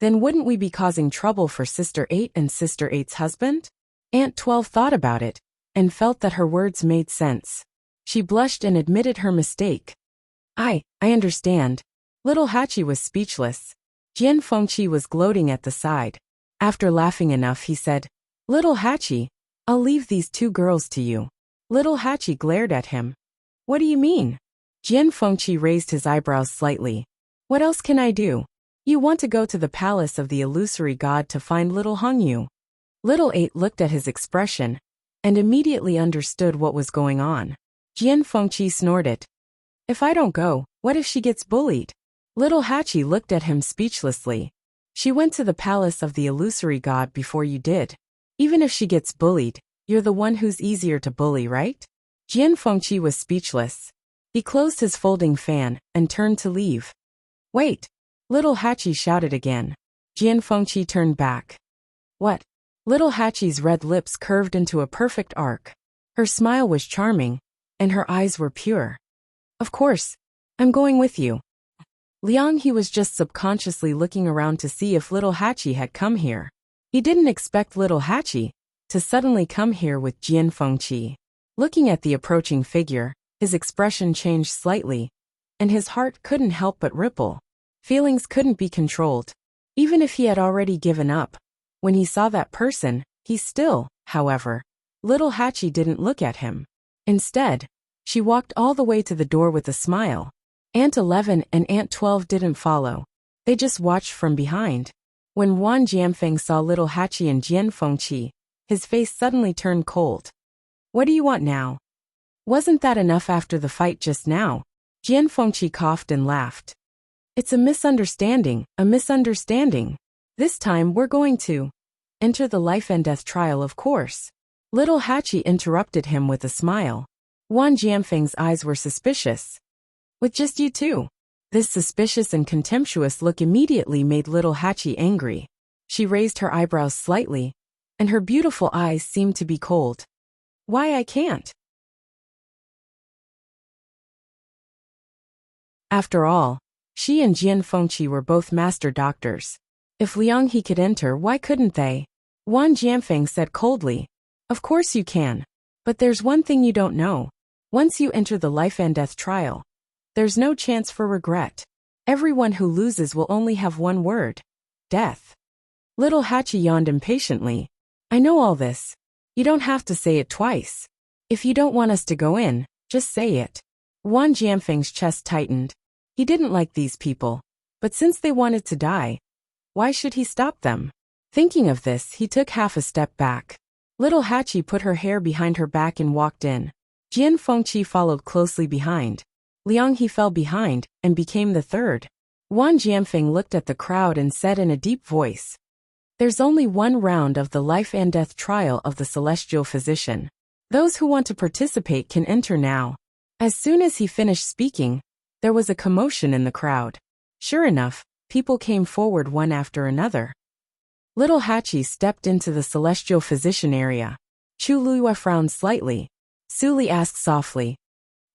then wouldn't we be causing trouble for Sister 8 and Sister 8's husband? Aunt 12 thought about it, and felt that her words made sense. She blushed and admitted her mistake. I understand. Little Hachi was speechless. Jian Fengqi was gloating at the side. After laughing enough, he said, "Little Hachi, I'll leave these two girls to you." Little Hachi glared at him. "What do you mean?" Jian Fengqi raised his eyebrows slightly. "What else can I do? You want to go to the palace of the illusory god to find little Hongyu." Little Eight looked at his expression and immediately understood what was going on. Jian Fengqi snorted. "If I don't go, what if she gets bullied?" Little Hachi looked at him speechlessly. "She went to the palace of the illusory god before you did. Even if she gets bullied, you're the one who's easier to bully, right?" Jian Fengqi was speechless. He closed his folding fan and turned to leave. "Wait!" Little Hachi shouted again. Jian Fengqi turned back. "What?" Little Hachi's red lips curved into a perfect arc. Her smile was charming, and her eyes were pure. "Of course, I'm going with you." Liang He was just subconsciously looking around to see if Little Hachi had come here. He didn't expect Little Hachi to suddenly come here with Jian Fengqi. Looking at the approaching figure, his expression changed slightly, and his heart couldn't help but ripple. Feelings couldn't be controlled. Even if he had already given up, when he saw that person, he still, however, Little Hachi didn't look at him. Instead, she walked all the way to the door with a smile. Aunt 11 and Aunt 12 didn't follow. They just watched from behind. When Wan Jianfeng saw Little Hachi and Jian Fengqi, his face suddenly turned cold. "What do you want now? Wasn't that enough after the fight just now?" Jian Fengqi coughed and laughed. "It's a misunderstanding, a misunderstanding. This time we're going to enter the life and death trial, of course." Little Hachi interrupted him with a smile. Wan Jianfeng's eyes were suspicious. "With just you two?" This suspicious and contemptuous look immediately made Little Hachi angry. She raised her eyebrows slightly, and her beautiful eyes seemed to be cold. "Why I can't?" After all, she and Jian Fengqi were both master doctors. If Liang He could enter, why couldn't they? Wan Jianfeng said coldly, "Of course you can. But there's one thing you don't know. Once you enter the life and death trial, there's no chance for regret. Everyone who loses will only have one word: death." Little Hachi yawned impatiently. "I know all this. You don't have to say it twice. If you don't want us to go in, just say it." Wan Jianfeng's chest tightened. He didn't like these people, but since they wanted to die, why should he stop them? Thinking of this, he took half a step back. Little Hachi put her hair behind her back and walked in. Jian Fengqi followed closely behind. Liang He fell behind and became the third. Wan Jianfeng looked at the crowd and said in a deep voice, "There's only one round of the life and death trial of the celestial physician. Those who want to participate can enter now." As soon as he finished speaking, there was a commotion in the crowd. Sure enough, people came forward one after another. Little Hachi stepped into the celestial physician area. Chu Luiyue frowned slightly. Su Li asked softly,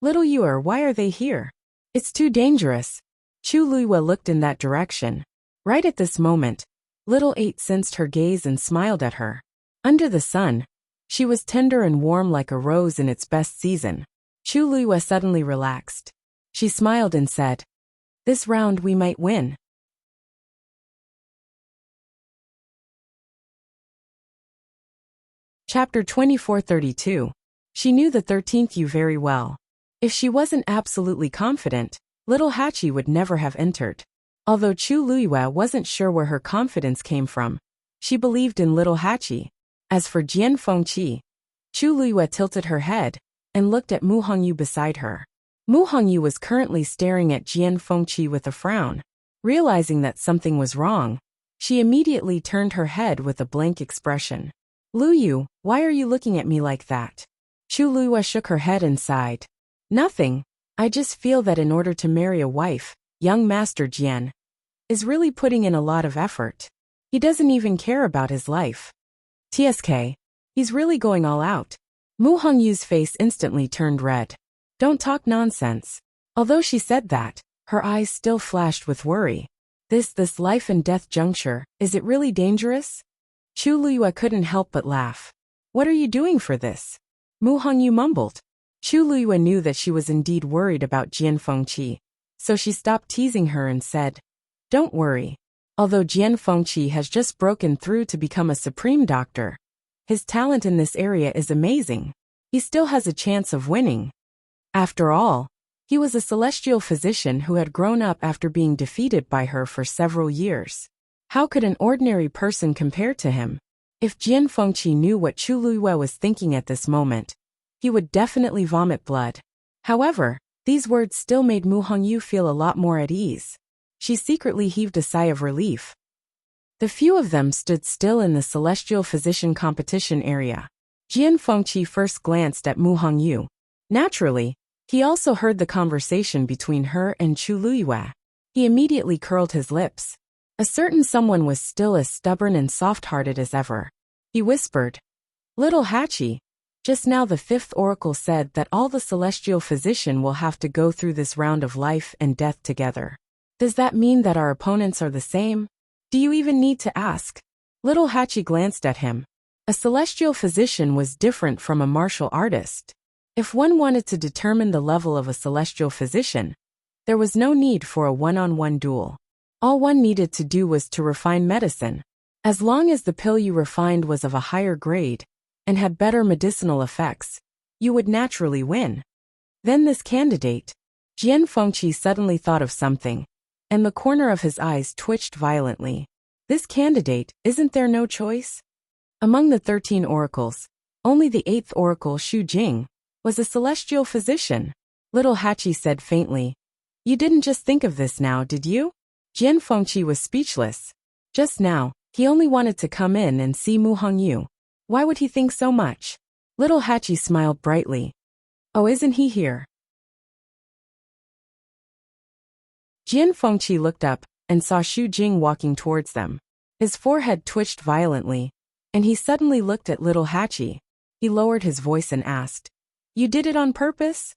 "Little Yuer, why are they here?" "It's too dangerous." Chu Luiyue looked in that direction. Right at this moment, Little Eight sensed her gaze and smiled at her. Under the sun, she was tender and warm like a rose in its best season. Chu Luiyue suddenly relaxed. She smiled and said, "This round we might win." Chapter 2432. She knew the 13th Yu very well. If she wasn't absolutely confident, Little Hachi would never have entered. Although Chu Luiyue wasn't sure where her confidence came from, she believed in Little Hachi. As for Jian Fengqi, Chu Luiyue tilted her head and looked at Mu Hongyu beside her. Mu Hongyu was currently staring at Jian Fengqi with a frown. Realizing that something was wrong, she immediately turned her head with a blank expression. "Lu Yu, why are you looking at me like that?" Chu Luiyue shook her head and sighed. "Nothing. I just feel that in order to marry a wife, young Master Jian is really putting in a lot of effort. He doesn't even care about his life. TSK. He's really going all out." Mu Hongyu's face instantly turned red. "Don't talk nonsense." Although she said that, her eyes still flashed with worry. This life and death juncture, is it really dangerous? Chu Luiyue couldn't help but laugh. "What are you doing for this?" Mu Hongyu mumbled. Chu Luiyue knew that she was indeed worried about Jian Fengqi, so she stopped teasing her and said, "Don't worry. Although Jian Fengqi has just broken through to become a supreme doctor, his talent in this area is amazing. He still has a chance of winning. After all, he was a celestial physician who had grown up after being defeated by her for several years. How could an ordinary person compare to him? If Jian Fengqi knew what Chu Luiyue was thinking at this moment, he would definitely vomit blood. However, these words still made Mu Hongyu feel a lot more at ease. She secretly heaved a sigh of relief. The few of them stood still in the celestial physician competition area. Jian Fengqi first glanced at Mu Hongyu. Naturally, he also heard the conversation between her and Chu Luiyue. He immediately curled his lips. A certain someone was still as stubborn and soft-hearted as ever. He whispered, "Little Hachi, just now the fifth oracle said that all the celestial physician will have to go through this round of life and death together. Does that mean that our opponents are the same? Do you even need to ask?" Little Hachi glanced at him. A celestial physician was different from a martial artist. If one wanted to determine the level of a celestial physician, there was no need for a one-on-one duel. All one needed to do was to refine medicine. As long as the pill you refined was of a higher grade and had better medicinal effects, you would naturally win. Then this candidate, Jian Fengqi suddenly thought of something, and the corner of his eyes twitched violently. This candidate, isn't there no choice? Among the 13 oracles, only the 8th oracle, Xu Jing, was a celestial physician. Little Hachi said faintly, "You didn't just think of this now, did you?" Jian Fengqi was speechless. Just now, he only wanted to come in and see Mu Hongyu. Why would he think so much? Little Hachi smiled brightly. "Oh, isn't he here?" Jian Fengqi looked up and saw Xu Jing walking towards them. His forehead twitched violently, and he suddenly looked at Little Hachi. He lowered his voice and asked, "You did it on purpose?"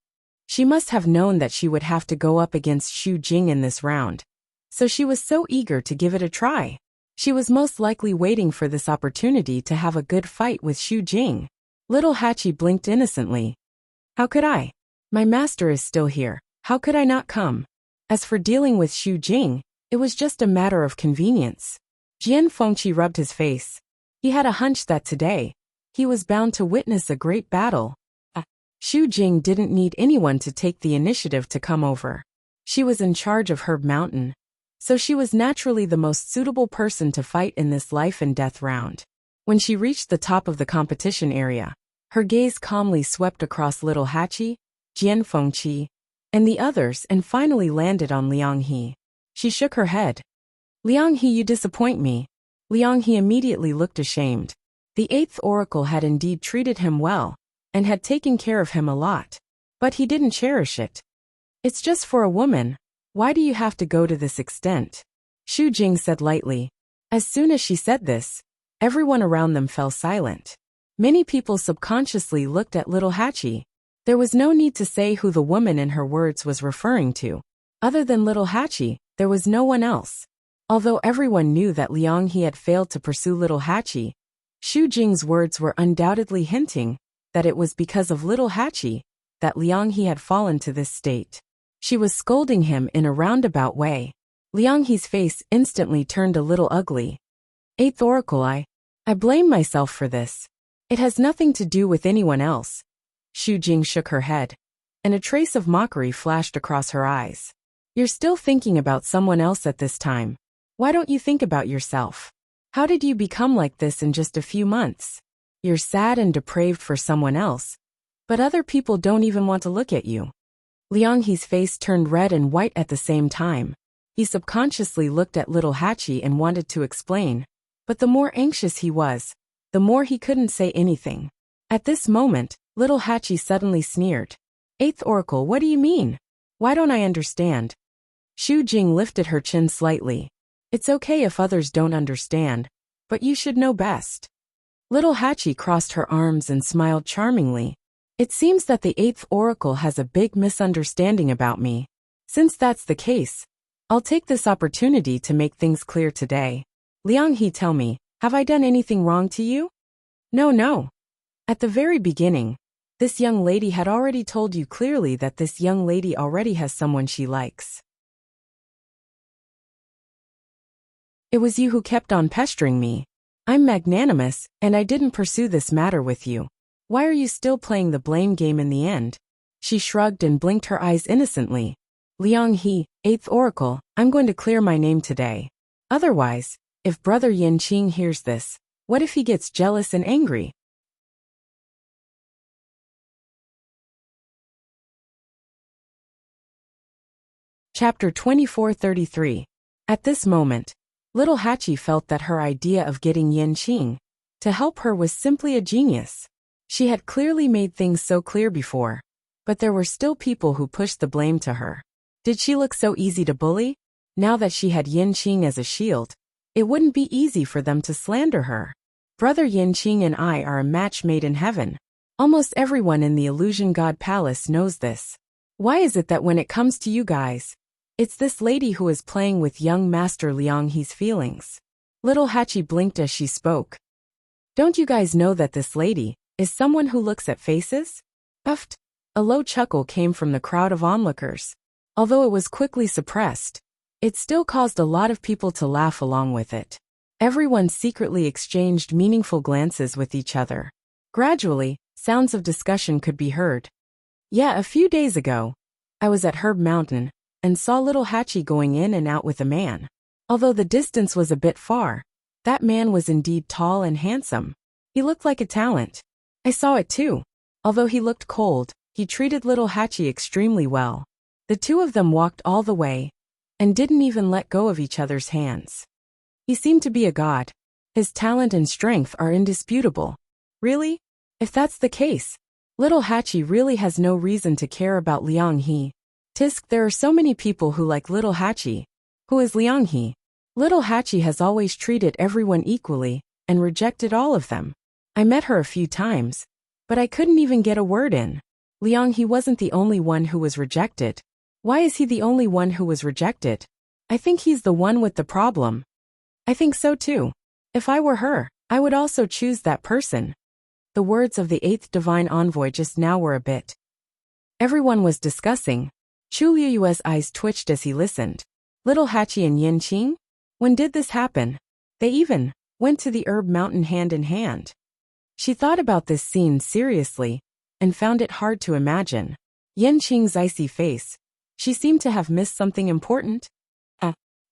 She must have known that she would have to go up against Xu Jing in this round, so she was so eager to give it a try. She was most likely waiting for this opportunity to have a good fight with Xu Jing. Little Hachi blinked innocently. "How could I? My master is still here. How could I not come?" As for dealing with Xu Jing, it was just a matter of convenience. Jian Fengqi rubbed his face. He had a hunch that today, he was bound to witness a great battle. Xu Jing didn't need anyone to take the initiative to come over. She was in charge of Herb Mountain, so she was naturally the most suitable person to fight in this life and death round. When she reached the top of the competition area, her gaze calmly swept across Little Hachi, Jian Fengqi, and the others and finally landed on Liang He. She shook her head. "Liang He, you disappoint me." Liang He immediately looked ashamed. The 8th oracle had indeed treated him well, and had taken care of him a lot. But he didn't cherish it. "It's just for a woman. Why do you have to go to this extent?" Xu Jing said lightly. As soon as she said this, everyone around them fell silent. Many people subconsciously looked at Little Hachi. There was no need to say who the woman in her words was referring to. Other than Little Hachi, there was no one else. Although everyone knew that Liang He had failed to pursue Little Hachi, Xu Jing's words were undoubtedly hinting that it was because of Little Hachi that Liang He had fallen to this state. She was scolding him in a roundabout way. Liang He's face instantly turned a little ugly. "8th oracle, I blame myself for this. It has nothing to do with anyone else." Xu Jing shook her head, and a trace of mockery flashed across her eyes. "You're still thinking about someone else at this time. Why don't you think about yourself? How did you become like this in just a few months? You're sad and depraved for someone else, but other people don't even want to look at you." Liang He's face turned red and white at the same time. He subconsciously looked at Little Hachi and wanted to explain, but the more anxious he was, the more he couldn't say anything. At this moment, Little Hachi suddenly sneered. "8th oracle, what do you mean? Why don't I understand?" Xu Jing lifted her chin slightly. "It's okay if others don't understand, but you should know best." Little Hachi crossed her arms and smiled charmingly. "It seems that the 8th oracle has a big misunderstanding about me. Since that's the case, I'll take this opportunity to make things clear today. Liang He, tell me, have I done anything wrong to you?" No. At the very beginning, this young lady had already told you clearly that this young lady already has someone she likes. It was you who kept on pestering me. I'm magnanimous, and I didn't pursue this matter with you. Why are you still playing the blame game in the end? She shrugged and blinked her eyes innocently. Liang He, 8th Oracle, I'm going to clear my name today. Otherwise, if Brother Yanqing hears this, what if he gets jealous and angry? Chapter 2433. At this moment, little Hachi felt that her idea of getting Yanqing to help her was simply a genius. She had clearly made things so clear before, but there were still people who pushed the blame to her. Did she look so easy to bully? Now that she had Yanqing as a shield, it wouldn't be easy for them to slander her. Brother Yanqing and I are a match made in heaven. Almost everyone in the Illusion God Palace knows this. Why is it that when it comes to you guys, it's this lady who is playing with young Master Liang He's feelings? Little Hachi blinked as she spoke. Don't you guys know that this lady is someone who looks at faces? Uffed. A low chuckle came from the crowd of onlookers. Although it was quickly suppressed, it still caused a lot of people to laugh along with it. Everyone secretly exchanged meaningful glances with each other. Gradually, sounds of discussion could be heard. Yeah, a few days ago, I was at Herb Mountain and saw little Hachi going in and out with a man. Although the distance was a bit far, that man was indeed tall and handsome. He looked like a talent. I saw it too. Although he looked cold, he treated little Hachi extremely well. The two of them walked all the way and didn't even let go of each other's hands. He seemed to be a god. His talent and strength are indisputable. Really? If that's the case, little Hachi really has no reason to care about Liang He. Tisk, there are so many people who like little Hachi. Who is Liang He? Little Hachi has always treated everyone equally and rejected all of them. I met her a few times, but I couldn't even get a word in. Liang He wasn't the only one who was rejected. Why is he the only one who was rejected? I think he's the one with the problem. I think so too. If I were her, I would also choose that person. The words of the 8th Divine Envoy just now were a bit. Everyone was discussing. Chu Liyue's eyes twitched as he listened. Little Hachi and Yanqing? When did this happen? They even went to the Herb Mountain hand in hand. She thought about this scene seriously and found it hard to imagine. Yanqing's icy face. She seemed to have missed something important.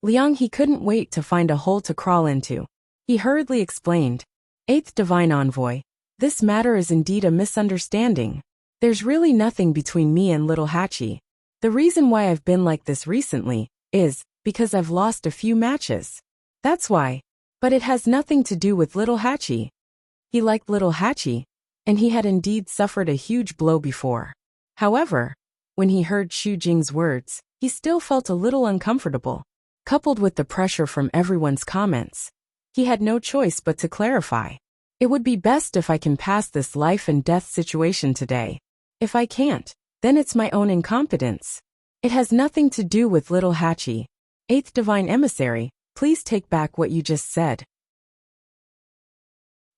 Liang He couldn't wait to find a hole to crawl into. He hurriedly explained. 8th Divine Envoy, this matter is indeed a misunderstanding. There's really nothing between me and little Hachi. The reason why I've been like this recently is because I've lost a few matches. That's why. But it has nothing to do with little Hachi. He liked little Hachi, and he had indeed suffered a huge blow before. However, when he heard Xu Jing's words, he still felt a little uncomfortable. Coupled with the pressure from everyone's comments, he had no choice but to clarify. It would be best if I can pass this life and death situation today. If I can't, then it's my own incompetence. It has nothing to do with little Hachi. 8th Divine Emissary, please take back what you just said.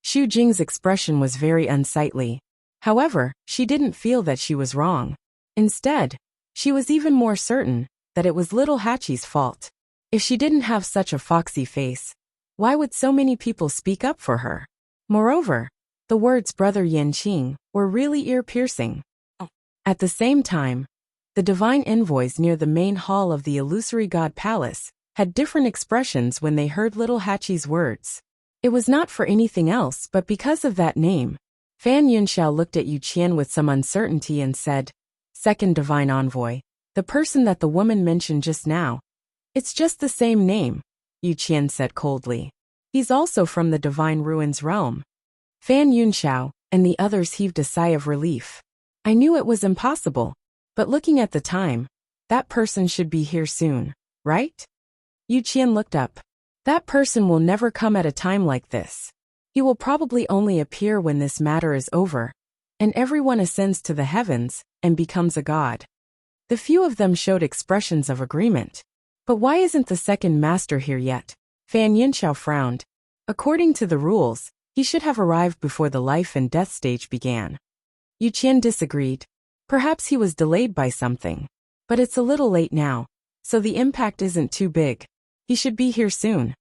Xu Jing's expression was very unsightly. However, she didn't feel that she was wrong. Instead, she was even more certain that it was little Hachi's fault. If she didn't have such a foxy face, why would so many people speak up for her? Moreover, the words Brother Yanqing were really ear-piercing. At the same time, the divine envoys near the main hall of the Illusory God Palace had different expressions when they heard little Hachi's words. It was not for anything else but because of that name. Fan Yunxiao looked at Yu Qian with some uncertainty and said, 2nd Divine Envoy, the person that the woman mentioned just now. It's just the same name, Yu Qian said coldly. He's also from the Divine Ruins realm. Fan Yunxiao and the others heaved a sigh of relief. I knew it was impossible, but looking at the time, that person should be here soon, right? Yu Qian looked up. That person will never come at a time like this. He will probably only appear when this matter is over, and everyone ascends to the heavens and becomes a god. The few of them showed expressions of agreement. But why isn't the second master here yet? Fan Yunxiao frowned. According to the rules, he should have arrived before the life and death stage began. Yu Qian disagreed. Perhaps he was delayed by something. But it's a little late now, so the impact isn't too big. He should be here soon.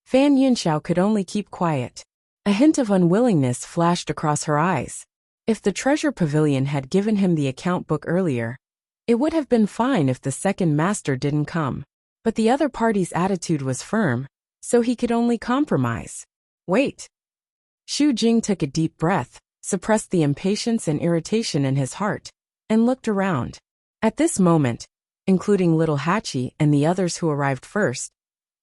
Fan Yunxiao could only keep quiet. A hint of unwillingness flashed across her eyes. If the treasure pavilion had given him the account book earlier, it would have been fine if the second master didn't come. But the other party's attitude was firm, so he could only compromise. Wait. Xu Jing took a deep breath, suppressed the impatience and irritation in his heart, and looked around. At this moment, including little Hachi and the others who arrived first,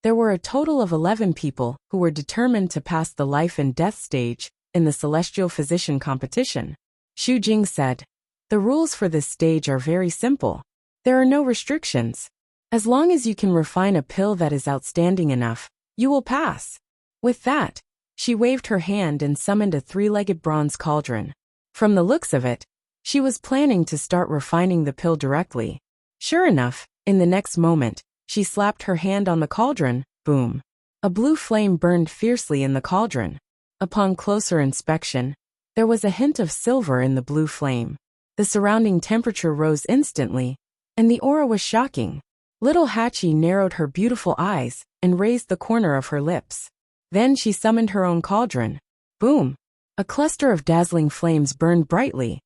there were a total of 11 people who were determined to pass the life and death stage in the Celestial Physician competition. Xu Jing said, "The rules for this stage are very simple. There are no restrictions. As long as you can refine a pill that is outstanding enough, you will pass." With that, she waved her hand and summoned a three-legged bronze cauldron. From the looks of it, she was planning to start refining the pill directly. Sure enough, in the next moment, she slapped her hand on the cauldron, boom. A blue flame burned fiercely in the cauldron. Upon closer inspection, there was a hint of silver in the blue flame. The surrounding temperature rose instantly, and the aura was shocking. Little Hachi narrowed her beautiful eyes and raised the corner of her lips. Then she summoned her own cauldron. Boom! A cluster of dazzling flames burned brightly.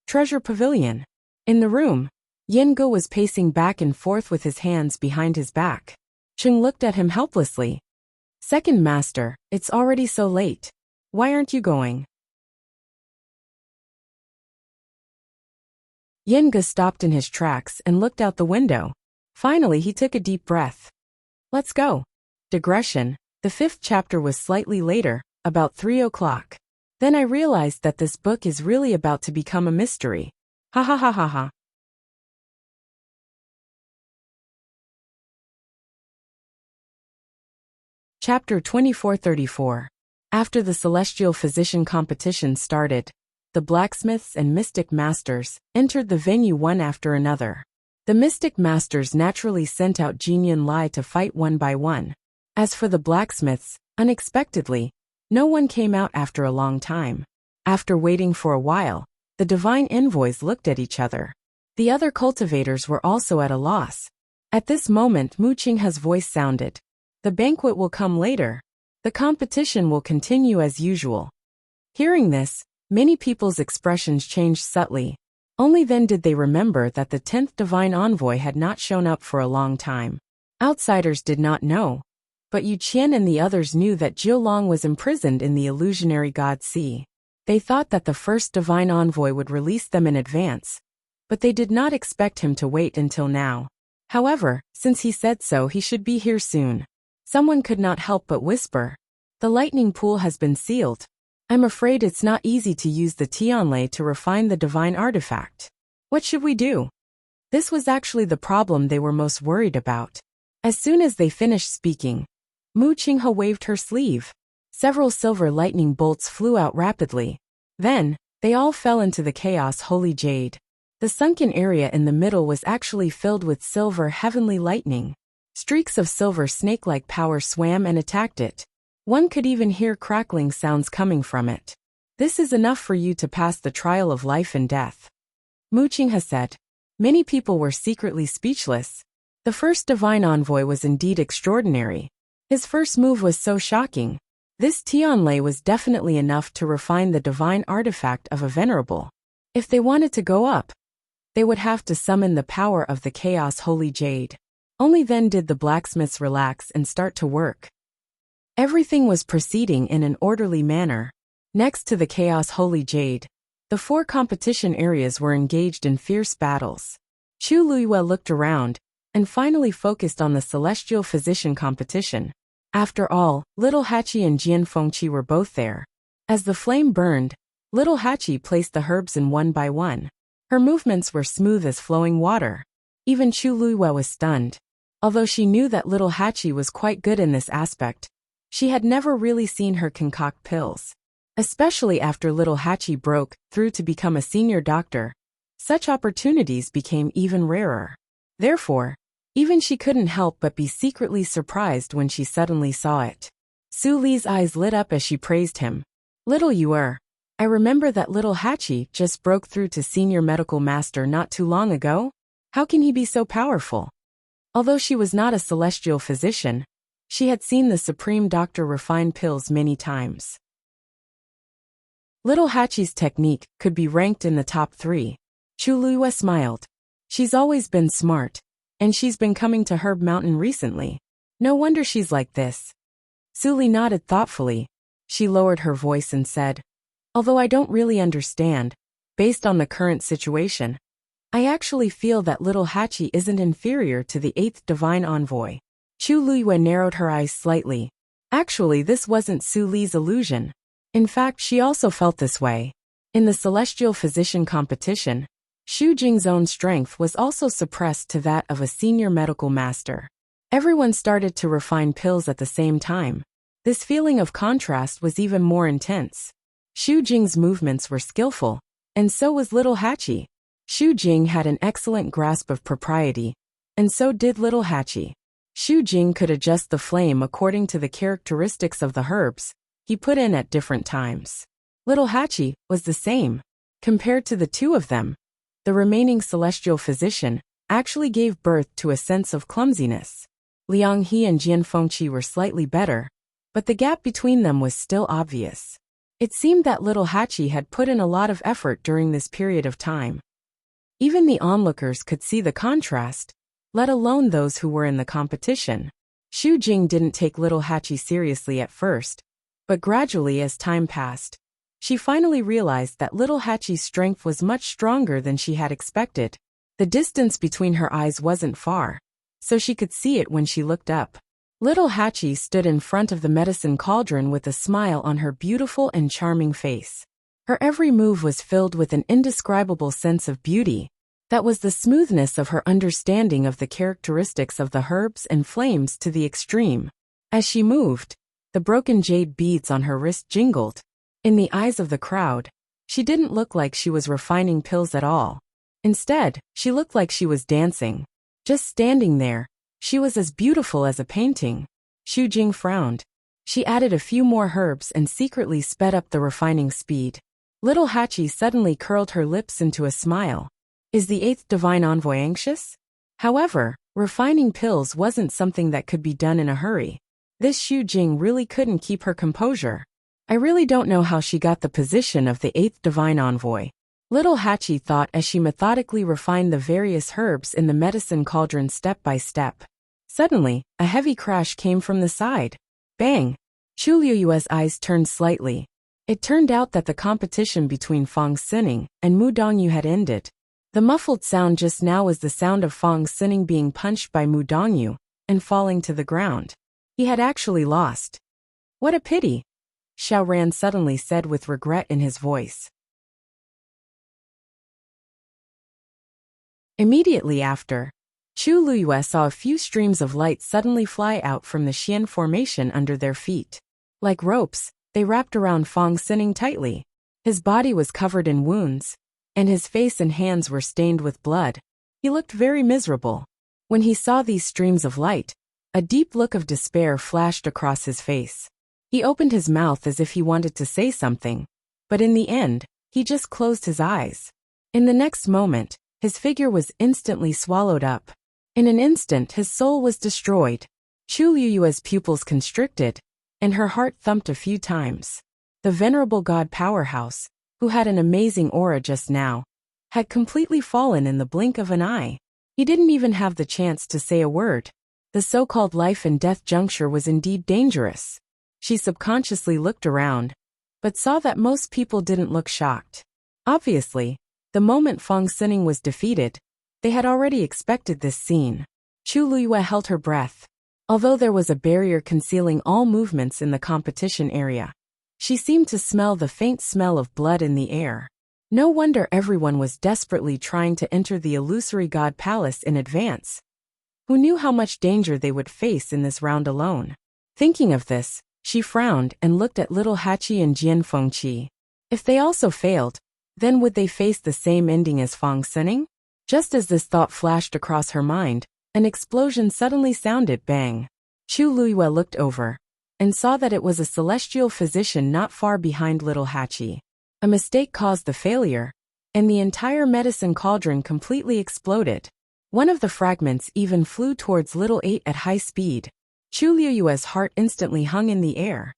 Treasure Pavilion. In the room, Yin Ge was pacing back and forth with his hands behind his back. Chung looked at him helplessly. "Second Master, it's already so late. Why aren't you going?" Yin Ge stopped in his tracks and looked out the window. Finally, he took a deep breath. "Let's go." Digression. The 5th chapter was slightly later, about 3 o'clock. Then I realized that this book is really about to become a mystery. Ha ha ha ha ha. Chapter 2434. After the Celestial Physician competition started, the blacksmiths and mystic masters entered the venue one after another. The mystic masters naturally sent out Jin and Lai to fight one by one. As for the blacksmiths, unexpectedly, no one came out after a long time. After waiting for a while, the divine envoys looked at each other. The other cultivators were also at a loss. At this moment, Mu Qinghe's voice sounded. "The banquet will come later. The competition will continue as usual." Hearing this, many people's expressions changed subtly. Only then did they remember that the 10th divine envoy had not shown up for a long time. Outsiders did not know, but Yu Qian and the others knew that Jiu Long was imprisoned in the illusionary God Sea. They thought that the first divine envoy would release them in advance, but they did not expect him to wait until now. However, since he said so, he should be here soon. Someone could not help but whisper, "The lightning pool has been sealed. I'm afraid it's not easy to use the Tianlei to refine the divine artifact. What should we do?" This was actually the problem they were most worried about. As soon as they finished speaking, Mu Qinghe waved her sleeve. Several silver lightning bolts flew out rapidly. Then, they all fell into the chaos holy jade. The sunken area in the middle was actually filled with silver heavenly lightning. Streaks of silver snake-like power swam and attacked it. One could even hear crackling sounds coming from it. "This is enough for you to pass the trial of life and death," Mu Qinghe said. Many people were secretly speechless. The first divine envoy was indeed extraordinary. His first move was so shocking. This Tianlei was definitely enough to refine the divine artifact of a venerable. If they wanted to go up, they would have to summon the power of the chaos holy jade. Only then did the blacksmiths relax and start to work. Everything was proceeding in an orderly manner. Next to the chaos holy jade, the 4 competition areas were engaged in fierce battles. Chu Luiyue looked around and finally focused on the Celestial Physician competition. After all, little Hachi and Jian Fengqi were both there. As the flame burned, little Hachi placed the herbs in one by one. Her movements were smooth as flowing water. Even Chu Luiyue was stunned. Although she knew that little Hachi was quite good in this aspect, she had never really seen her concoct pills. Especially after little Hachi broke through to become a senior doctor, such opportunities became even rarer. Therefore, even she couldn't help but be secretly surprised when she suddenly saw it. Su Li's eyes lit up as she praised him. "Little Yuer, I remember that little Hachi just broke through to senior medical master not too long ago. How can he be so powerful?" Although she was not a celestial physician, She had seen the Supreme Doctor refine pills many times. Little Hachi's technique could be ranked in the top 3. Chu Luiyue smiled. She's always been smart, and she's been coming to Herb Mountain recently. No wonder she's like this. Su Li nodded thoughtfully. She lowered her voice and said, although I don't really understand, based on the current situation, I actually feel that little Hachi isn't inferior to the 8th Divine Envoy. Chu Luiyue narrowed her eyes slightly. Actually, this wasn't Su Li's illusion. In fact, she also felt this way. In the Celestial Physician competition, Xu Jing's own strength was also suppressed to that of a senior medical master. Everyone started to refine pills at the same time. This feeling of contrast was even more intense. Xu Jing's movements were skillful, and so was little Hachi. Xu Jing had an excellent grasp of propriety, and so did little Hachi. Xu Jing could adjust the flame according to the characteristics of the herbs he put in at different times. Little Hachi was the same. Compared to the two of them, the remaining Celestial Physician actually gave birth to a sense of clumsiness. Liang He and Jian Fengqi were slightly better, but the gap between them was still obvious. It seemed that little Hachi had put in a lot of effort during this period of time. Even the onlookers could see the contrast, let alone those who were in the competition. Xu Jing didn't take little Hachi seriously at first, but gradually as time passed, she finally realized that little Hachi's strength was much stronger than she had expected. The distance between her eyes wasn't far, so she could see it when she looked up. Little Hachi stood in front of the medicine cauldron with a smile on her beautiful and charming face. Her every move was filled with an indescribable sense of beauty. That was the smoothness of her understanding of the characteristics of the herbs and flames to the extreme. As she moved, the broken jade beads on her wrist jingled. In the eyes of the crowd, she didn't look like she was refining pills at all. Instead, she looked like she was dancing. Just standing there, she was as beautiful as a painting. Xu Jing frowned. She added a few more herbs and secretly sped up the refining speed. Little Hachi suddenly curled her lips into a smile. Is the 8th Divine Envoy anxious? However, refining pills wasn't something that could be done in a hurry. This Xu Jing really couldn't keep her composure. I really don't know how she got the position of the 8th Divine Envoy. Little Hachi thought as she methodically refined the various herbs in the medicine cauldron step by step. Suddenly, a heavy crash came from the side. Bang! Chu Luiyue's eyes turned slightly. It turned out that the competition between Fang Xining and Mu Dongyu had ended. The muffled sound just now was the sound of Fang Xining being punched by Mu Dongyu and falling to the ground. He had actually lost. What a pity, Xiao Ran suddenly said with regret in his voice. Immediately after, Chu Luiyue saw a few streams of light suddenly fly out from the Xian formation under their feet. Like ropes, they wrapped around Fang Xining tightly. His body was covered in wounds, and his face and hands were stained with blood. He looked very miserable. When he saw these streams of light, a deep look of despair flashed across his face. He opened his mouth as if he wanted to say something, but in the end, he just closed his eyes. In the next moment, his figure was instantly swallowed up. In an instant, his soul was destroyed. Chu Luiyue's pupils constricted, and her heart thumped a few times. The venerable god powerhouse, who had an amazing aura just now, had completely fallen in the blink of an eye. He didn't even have the chance to say a word. The so-called life and death juncture was indeed dangerous. She subconsciously looked around, but saw that most people didn't look shocked. Obviously, the moment Fang Xining was defeated, they had already expected this scene. Chu Luiyue held her breath. Although there was a barrier concealing all movements in the competition area, she seemed to smell the faint smell of blood in the air. No wonder everyone was desperately trying to enter the illusory god palace in advance. Who knew how much danger they would face in this round alone? Thinking of this, she frowned and looked at little Hachi and Jian Fengqi. If they also failed, then would they face the same ending as Fang Xining? Just as this thought flashed across her mind, an explosion suddenly sounded. Bang! Chu Luiyue looked over and saw that it was a celestial physician not far behind little Hachi. A mistake caused the failure, and the entire medicine cauldron completely exploded. One of the fragments even flew towards little 8 at high speed. Chu Liuyue's heart instantly hung in the air.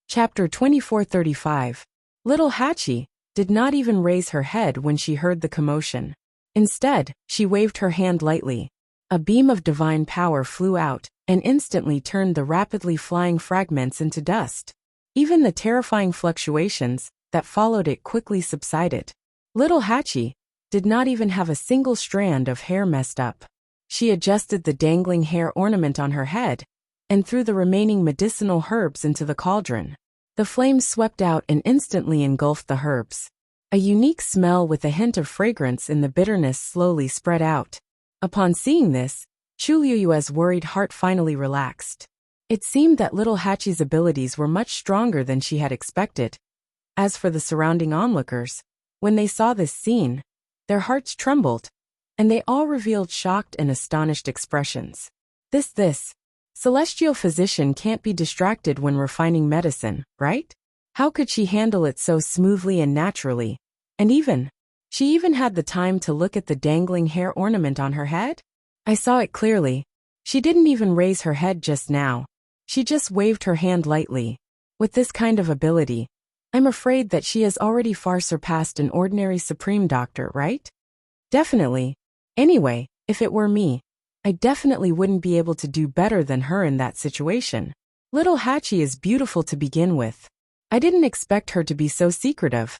Chapter 2435. Little Hachi did not even raise her head when she heard the commotion. Instead, she waved her hand lightly. A beam of divine power flew out and instantly turned the rapidly flying fragments into dust. Even the terrifying fluctuations that followed it quickly subsided. Little Hachi did not even have a single strand of hair messed up. She adjusted the dangling hair ornament on her head and threw the remaining medicinal herbs into the cauldron. The flames swept out and instantly engulfed the herbs. A unique smell with a hint of fragrance in the bitterness slowly spread out. Upon seeing this, Chu Liuyue's worried heart finally relaxed. It seemed that little Hachi's abilities were much stronger than she had expected. As for the surrounding onlookers, when they saw this scene, their hearts trembled, and they all revealed shocked and astonished expressions. This celestial physician can't be distracted when refining medicine, right? How could she handle it so smoothly and naturally? And she even had the time to look at the dangling hair ornament on her head? I saw it clearly. She didn't even raise her head just now. She just waved her hand lightly. With this kind of ability, I'm afraid that she has already far surpassed an ordinary supreme doctor, right? Definitely. Anyway, if it were me, I definitely wouldn't be able to do better than her in that situation. Little Hachi is beautiful to begin with. I didn't expect her to be so secretive.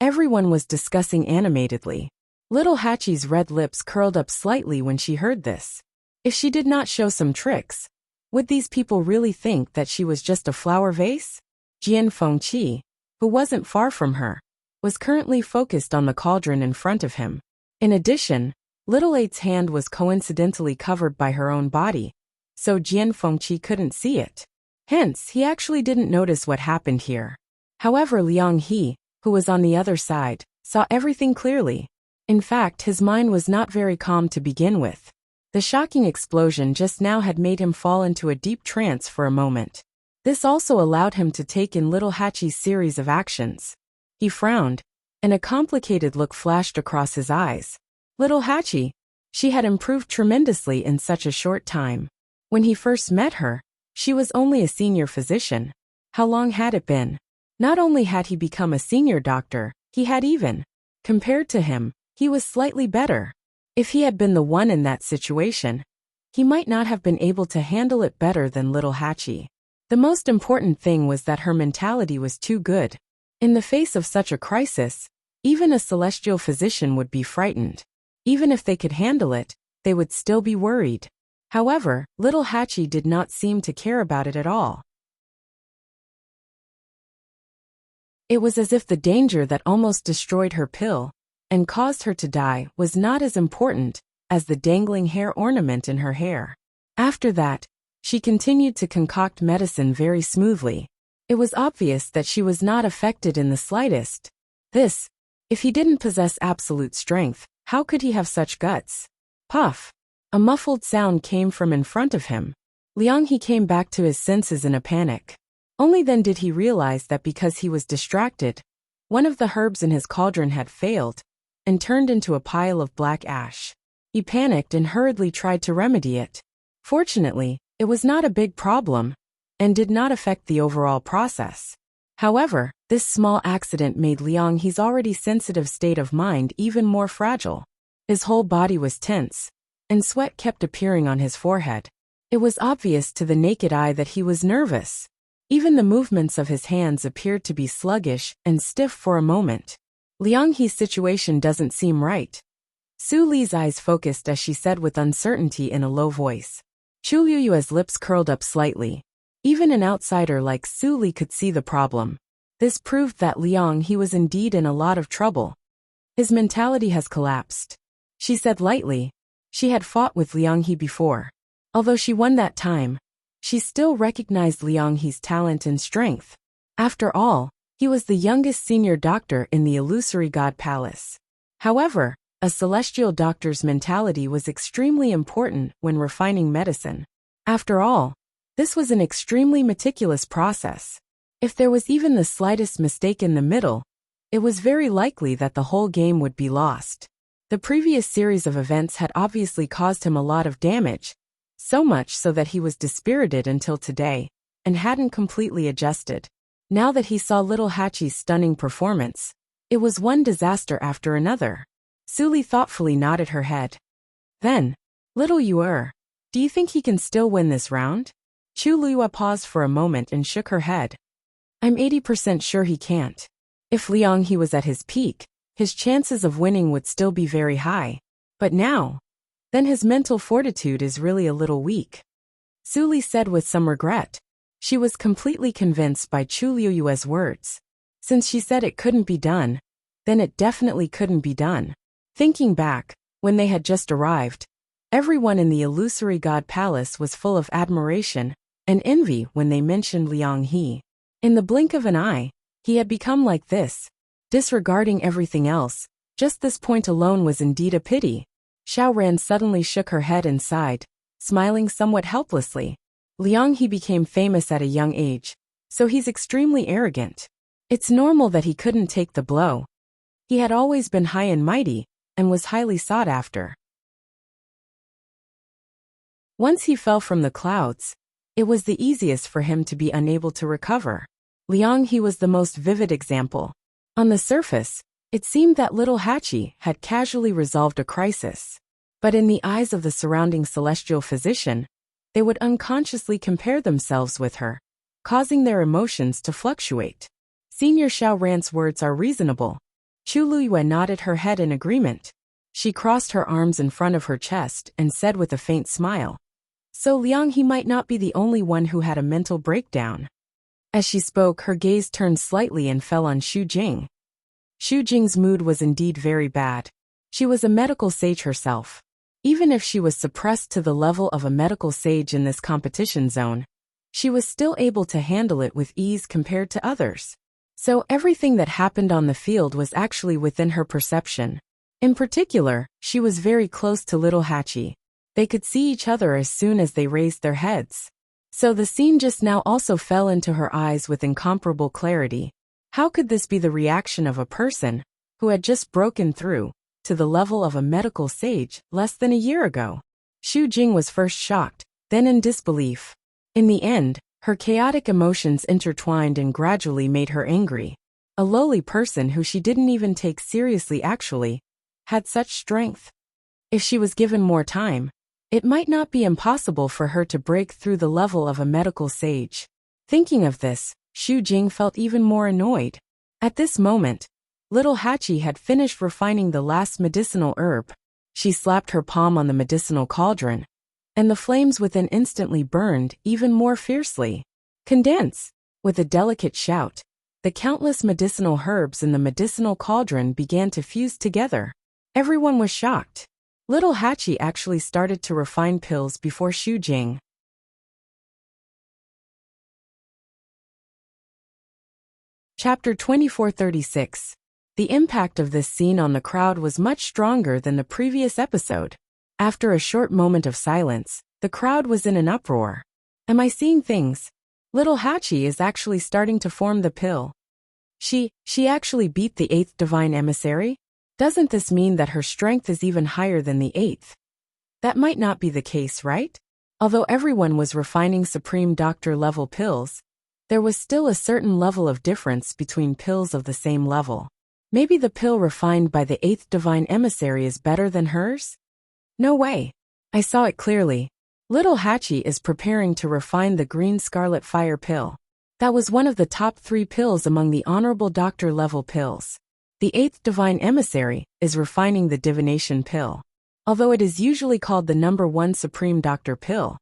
Everyone was discussing animatedly. Little Hachi's red lips curled up slightly when she heard this. If she did not show some tricks, would these people really think that she was just a flower vase? Jian Fengqi, who wasn't far from her, was currently focused on the cauldron in front of him. In addition, Little Eight's hand was coincidentally covered by her own body, so Jian Fengqi couldn't see it. Hence, he actually didn't notice what happened here. However, Liang He, who was on the other side, saw everything clearly. In fact, his mind was not very calm to begin with. The shocking explosion just now had made him fall into a deep trance for a moment. This also allowed him to take in Little Hachi's series of actions. He frowned, and a complicated look flashed across his eyes. Little Hachi, she had improved tremendously in such a short time. When he first met her, she was only a senior physician. How long had it been? Not only had he become a senior doctor, he had even, compared to him, he was slightly better. If he had been the one in that situation, he might not have been able to handle it better than Little Hachi. The most important thing was that her mentality was too good. In the face of such a crisis, even a celestial physician would be frightened. Even if they could handle it, they would still be worried. However, Little Hachi did not seem to care about it at all. It was as if the danger that almost destroyed her pill and caused her to die was not as important as the dangling hair ornament in her hair. After that, she continued to concoct medicine very smoothly. It was obvious that she was not affected in the slightest. If he didn't possess absolute strength, how could he have such guts? Puff! A muffled sound came from in front of him. Liang He came back to his senses in a panic. Only then did he realize that because he was distracted, one of the herbs in his cauldron had failed and turned into a pile of black ash. He panicked and hurriedly tried to remedy it. Fortunately, it was not a big problem and did not affect the overall process. However, this small accident made Liang He's already sensitive state of mind even more fragile. His whole body was tense, and sweat kept appearing on his forehead. It was obvious to the naked eye that he was nervous. Even the movements of his hands appeared to be sluggish and stiff for a moment. Liang He's situation doesn't seem right. Su Li's eyes focused as she said with uncertainty in a low voice. Chu Liuyue's lips curled up slightly. Even an outsider like Su Li could see the problem. This proved that Liang He was indeed in a lot of trouble. His mentality has collapsed. She said lightly. She had fought with Liang He before. Although she won that time, she still recognized Liang He's talent and strength. After all, he was the youngest senior doctor in the illusory god palace. However, a celestial doctor's mentality was extremely important when refining medicine. After all, this was an extremely meticulous process. If there was even the slightest mistake in the middle, it was very likely that the whole game would be lost. The previous series of events had obviously caused him a lot of damage, so much so that he was dispirited until today, and hadn't completely adjusted. Now that he saw little Hachi's stunning performance, it was one disaster after another. Suli thoughtfully nodded her head. Then, little Yuer, do you think he can still win this round? Chu Liyue paused for a moment and shook her head. I'm 80% sure he can't. If Liang He was at his peak, his chances of winning would still be very high. But now, then his mental fortitude is really a little weak. Suli said with some regret. She was completely convinced by Chu Liyue's words. Since she said it couldn't be done, then it definitely couldn't be done. Thinking back, when they had just arrived, everyone in the illusory god palace was full of admiration and envy when they mentioned Liang He. In the blink of an eye, he had become like this, disregarding everything else. Just this point alone was indeed a pity. Xiaoran suddenly shook her head and sighed, smiling somewhat helplessly. Liang He became famous at a young age, so he's extremely arrogant. It's normal that he couldn't take the blow. He had always been high and mighty, and was highly sought after. Once he fell from the clouds, it was the easiest for him to be unable to recover. Liang He was the most vivid example. On the surface, it seemed that little Hachi had casually resolved a crisis. But in the eyes of the surrounding celestial physician, they would unconsciously compare themselves with her, causing their emotions to fluctuate. Senior Xiaoran's words are reasonable. Chu Liyue nodded her head in agreement. She crossed her arms in front of her chest and said with a faint smile, so Liang He might not be the only one who had a mental breakdown. As she spoke, her gaze turned slightly and fell on Xu Jing. Xu Jing's mood was indeed very bad. She was a medical sage herself. Even if she was suppressed to the level of a medical sage in this competition zone, she was still able to handle it with ease compared to others. So everything that happened on the field was actually within her perception. In particular, she was very close to little Hachi. They could see each other as soon as they raised their heads. So the scene just now also fell into her eyes with incomparable clarity. How could this be the reaction of a person who had just broken through to the level of a medical sage less than a year ago? Xu Jing was first shocked, then in disbelief. In the end, her chaotic emotions intertwined and gradually made her angry. A lowly person who she didn't even take seriously actually had such strength. If she was given more time, it might not be impossible for her to break through the level of a medical sage. Thinking of this, Xu Jing felt even more annoyed. At this moment, little Hachi had finished refining the last medicinal herb. She slapped her palm on the medicinal cauldron, and the flames within instantly burned even more fiercely. Condense! With a delicate shout, the countless medicinal herbs in the medicinal cauldron began to fuse together. Everyone was shocked. Little Hachi actually started to refine pills before Xu Jing. Chapter 2436. The impact of this scene on the crowd was much stronger than the previous episode. After a short moment of silence, the crowd was in an uproar. Am I seeing things? Little Hachi is actually starting to form the pill. She actually beat the 8th divine emissary? Doesn't this mean that her strength is even higher than the 8th? That might not be the case, right? Although everyone was refining supreme doctor level pills, there was still a certain level of difference between pills of the same level. Maybe the pill refined by the 8th divine emissary is better than hers? No way. I saw it clearly. Little Hachi is preparing to refine the green scarlet fire pill. That was one of the top 3 pills among the honorable doctor level pills. The 8th divine emissary is refining the divination pill. Although it is usually called the number 1 supreme doctor pill,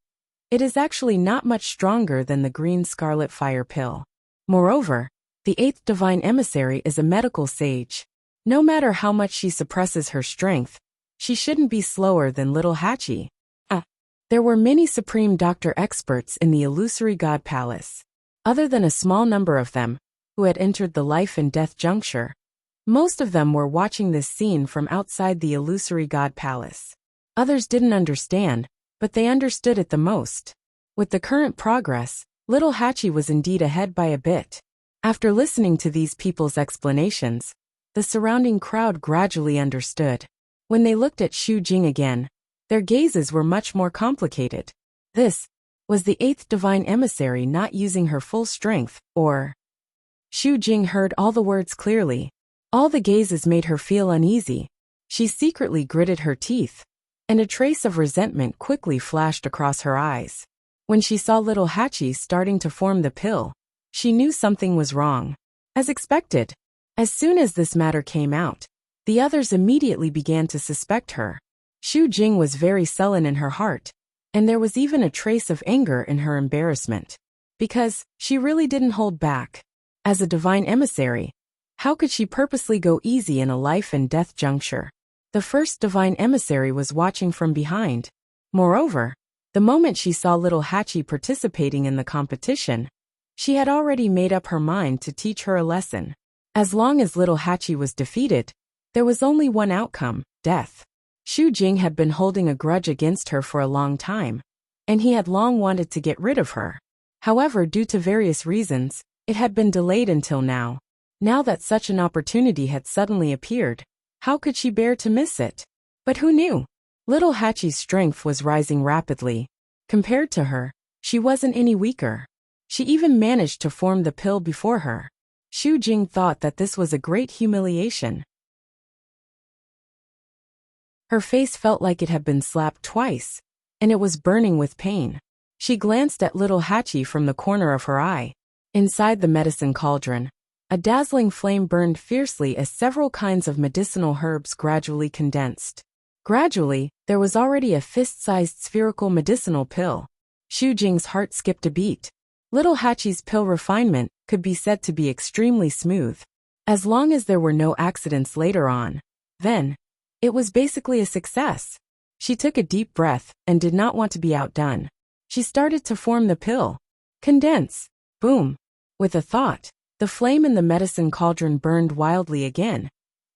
it is actually not much stronger than the green scarlet fire pill. Moreover, the 8th divine emissary is a medical sage. No matter how much she suppresses her strength, she shouldn't be slower than little Hachi. There were many supreme doctor experts in the illusory god palace. Other than a small number of them, who had entered the life and death juncture, most of them were watching this scene from outside the illusory god palace. Others didn't understand, but they understood it the most. With the current progress, little Hachi was indeed ahead by a bit. After listening to these people's explanations, the surrounding crowd gradually understood. When they looked at Xu Jing again, their gazes were much more complicated. This was the eighth divine emissary not using her full strength, or... Xu Jing heard all the words clearly. All the gazes made her feel uneasy. She secretly gritted her teeth, and a trace of resentment quickly flashed across her eyes. When she saw little Hachi starting to form the pill, she knew something was wrong. As expected, as soon as this matter came out, the others immediately began to suspect her. Xu Jing was very sullen in her heart, and there was even a trace of anger in her embarrassment. Because she really didn't hold back. As a divine emissary, how could she purposely go easy in a life and death juncture? The first divine emissary was watching from behind. Moreover, the moment she saw little Hachi participating in the competition, she had already made up her mind to teach her a lesson. As long as little Hachi was defeated, there was only one outcome, death. Xu Jing had been holding a grudge against her for a long time, and he had long wanted to get rid of her. However, due to various reasons, it had been delayed until now. Now that such an opportunity had suddenly appeared, how could she bear to miss it? But who knew? Little Hachi's strength was rising rapidly. Compared to her, she wasn't any weaker. She even managed to form the pill before her. Xu Jing thought that this was a great humiliation. Her face felt like it had been slapped twice, and it was burning with pain. She glanced at little Hachi from the corner of her eye. Inside the medicine cauldron, a dazzling flame burned fiercely as several kinds of medicinal herbs gradually condensed. Gradually, there was already a fist-sized spherical medicinal pill. Xu Jing's heart skipped a beat. Little Hachi's pill refinement could be said to be extremely smooth. As long as there were no accidents later on, then, it was basically a success. She took a deep breath and did not want to be outdone. She started to form the pill. Condense. Boom. With a thought, the flame in the medicine cauldron burned wildly again,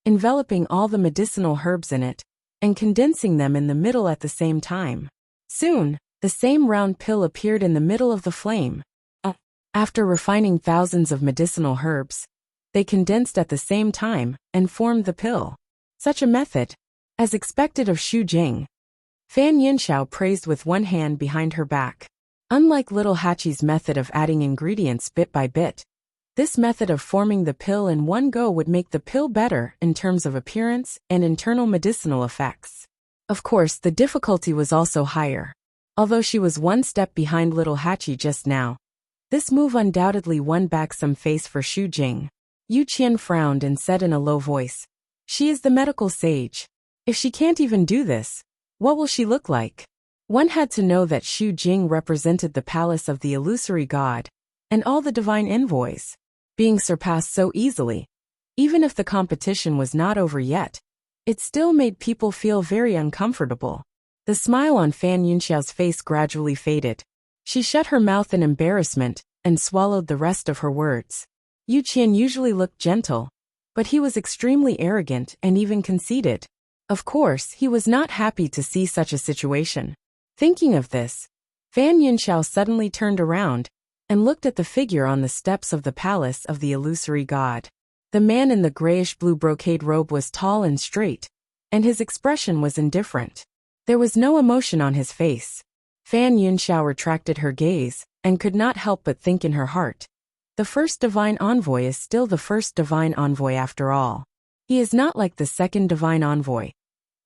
enveloping all the medicinal herbs in it, and condensing them in the middle at the same time. Soon, the same round pill appeared in the middle of the flame. After refining thousands of medicinal herbs, they condensed at the same time and formed the pill. Such a method, as expected of Xu Jing. Fan Yinxiao praised with one hand behind her back. Unlike little Hachi's method of adding ingredients bit by bit, this method of forming the pill in one go would make the pill better in terms of appearance and internal medicinal effects. Of course, the difficulty was also higher. Although she was one step behind little Hachi just now, this move undoubtedly won back some face for Xu Jing. Yu Qian frowned and said in a low voice, "She is the medical sage. If she can't even do this, what will she look like?" One had to know that Xu Jing represented the palace of the illusory god, and all the divine envoys. Being surpassed so easily, even if the competition was not over yet, it still made people feel very uncomfortable. The smile on Fan Yunxiao's face gradually faded. She shut her mouth in embarrassment and swallowed the rest of her words. Yu Qian usually looked gentle, but he was extremely arrogant and even conceited. Of course, he was not happy to see such a situation. Thinking of this, Fan Yunxiao suddenly turned around and looked at the figure on the steps of the palace of the illusory god. The man in the grayish-blue brocade robe was tall and straight, and his expression was indifferent. There was no emotion on his face. Fan Yunxiao retracted her gaze and could not help but think in her heart, the first divine envoy is still the first divine envoy after all. He is not like the second divine envoy,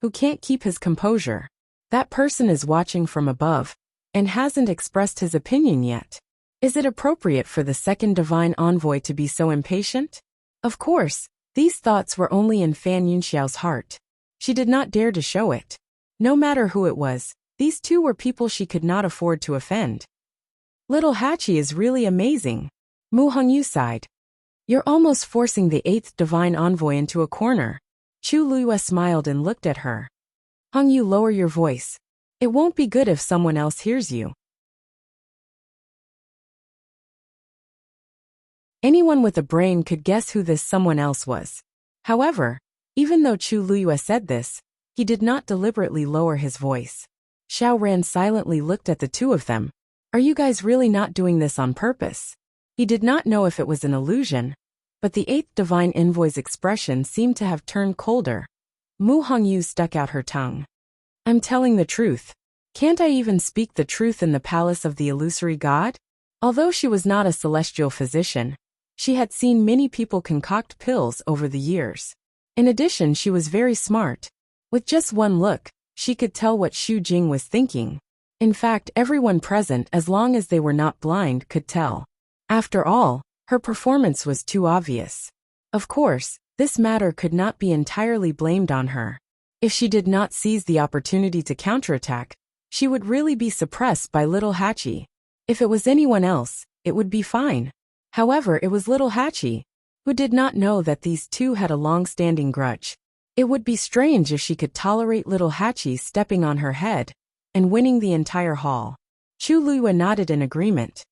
who can't keep his composure. That person is watching from above and hasn't expressed his opinion yet. Is it appropriate for the second divine envoy to be so impatient? Of course, these thoughts were only in Fan Yunxiao's heart. She did not dare to show it. No matter who it was, these two were people she could not afford to offend. Little Hachi is really amazing. Mu Hongyu sighed. You're almost forcing the eighth divine envoy into a corner. Chu Luiyue smiled and looked at her. Hongyu, lower your voice. It won't be good if someone else hears you. Anyone with a brain could guess who this someone else was. However, even though Chu Luiyue said this, he did not deliberately lower his voice. Xiao Ran silently looked at the two of them. Are you guys really not doing this on purpose? He did not know if it was an illusion, but the eighth divine envoy's expression seemed to have turned colder. Mu Hongyu stuck out her tongue. I'm telling the truth. Can't I even speak the truth in the palace of the illusory god? Although she was not a celestial physician, she had seen many people concoct pills over the years. In addition, she was very smart. With just one look, she could tell what Xu Jing was thinking. In fact, everyone present, as long as they were not blind, could tell. After all, her performance was too obvious. Of course, this matter could not be entirely blamed on her. If she did not seize the opportunity to counterattack, she would really be suppressed by little Hachi. If it was anyone else, it would be fine. However, it was little Hachi, who did not know that these two had a long-standing grudge. It would be strange if she could tolerate little Hachi stepping on her head and winning the entire hall. Chu Liyue nodded in agreement.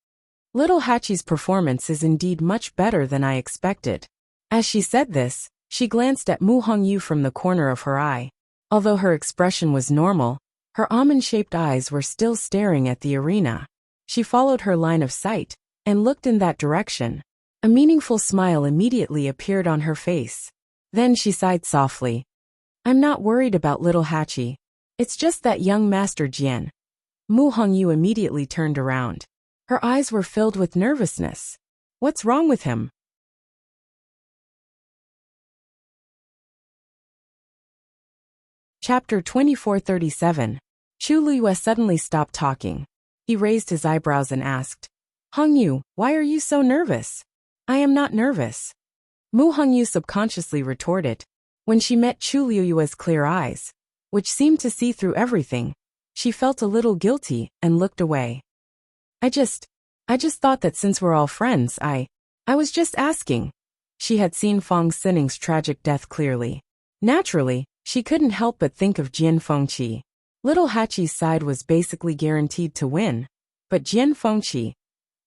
Little Hachi's performance is indeed much better than I expected. As she said this, she glanced at Mu Hongyu from the corner of her eye. Although her expression was normal, her almond-shaped eyes were still staring at the arena. She followed her line of sight and looked in that direction. A meaningful smile immediately appeared on her face. Then she sighed softly. I'm not worried about little Hachi. It's just that young Master Jian. Mu Hongyu immediately turned around. Her eyes were filled with nervousness. What's wrong with him? Chapter 2437. Chu Liyue suddenly stopped talking. He raised his eyebrows and asked, Hongyu, why are you so nervous? I am not nervous. Mu Hongyu subconsciously retorted. When she met Chu Liyue's clear eyes, which seemed to see through everything, she felt a little guilty and looked away. I just thought that since we're all friends, I was just asking. She had seen Fong Xining's tragic death clearly. Naturally, she couldn't help but think of Jian Fengqi. Little Hachi's side was basically guaranteed to win, but Jian Fengqi,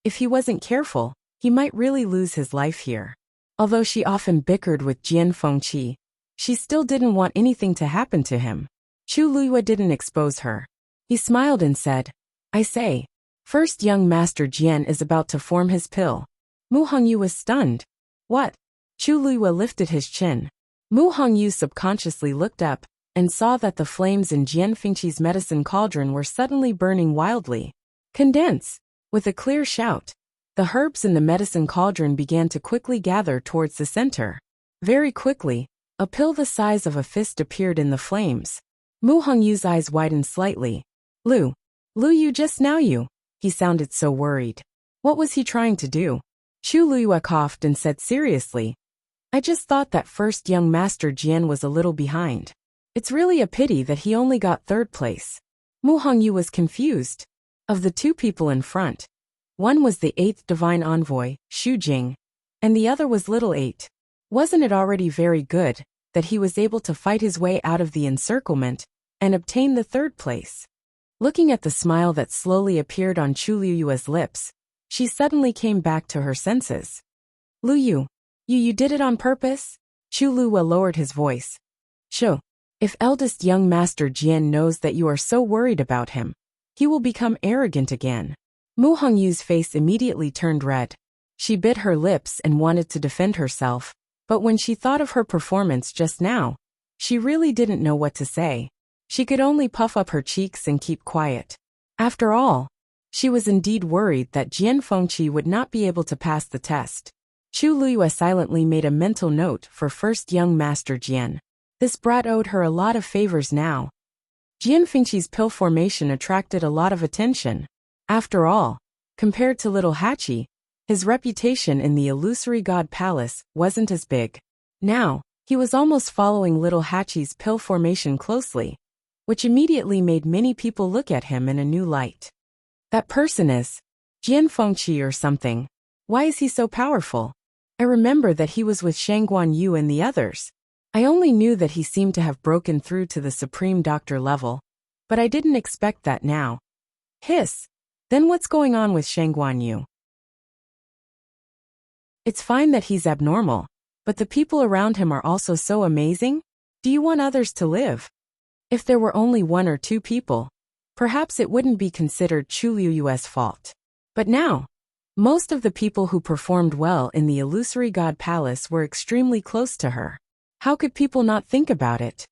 if he wasn't careful, he might really lose his life here. Although she often bickered with Jian Fengqi, she still didn't want anything to happen to him. Chu Liyue didn't expose her. He smiled and said, I say, first young Master Jian is about to form his pill. Mu Hongyu was stunned. What? Chu Liyue lifted his chin. Mu Hongyu subconsciously looked up and saw that the flames in Jian Fengqi's medicine cauldron were suddenly burning wildly. Condense! With a clear shout, the herbs in the medicine cauldron began to quickly gather towards the center. Very quickly, a pill the size of a fist appeared in the flames. Mu Hongyu's eyes widened slightly. Lu, you just now you. He sounded so worried. What was he trying to do? Chu Liyue coughed and said seriously, I just thought that first young Master Jian was a little behind. It's really a pity that he only got third place. Mu Hongyu was confused. Of the two people in front, one was the 8th divine envoy, Xu Jing, and the other was Little 8. Wasn't it already very good that he was able to fight his way out of the encirclement and obtain the third place? Looking at the smile that slowly appeared on Chu Liyue's lips, she suddenly came back to her senses. You did it on purpose? Chu Liyue lowered his voice. Sure. If eldest young Master Jian knows that you are so worried about him, he will become arrogant again. Mu Hongyu's face immediately turned red. She bit her lips and wanted to defend herself, but when she thought of her performance just now, she really didn't know what to say. She could only puff up her cheeks and keep quiet. After all, she was indeed worried that Jian Fengqi would not be able to pass the test. Chu Liyue silently made a mental note for first young Master Jian. This brat owed her a lot of favors now. Jian Fengqi's pill formation attracted a lot of attention. After all, compared to little Hachi, his reputation in the illusory god palace wasn't as big. Now, he was almost following little Hachi's pill formation closely, which immediately made many people look at him in a new light. That person is Jian Fengqi or something. Why is he so powerful? I remember that he was with Shangguan Yu and the others. I only knew that he seemed to have broken through to the Supreme Doctor level, but I didn't expect that now. Hiss. Then what's going on with Shangguan Yu? It's fine that he's abnormal, but the people around him are also so amazing. Do you want others to live? If there were only one or two people, perhaps it wouldn't be considered Chu Liyue's fault. But now, most of the people who performed well in the illusory god palace were extremely close to her. How could people not think about it?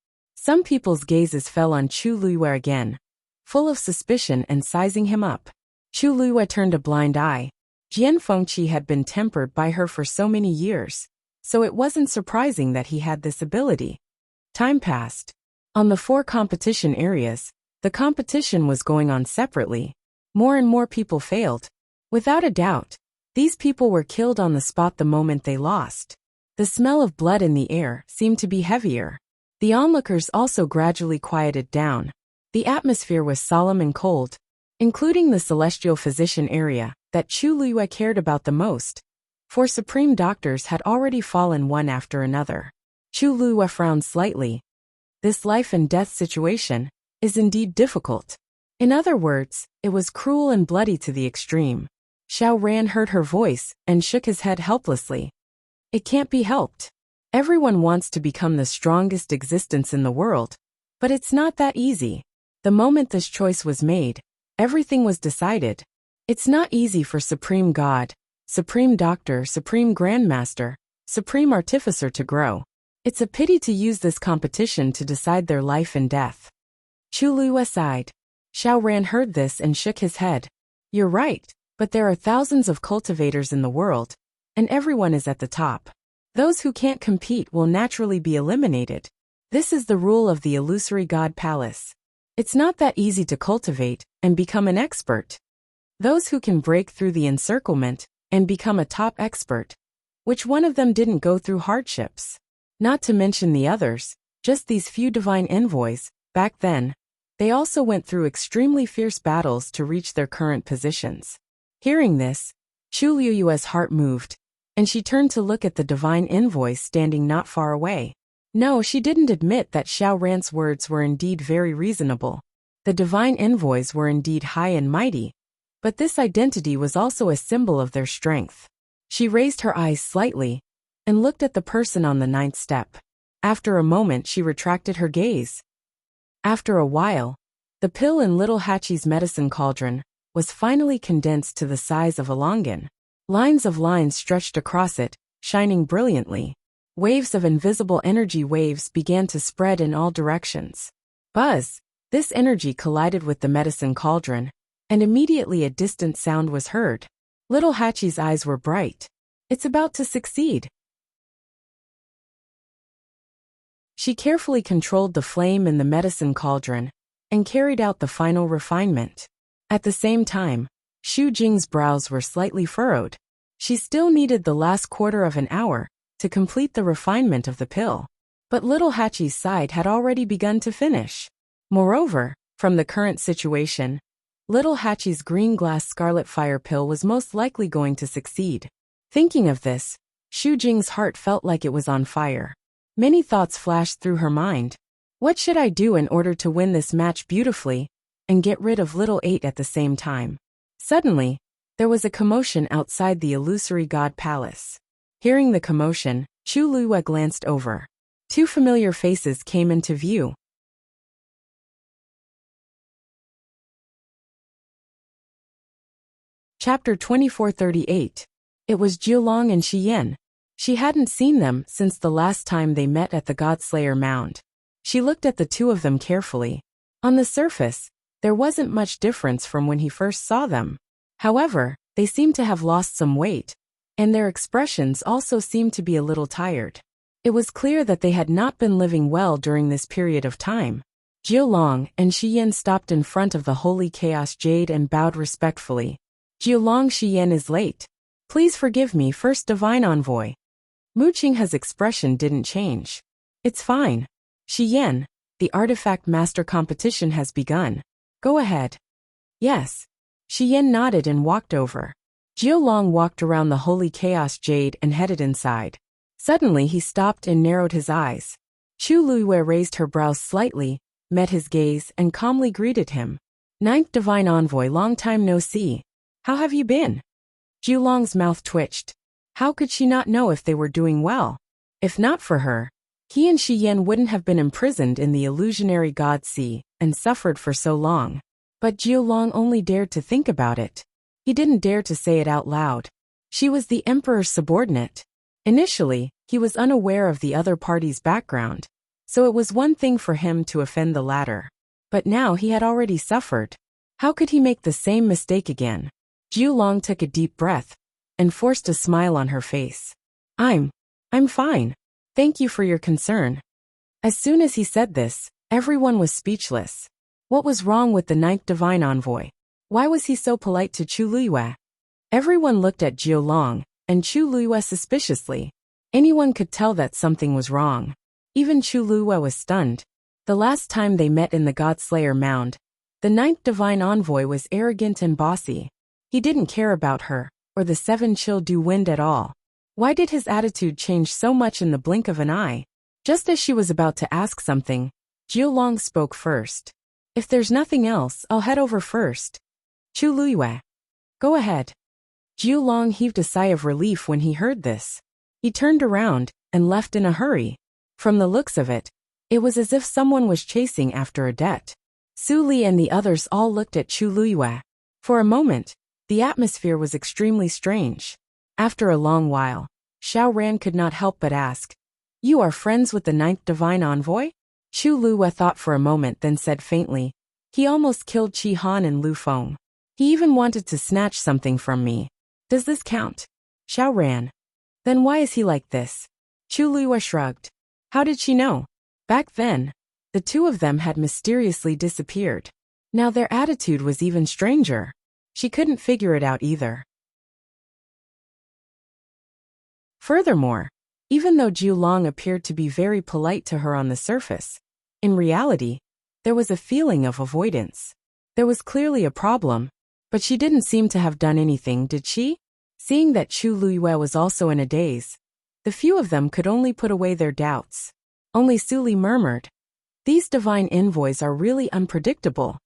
Some people's gazes fell on Chu Luiyue again, full of suspicion and sizing him up. Chu Luiyue turned a blind eye. Jian Fengqi had been tempered by her for so many years, so it wasn't surprising that he had this ability. Time passed. On the 4 competition areas, the competition was going on separately. More and more people failed. Without a doubt, these people were killed on the spot the moment they lost. The smell of blood in the air seemed to be heavier. The onlookers also gradually quieted down. The atmosphere was solemn and cold, including the celestial physician area that Chu Luiyue cared about the most. 4 supreme doctors had already fallen one after another. Chu Luiyue frowned slightly. This life and death situation is indeed difficult. In other words, it was cruel and bloody to the extreme. Xiao Ran heard her voice and shook his head helplessly. It can't be helped. Everyone wants to become the strongest existence in the world, but it's not that easy. The moment this choice was made, everything was decided. It's not easy for Supreme God, Supreme Doctor, Supreme Grandmaster, Supreme Artificer to grow. It's a pity to use this competition to decide their life and death. Chu Luiyue sighed. Xiao Ran heard this and shook his head. You're right, but there are thousands of cultivators in the world, and everyone is at the top. Those who can't compete will naturally be eliminated. This is the rule of the illusory God Palace. It's not that easy to cultivate and become an expert. Those who can break through the encirclement and become a top expert. Which one of them didn't go through hardships? Not to mention the others, just these few divine envoys. Back then, they also went through extremely fierce battles to reach their current positions. Hearing this, Chu Luiyue's heart moved, and she turned to look at the divine envoys standing not far away. No, she didn't admit that Xiao Ran's words were indeed very reasonable. The divine envoys were indeed high and mighty, but this identity was also a symbol of their strength. She raised her eyes slightly and looked at the person on the 9th step. After a moment, she retracted her gaze. After a while, the pill in little Hachi's medicine cauldron was finally condensed to the size of a longan. Lines of lines stretched across it, shining brilliantly. Waves of invisible energy waves began to spread in all directions. Buzz! This energy collided with the medicine cauldron, and immediately a distant sound was heard. Little Hachi's eyes were bright. It's about to succeed. She carefully controlled the flame in the medicine cauldron and carried out the final refinement. At the same time, Xu Jing's brows were slightly furrowed. She still needed the last quarter of an hour to complete the refinement of the pill. But little Hachi's side had already begun to finish. Moreover, from the current situation, little Hachi's green glass scarlet fire pill was most likely going to succeed. Thinking of this, Xu Jing's heart felt like it was on fire. Many thoughts flashed through her mind. What should I do in order to win this match beautifully and get rid of little 8 at the same time? Suddenly, there was a commotion outside the illusory God Palace. Hearing the commotion, Chu Luiyue glanced over. 2 familiar faces came into view. Chapter 2438. It was Jiulong and Shiyan. She hadn't seen them since the last time they met at the Godslayer Mound. She looked at the 2 of them carefully. On the surface, there wasn't much difference from when he first saw them. However, they seemed to have lost some weight, and their expressions also seemed to be a little tired. It was clear that they had not been living well during this period of time. Jiulong and Shiyan stopped in front of the Holy Chaos Jade and bowed respectfully. Jiulong, Shiyan is late. Please forgive me, First Divine Envoy. Mu Qinghe's expression didn't change. It's fine. Shiyan, the artifact master competition has begun. Go ahead. Yes. Shiyan nodded and walked over. Jiulong walked around the Holy Chaos Jade and headed inside. Suddenly he stopped and narrowed his eyes. Chu Luiyue raised her brows slightly, met his gaze, and calmly greeted him. 9th Divine Envoy, long time no see. How have you been? Jiulong's mouth twitched. How could she not know if they were doing well? If not for her, he and Shiyan wouldn't have been imprisoned in the illusionary God Sea and suffered for so long. But Jiulong only dared to think about it. He didn't dare to say it out loud. She was the Emperor's subordinate. Initially, he was unaware of the other party's background. So it was one thing for him to offend the latter. But now he had already suffered. How could he make the same mistake again? Jiulong took a deep breath and forced a smile on her face. I'm fine. Thank you for your concern. As soon as he said this, everyone was speechless. What was wrong with the ninth divine envoy? Why was he so polite to Chu Luiyue? Everyone looked at Jiulong and Chu Luiyue suspiciously. Anyone could tell that something was wrong. Even Chu Luiyue was stunned. The last time they met in the Godslayer Mound, the ninth divine envoy was arrogant and bossy. He didn't care about her, or the seven chill du wind at all. Why did his attitude change so much in the blink of an eye? Just as she was about to ask something, Jiulong spoke first. If there's nothing else, I'll head over first. Chu Luiyue. Go ahead. Jiulong heaved a sigh of relief when he heard this. He turned around and left in a hurry. From the looks of it, it was as if someone was chasing after a debt. Su Li and the others all looked at Chu Luiyue. For a moment, the atmosphere was extremely strange. After a long while, Xiao Ran could not help but ask, "You are friends with the ninth divine envoy?" Chu Luiyue thought for a moment, then said faintly, "He almost killed Qi Han and Lu Feng. He even wanted to snatch something from me. Does this count?" Xiao Ran. Then why is he like this? Chu Luiyue shrugged. How did she know? Back then, the two of them had mysteriously disappeared. Now their attitude was even stranger. She couldn't figure it out either. Furthermore, even though Jiulong appeared to be very polite to her on the surface, in reality, there was a feeling of avoidance. There was clearly a problem, but she didn't seem to have done anything, did she? Seeing that Chu Luiyue was also in a daze, the few of them could only put away their doubts. Only Su Li murmured, "These divine envoys are really unpredictable."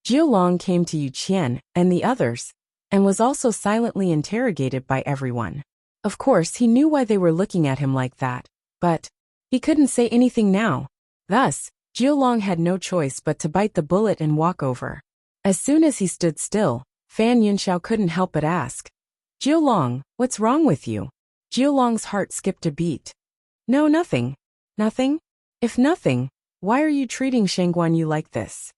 Jiulong came to Yu Qian and the others, and was also silently interrogated by everyone. Of course, he knew why they were looking at him like that, but he couldn't say anything now. Thus, Jiulong had no choice but to bite the bullet and walk over. As soon as he stood still, Fan Yunxiao couldn't help but ask, "Jiulong, what's wrong with you?" Jiulong's heart skipped a beat. "No, nothing." "Nothing? If nothing, why are you treating Shengguan Yu like this?"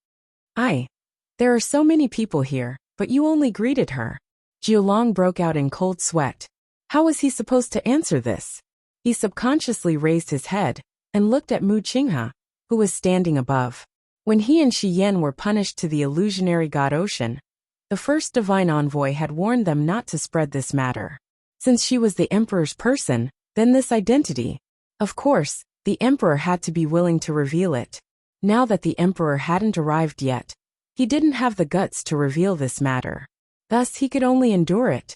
There are so many people here, but you only greeted her." Jiulong broke out in cold sweat. How was he supposed to answer this? He subconsciously raised his head and looked at Mu Qinghe, who was standing above. When he and Shi Yan were punished to the illusionary god Ocean, the first divine envoy had warned them not to spread this matter. Since she was the emperor's person, then this identity. Of course, the emperor had to be willing to reveal it. Now that the emperor hadn't arrived yet, he didn't have the guts to reveal this matter. Thus he could only endure it.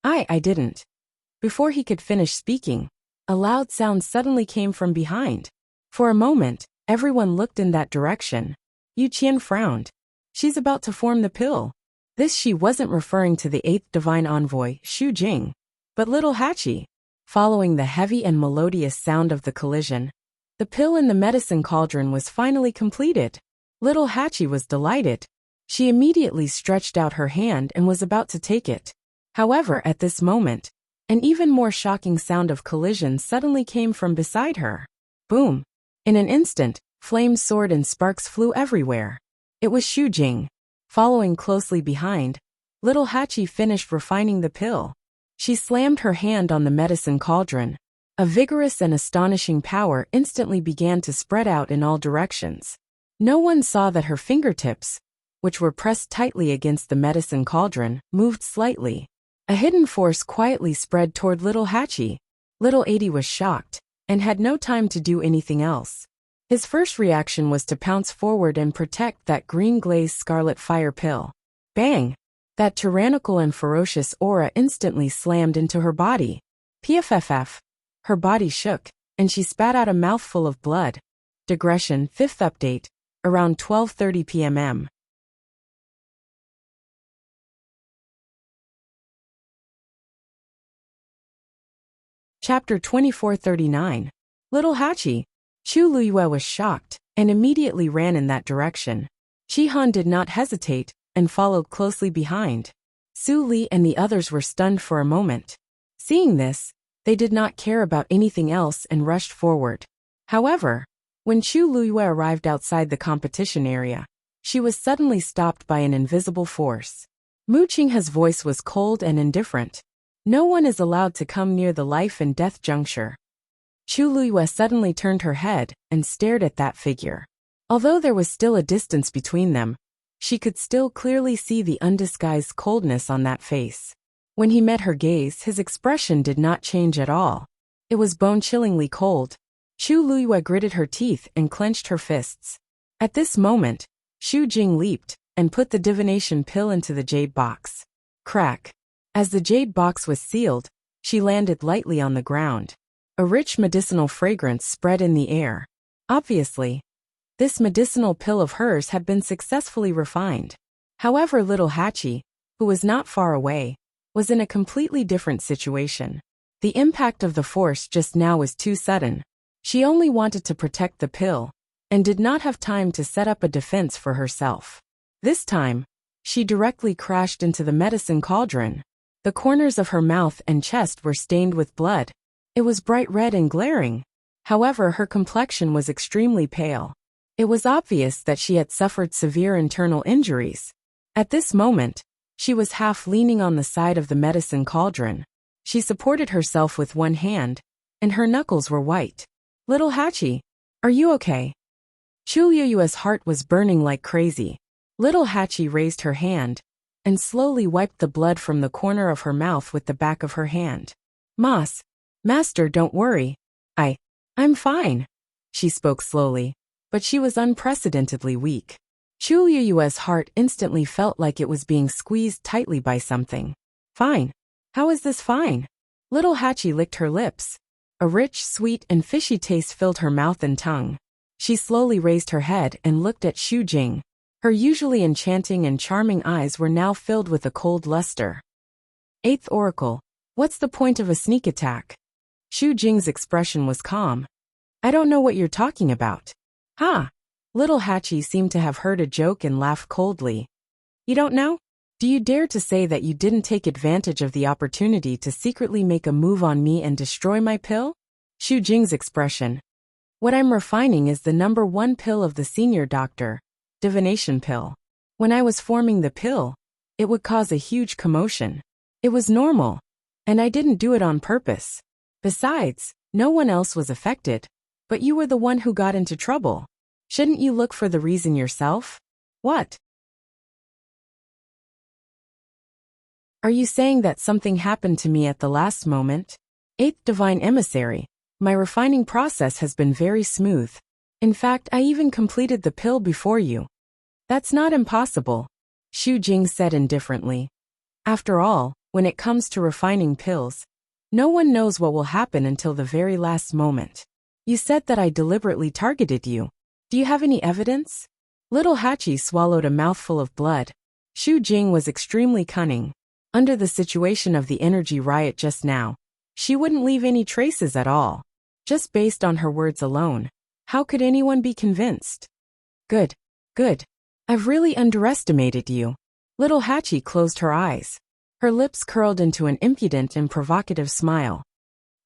I didn't. Before he could finish speaking, a loud sound suddenly came from behind. For a moment, everyone looked in that direction. Yu Qian frowned. She's about to form the pill. This she wasn't referring to the eighth divine envoy, Xu Jing, but little Hachi. Following the heavy and melodious sound of the collision, the pill in the medicine cauldron was finally completed. Little Hachi was delighted. She immediately stretched out her hand and was about to take it. However, at this moment, an even more shocking sound of collision suddenly came from beside her. Boom! In an instant, flames soared and sparks flew everywhere. It was Xu Jing. Following closely behind, little Hachi finished refining the pill. She slammed her hand on the medicine cauldron. A vigorous and astonishing power instantly began to spread out in all directions. No one saw that her fingertips, which were pressed tightly against the medicine cauldron, moved slightly. A hidden force quietly spread toward little Hachi. Little Adi was shocked, and had no time to do anything else. His first reaction was to pounce forward and protect that green-glazed scarlet fire pill. Bang! That tyrannical and ferocious aura instantly slammed into her body. PFFF. Her body shook, and she spat out a mouthful of blood. Digression 5th update. Around 12:30 p.m. Chapter 2439. Little Hachi. Chu Luiyue was shocked, and immediately ran in that direction. Qi Han did not hesitate, and followed closely behind. Su Li and the others were stunned for a moment. Seeing this, they did not care about anything else and rushed forward. However, When Chu Luyue arrived outside the competition area, she was suddenly stopped by an invisible force. Mu Qinghe's voice was cold and indifferent. No one is allowed to come near the life and death juncture. Chu Luyue suddenly turned her head and stared at that figure. Although there was still a distance between them, she could still clearly see the undisguised coldness on that face. When he met her gaze, his expression did not change at all. It was bone-chillingly cold. Chu Luyue gritted her teeth and clenched her fists. At this moment, Xu Jing leaped and put the divination pill into the jade box. Crack. As the jade box was sealed, she landed lightly on the ground. A rich medicinal fragrance spread in the air. Obviously, this medicinal pill of hers had been successfully refined. However, little Hachi, who was not far away, was in a completely different situation. The impact of the force just now was too sudden. She only wanted to protect the pill, and did not have time to set up a defense for herself. This time, she directly crashed into the medicine cauldron. The corners of her mouth and chest were stained with blood. It was bright red and glaring. However, her complexion was extremely pale. It was obvious that she had suffered severe internal injuries. At this moment, she was half leaning on the side of the medicine cauldron. She supported herself with one hand, and her knuckles were white. Little Hachi, are you okay? Chu Luyue's heart was burning like crazy. Little Hachi raised her hand, and slowly wiped the blood from the corner of her mouth with the back of her hand. Master, don't worry. I'm fine. She spoke slowly, but she was unprecedentedly weak. Chu Luyue's heart instantly felt like it was being squeezed tightly by something. Fine. How is this fine? Little Hachi licked her lips. A rich, sweet, and fishy taste filled her mouth and tongue. She slowly raised her head and looked at Xu Jing. Her usually enchanting and charming eyes were now filled with a cold luster. Eighth Oracle, what's the point of a sneak attack? Xu Jing's expression was calm. I don't know what you're talking about. Ha! Little Hachi seemed to have heard a joke and laughed coldly. You don't know? Do you dare to say that you didn't take advantage of the opportunity to secretly make a move on me and destroy my pill? Xu Jing's expression. What I'm refining is the #1 pill of the senior doctor, divination pill. When I was forming the pill, it would cause a huge commotion. It was normal, and I didn't do it on purpose. Besides, no one else was affected, but you were the one who got into trouble. Shouldn't you look for the reason yourself? What? Are you saying that something happened to me at the last moment? Eighth Divine Emissary, my refining process has been very smooth. In fact, I even completed the pill before you. That's not impossible, Xu Jing said indifferently. After all, when it comes to refining pills, no one knows what will happen until the very last moment. You said that I deliberately targeted you. Do you have any evidence? Little Hachi swallowed a mouthful of blood. Xu Jing was extremely cunning. Under the situation of the energy riot just now, she wouldn't leave any traces at all. Just based on her words alone, how could anyone be convinced? Good. I've really underestimated you. Little Hachi closed her eyes. Her lips curled into an impudent and provocative smile.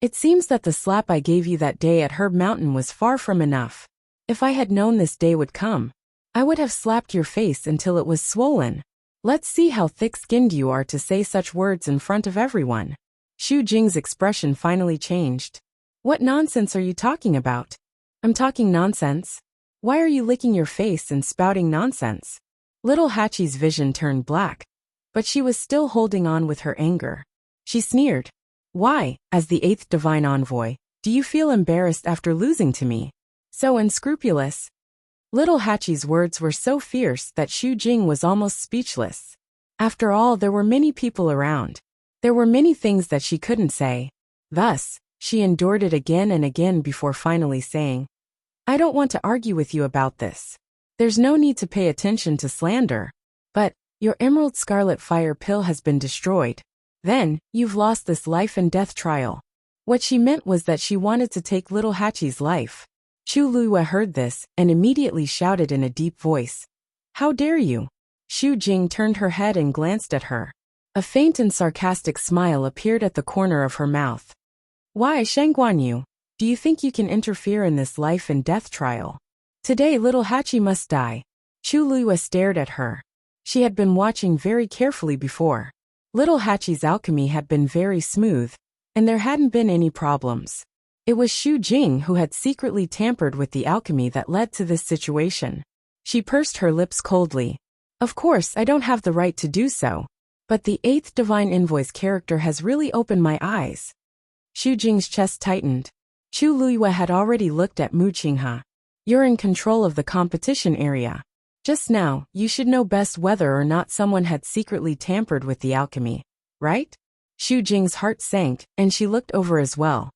It seems that the slap I gave you that day at Herb Mountain was far from enough. If I had known this day would come, I would have slapped your face until it was swollen. Let's see how thick-skinned you are to say such words in front of everyone. Xu Jing's expression finally changed. What nonsense are you talking about? I'm talking nonsense. Why are you licking your face and spouting nonsense? Little Hachi's vision turned black, but she was still holding on with her anger. She sneered. Why, as the 8th Divine Envoy, do you feel embarrassed after losing to me? So unscrupulous. Little Hachi's words were so fierce that Xu Jing was almost speechless. After all, there were many people around. There were many things that she couldn't say. Thus, she endured it again and again before finally saying, I don't want to argue with you about this. There's no need to pay attention to slander. But, your Emerald Scarlet Fire pill has been destroyed. Then, you've lost this life and death trial. What she meant was that she wanted to take little Hachi's life. Chu Luyue heard this and immediately shouted in a deep voice. How dare you? Xu Jing turned her head and glanced at her. A faint and sarcastic smile appeared at the corner of her mouth. Why, Shangguan Yu? Do you think you can interfere in this life and death trial? Today little Hachi must die. Chu Luiyue stared at her. She had been watching very carefully before. Little Hachi's alchemy had been very smooth, and there hadn't been any problems. It was Xu Jing who had secretly tampered with the alchemy that led to this situation. She pursed her lips coldly. Of course, I don't have the right to do so, but the 8th Divine Invoice character has really opened my eyes. Xu Jing's chest tightened. Chu Luiyue had already looked at Mu Qinghe. You're in control of the competition area. Just now, you should know best whether or not someone had secretly tampered with the alchemy, right? Xu Jing's heart sank, and she looked over as well.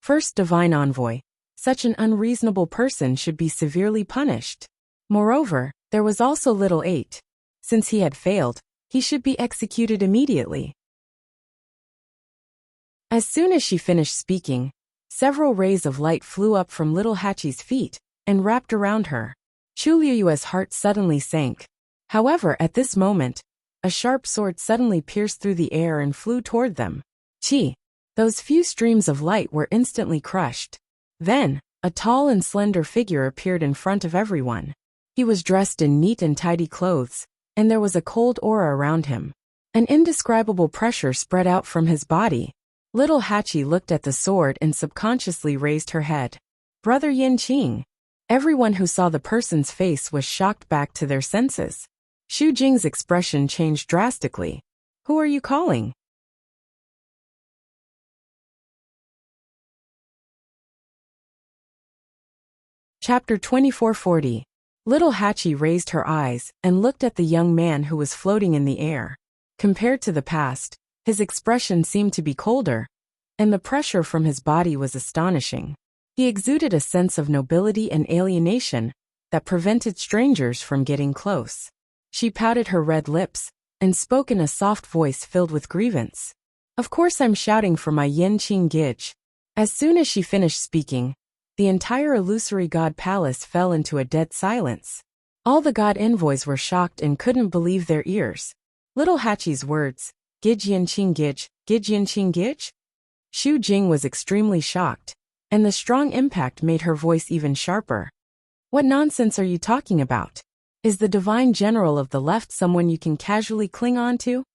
First Divine Envoy. Such an unreasonable person should be severely punished. Moreover, there was also Little 8. Since he had failed, he should be executed immediately. As soon as she finished speaking, several rays of light flew up from Little Hachi's feet and wrapped around her. Chu Luiyue's heart suddenly sank. However, at this moment, a sharp sword suddenly pierced through the air and flew toward them. Chi! Those few streams of light were instantly crushed. Then, a tall and slender figure appeared in front of everyone. He was dressed in neat and tidy clothes, and there was a cold aura around him. An indescribable pressure spread out from his body. Little Hachi looked at the sword and subconsciously raised her head. Brother Yin Qing. Everyone who saw the person's face was shocked back to their senses. Xu Jing's expression changed drastically. Who are you calling? Chapter 2440. Little Hachi raised her eyes and looked at the young man who was floating in the air. Compared to the past, his expression seemed to be colder, and the pressure from his body was astonishing. He exuded a sense of nobility and alienation that prevented strangers from getting close. She pouted her red lips and spoke in a soft voice filled with grievance. Of course I'm shouting for my Yin Qing Gij. As soon as she finished speaking, the entire illusory god palace fell into a dead silence. All the god envoys were shocked and couldn't believe their ears. Little Hachi's words, Gij Yin Qing Gij, Gij Yin Qing Gij? Xu Jing was extremely shocked, and the strong impact made her voice even sharper. What nonsense are you talking about? Is the divine general of the left someone you can casually cling on to?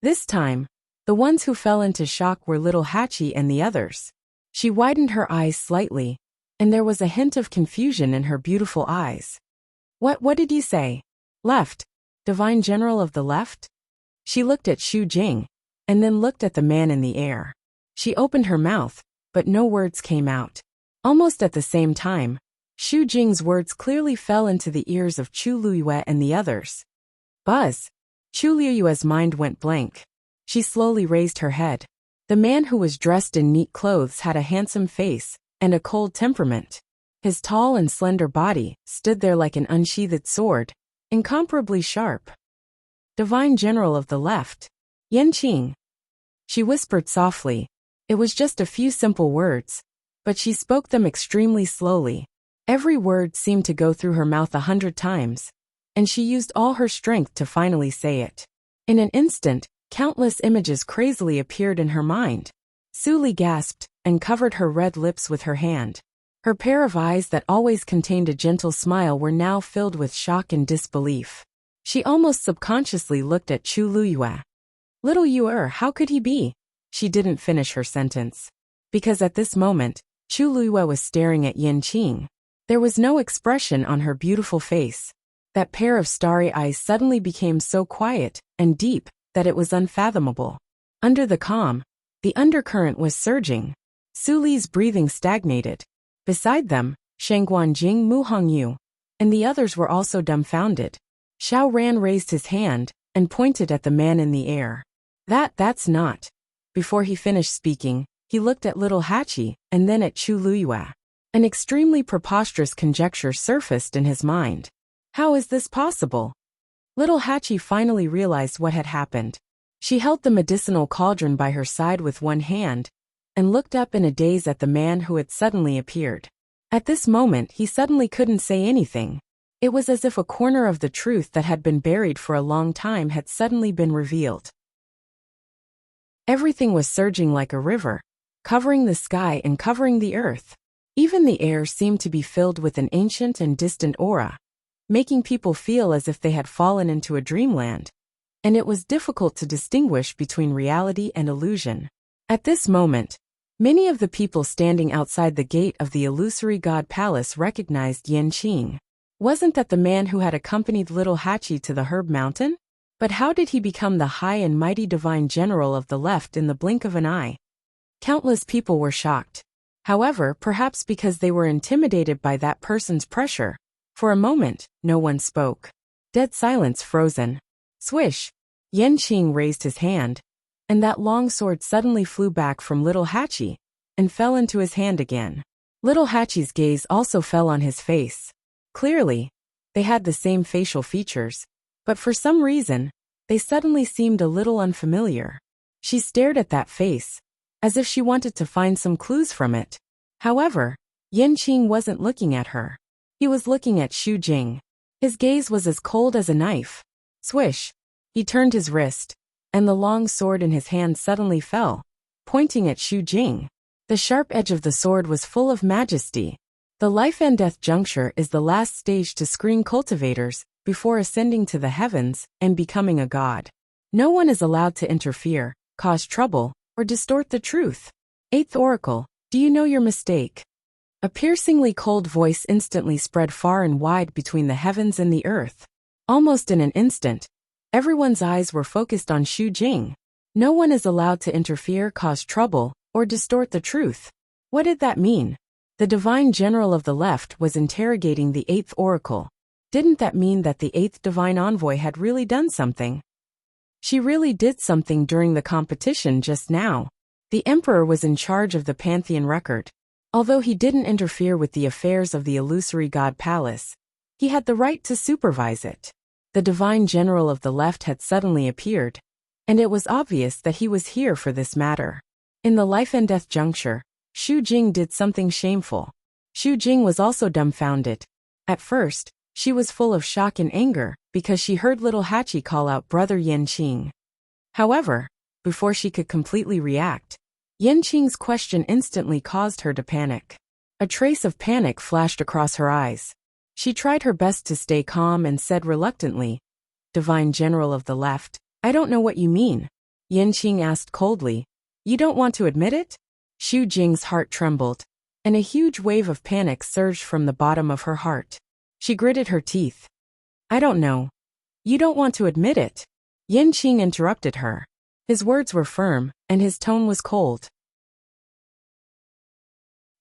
This time, the ones who fell into shock were Little Hachi and the others. She widened her eyes slightly, and there was a hint of confusion in her beautiful eyes. What did you say? Left? Divine general of the left? She looked at Xu Jing, and then looked at the man in the air. She opened her mouth, but no words came out. Almost at the same time, Xu Jing's words clearly fell into the ears of Chu Luiyue and the others. Buzz! Chu Luiyue's mind went blank. She slowly raised her head. The man who was dressed in neat clothes had a handsome face and a cold temperament. His tall and slender body stood there like an unsheathed sword, incomparably sharp. Divine General of the left. Yin Qing. She whispered softly. It was just a few simple words, but she spoke them extremely slowly. Every word seemed to go through her mouth 100 times, and she used all her strength to finally say it. In an instant, countless images crazily appeared in her mind. Suli gasped and covered her red lips with her hand. Her pair of eyes that always contained a gentle smile were now filled with shock and disbelief. She almost subconsciously looked at Chu Luiyue. Little Yuer, how could he be? She didn't finish her sentence. Because at this moment, Chu Luiyue was staring at Yin Qing. There was no expression on her beautiful face. That pair of starry eyes suddenly became so quiet and deep that it was unfathomable. Under the calm, the undercurrent was surging. Suli's breathing stagnated. Beside them, Shangguanjing Mu Hongyu, and the others were also dumbfounded. Xiao Ran raised his hand and pointed at the man in the air. That's not. Before he finished speaking, he looked at Little Hachi and then at Chu Luiyue. An extremely preposterous conjecture surfaced in his mind. How is this possible? Little Hachi finally realized what had happened. She held the medicinal cauldron by her side with one hand and looked up in a daze at the man who had suddenly appeared. At this moment, he suddenly couldn't say anything. It was as if a corner of the truth that had been buried for a long time had suddenly been revealed. Everything was surging like a river, covering the sky and covering the earth. Even the air seemed to be filled with an ancient and distant aura, making people feel as if they had fallen into a dreamland, and it was difficult to distinguish between reality and illusion. At this moment, many of the people standing outside the gate of the illusory god palace recognized Yanqing. Wasn't that the man who had accompanied little Hachi to the Herb Mountain? But how did he become the high and mighty divine general of the left in the blink of an eye? Countless people were shocked. However, perhaps because they were intimidated by that person's pressure, for a moment, no one spoke. Dead silence frozen. Swish! Yanqing raised his hand, and that long sword suddenly flew back from little Hachi and fell into his hand again. Little Hachi's gaze also fell on his face. Clearly, they had the same facial features, but for some reason, they suddenly seemed a little unfamiliar. She stared at that face, as if she wanted to find some clues from it. However, Yanqing wasn't looking at her. He was looking at Xu Jing. His gaze was as cold as a knife. Swish! He turned his wrist, and the long sword in his hand suddenly fell, pointing at Xu Jing. The sharp edge of the sword was full of majesty. The life and death juncture is the last stage to screen cultivators before ascending to the heavens and becoming a god. No one is allowed to interfere, cause trouble, or distort the truth. Eighth Oracle, do you know your mistake? A piercingly cold voice instantly spread far and wide between the heavens and the earth. Almost in an instant, everyone's eyes were focused on Xu Jing. No one is allowed to interfere, cause trouble, or distort the truth. What did that mean? The divine general of the left was interrogating the eighth oracle. Didn't that mean that the eighth divine envoy had really done something? She really did something during the competition just now. The emperor was in charge of the Pantheon record. Although he didn't interfere with the affairs of the illusory god palace, he had the right to supervise it. The divine general of the left had suddenly appeared, and it was obvious that he was here for this matter. In the life and death juncture, Xu Jing did something shameful. Xu Jing was also dumbfounded. At first, she was full of shock and anger because she heard little Hachi call out Brother Yanqing. However, before she could completely react, Yanqing's question instantly caused her to panic. A trace of panic flashed across her eyes. She tried her best to stay calm and said reluctantly, "Divine General of the Left, I don't know what you mean." Yanqing asked coldly, "You don't want to admit it?" Xu Jing's heart trembled, and a huge wave of panic surged from the bottom of her heart. She gritted her teeth. "I don't know. You don't want to admit it." Yanqing interrupted her. His words were firm, and his tone was cold.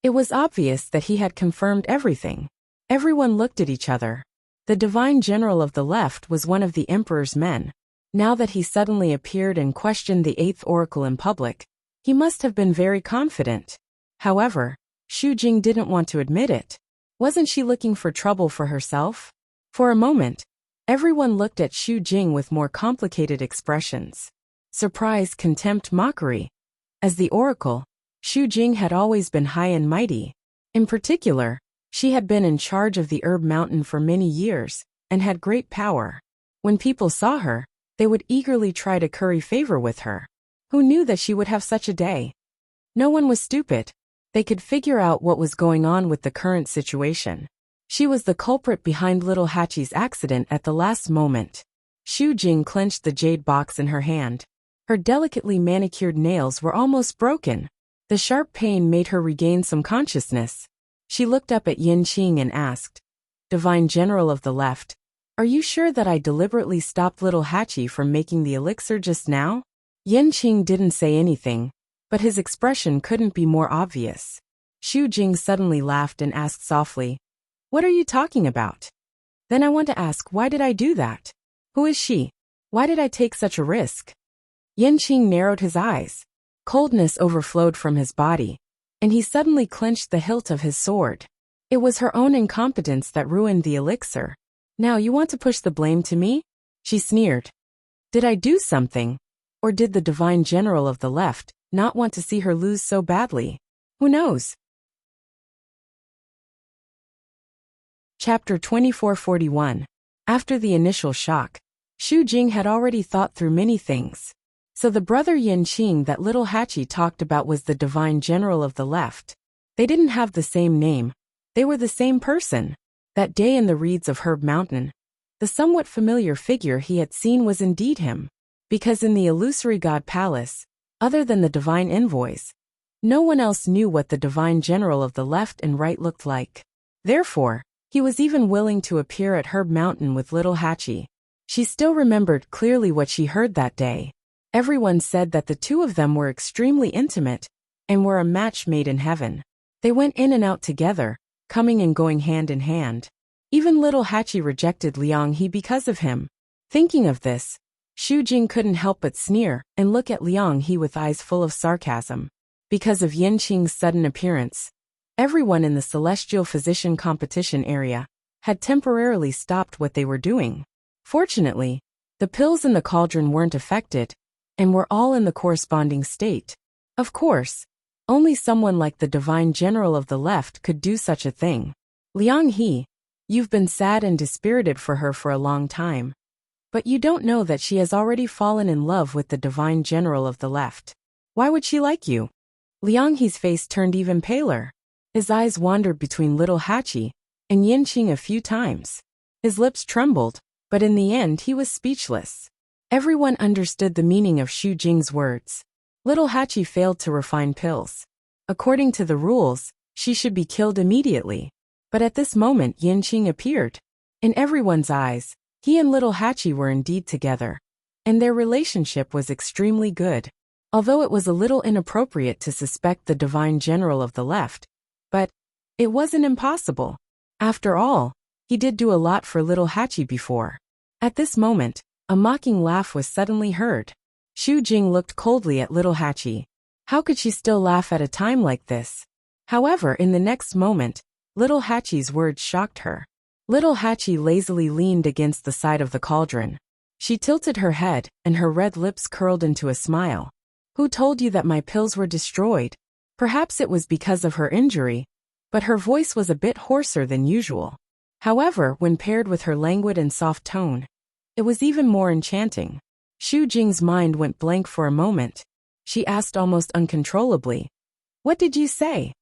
It was obvious that he had confirmed everything. Everyone looked at each other. The divine general of the left was one of the emperor's men. Now that he suddenly appeared and questioned the eighth oracle in public, he must have been very confident. However, Xu Jing didn't want to admit it. Wasn't she looking for trouble for herself? For a moment, everyone looked at Xu Jing with more complicated expressions. Surprise, contempt, mockery. As the oracle, Xu Jing had always been high and mighty. In particular, she had been in charge of the Herb Mountain for many years, and had great power. When people saw her, they would eagerly try to curry favor with her. Who knew that she would have such a day? No one was stupid. They could figure out what was going on with the current situation. She was the culprit behind little Hachi's accident at the last moment. Xu Jing clenched the jade box in her hand. Her delicately manicured nails were almost broken. The sharp pain made her regain some consciousness. She looked up at Yanqing and asked, "Divine General of the Left, are you sure that I deliberately stopped little Hachi from making the elixir just now?" Yanqing didn't say anything, but his expression couldn't be more obvious. Xu Jing suddenly laughed and asked softly, "What are you talking about?" "Then I want to ask, why did I do that? Who is she? Why did I take such a risk?" Yanqing narrowed his eyes. Coldness overflowed from his body, and he suddenly clenched the hilt of his sword. It was her own incompetence that ruined the elixir. "Now you want to push the blame to me?" She sneered. Did I do something? Or did the divine general of the left not want to see her lose so badly? Who knows? Chapter 2441. After the initial shock, Xu Jing had already thought through many things. So the brother Yanqing that little Hachi talked about was the divine general of the left. They didn't have the same name. They were the same person. That day in the reeds of Herb Mountain, the somewhat familiar figure he had seen was indeed him. Because in the illusory god palace, other than the divine envoys, no one else knew what the divine general of the left and right looked like. Therefore, he was even willing to appear at Herb Mountain with little Hachi. She still remembered clearly what she heard that day. Everyone said that the two of them were extremely intimate and were a match made in heaven. They went in and out together, coming and going hand in hand. Even little Hachi rejected Liang He because of him. Thinking of this, Xu Jing couldn't help but sneer and look at Liang He with eyes full of sarcasm. Because of Yin Qing's sudden appearance, everyone in the celestial physician competition area had temporarily stopped what they were doing. Fortunately, the pills in the cauldron weren't affected, and were all in the corresponding state. Of course, only someone like the divine general of the left could do such a thing. Liang He, you've been sad and dispirited for her for a long time. But you don't know that she has already fallen in love with the divine general of the left. Why would she like you? Liang He's face turned even paler. His eyes wandered between little Hachi and Yin Qing a few times. His lips trembled, but in the end he was speechless. Everyone understood the meaning of Xu Jing's words. Little Hachi failed to refine pills. According to the rules, she should be killed immediately. But at this moment Yin Qing appeared. In everyone's eyes, he and little Hachi were indeed together. And their relationship was extremely good. Although it was a little inappropriate to suspect the divine general of the left. But it wasn't impossible. After all, he did do a lot for little Hachi before. At this moment, a mocking laugh was suddenly heard. Xu Jing looked coldly at little Hachi. How could she still laugh at a time like this? However, in the next moment, little Hachi's words shocked her. Little Hachi lazily leaned against the side of the cauldron. She tilted her head, and her red lips curled into a smile. Who told you that my pills were destroyed? Perhaps it was because of her injury, but her voice was a bit hoarser than usual. However, when paired with her languid and soft tone, it was even more enchanting. Xu Jing's mind went blank for a moment. She asked almost uncontrollably, "What did you say?"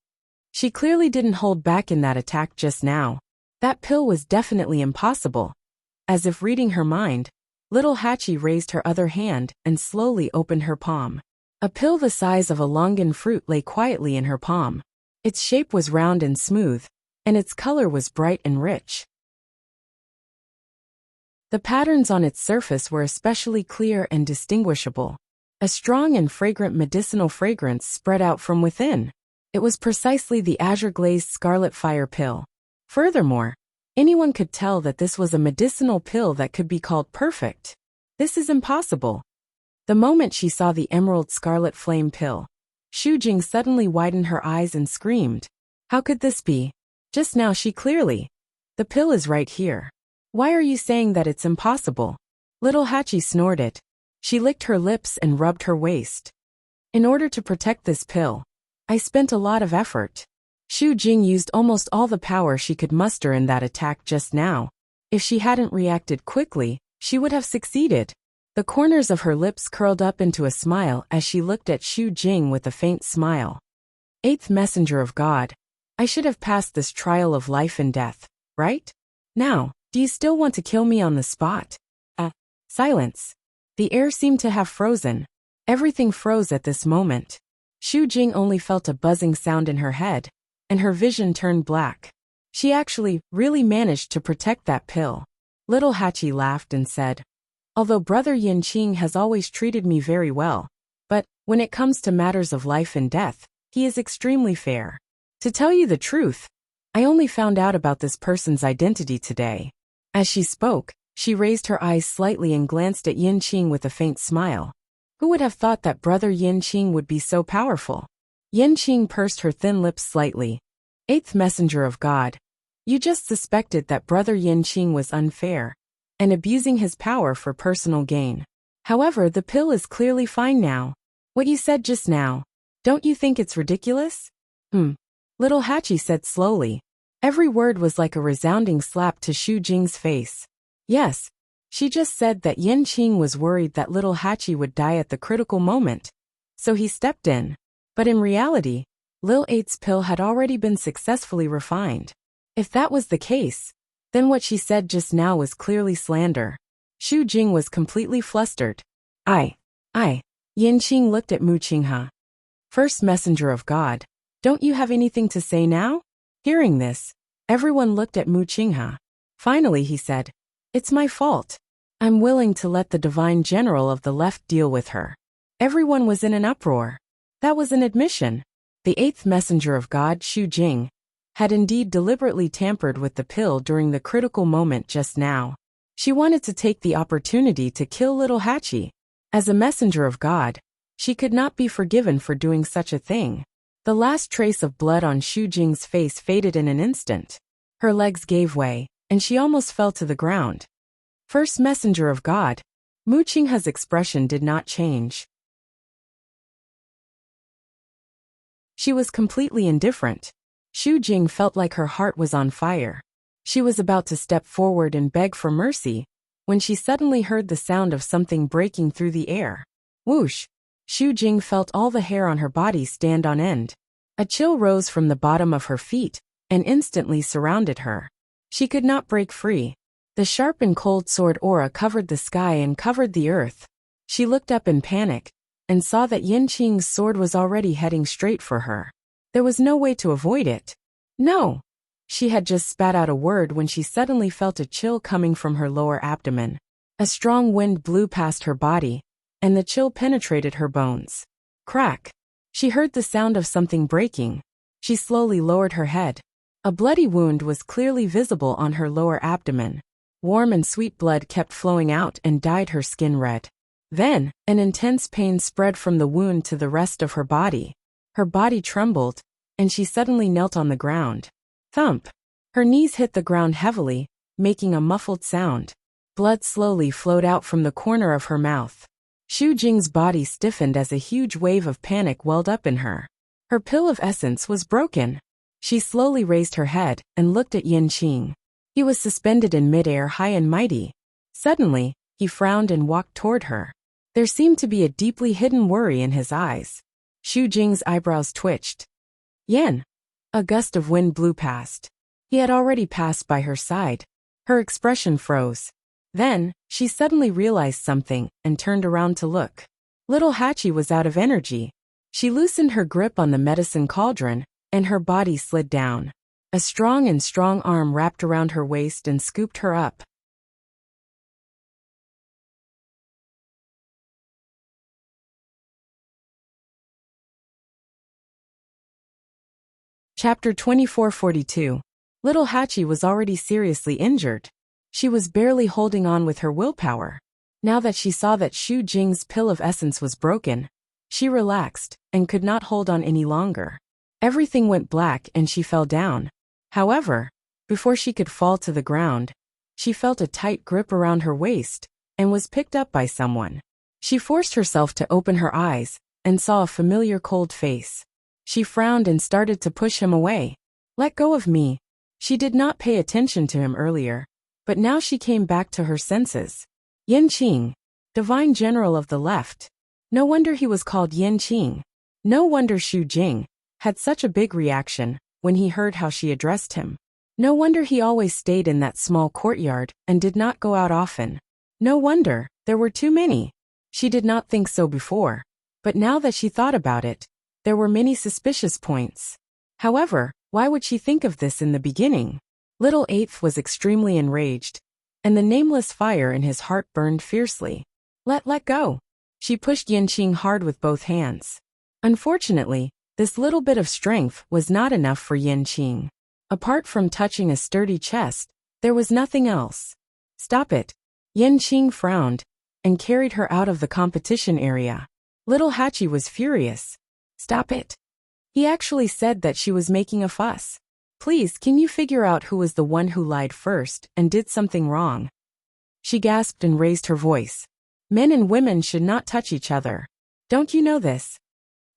She clearly didn't hold back in that attack just now. That pill was definitely impossible. As if reading her mind, little Hachi raised her other hand and slowly opened her palm. A pill the size of a longan fruit lay quietly in her palm. Its shape was round and smooth, and its color was bright and rich. The patterns on its surface were especially clear and distinguishable. A strong and fragrant medicinal fragrance spread out from within. It was precisely the azure-glazed scarlet fire pill. Furthermore, anyone could tell that this was a medicinal pill that could be called perfect. This is impossible. The moment she saw the emerald scarlet flame pill, Xu Jing suddenly widened her eyes and screamed. How could this be? Just now she clearly. The pill is right here. Why are you saying that it's impossible? Little Hachi snorted. She licked her lips and rubbed her waist. In order to protect this pill, I spent a lot of effort. Xu Jing used almost all the power she could muster in that attack just now. If she hadn't reacted quickly, she would have succeeded. The corners of her lips curled up into a smile as she looked at Xu Jing with a faint smile. Eighth messenger of God, I should have passed this trial of life and death, right? Now, do you still want to kill me on the spot? Silence. The air seemed to have frozen. Everything froze at this moment. Xu Jing only felt a buzzing sound in her head, and her vision turned black. She actually really managed to protect that pill. Little Hachi laughed and said, although Brother Yin Qing has always treated me very well, but when it comes to matters of life and death, he is extremely fair. To tell you the truth, I only found out about this person's identity today. As she spoke, she raised her eyes slightly and glanced at Yin Qing with a faint smile. Who would have thought that Brother Yin Qing would be so powerful? Yin Qing pursed her thin lips slightly. Eighth messenger of God, you just suspected that Brother Yin Qing was unfair and abusing his power for personal gain. However, the pill is clearly fine now. What you said just now, don't you think it's ridiculous? Little Hachi said slowly. Every word was like a resounding slap to Xu Jing's face. Yes, she just said that Yin Qing was worried that little Hachi would die at the critical moment. So he stepped in. But in reality, Lil 8's pill had already been successfully refined. If that was the case, then what she said just now was clearly slander. Xu Jing was completely flustered. I. Yin Qing looked at Mu Qinghe. First messenger of God, don't you have anything to say now? Hearing this, everyone looked at Mu Qinghe. Finally he said, it's my fault. I'm willing to let the divine general of the left deal with her. Everyone was in an uproar. That was an admission. The eighth messenger of God, Xu Jing, had indeed deliberately tampered with the pill during the critical moment just now. She wanted to take the opportunity to kill little Hachi. As a messenger of God, she could not be forgiven for doing such a thing. The last trace of blood on Xu Jing's face faded in an instant. Her legs gave way, and she almost fell to the ground. First messenger of God, Mu Qinghe's expression did not change. She was completely indifferent. Xu Jing felt like her heart was on fire. She was about to step forward and beg for mercy, when she suddenly heard the sound of something breaking through the air. Whoosh! Xu Jing felt all the hair on her body stand on end. A chill rose from the bottom of her feet, and instantly surrounded her. She could not break free. The sharp and cold sword aura covered the sky and covered the earth. She looked up in panic, and saw that Yin Qing's sword was already heading straight for her. There was no way to avoid it. No! She had just spat out a word when she suddenly felt a chill coming from her lower abdomen. A strong wind blew past her body, and the chill penetrated her bones. Crack! She heard the sound of something breaking. She slowly lowered her head. A bloody wound was clearly visible on her lower abdomen. Warm and sweet blood kept flowing out and dyed her skin red. Then, an intense pain spread from the wound to the rest of her body. Her body trembled, and she suddenly knelt on the ground. Thump! Her knees hit the ground heavily, making a muffled sound. Blood slowly flowed out from the corner of her mouth. Xu Jing's body stiffened as a huge wave of panic welled up in her. Her pill of essence was broken. She slowly raised her head and looked at Yin Qing. He was suspended in midair, high and mighty. Suddenly, he frowned and walked toward her. There seemed to be a deeply hidden worry in his eyes. Xu Jing's eyebrows twitched. Yen! A gust of wind blew past. He had already passed by her side. Her expression froze. Then, she suddenly realized something and turned around to look. Little Hachi was out of energy. She loosened her grip on the medicine cauldron, and her body slid down. A strong arm wrapped around her waist and scooped her up. Chapter 2442. Little Hachi was already seriously injured. She was barely holding on with her willpower. Now that she saw that Xu Jing's pill of essence was broken, she relaxed and could not hold on any longer. Everything went black and she fell down. However, before she could fall to the ground, she felt a tight grip around her waist and was picked up by someone. She forced herself to open her eyes and saw a familiar cold face. She frowned and started to push him away. Let go of me. She did not pay attention to him earlier, but now she came back to her senses. Yin Qing, divine general of the left. No wonder he was called Yin Qing. No wonder Xu Jing had such a big reaction when he heard how she addressed him. No wonder he always stayed in that small courtyard and did not go out often. No wonder there were too many. She did not think so before, but now that she thought about it, there were many suspicious points. However, why would she think of this in the beginning? Little Eighth was extremely enraged, and the nameless fire in his heart burned fiercely. Let go. She pushed Yin Qing hard with both hands. Unfortunately, this little bit of strength was not enough for Yin Qing. Apart from touching a sturdy chest, there was nothing else. Stop it. Yin Qing frowned and carried her out of the competition area. Little Hachi was furious. Stop it. He actually said that she was making a fuss. Please, can you figure out who was the one who lied first and did something wrong? She gasped and raised her voice. Men and women should not touch each other. Don't you know this?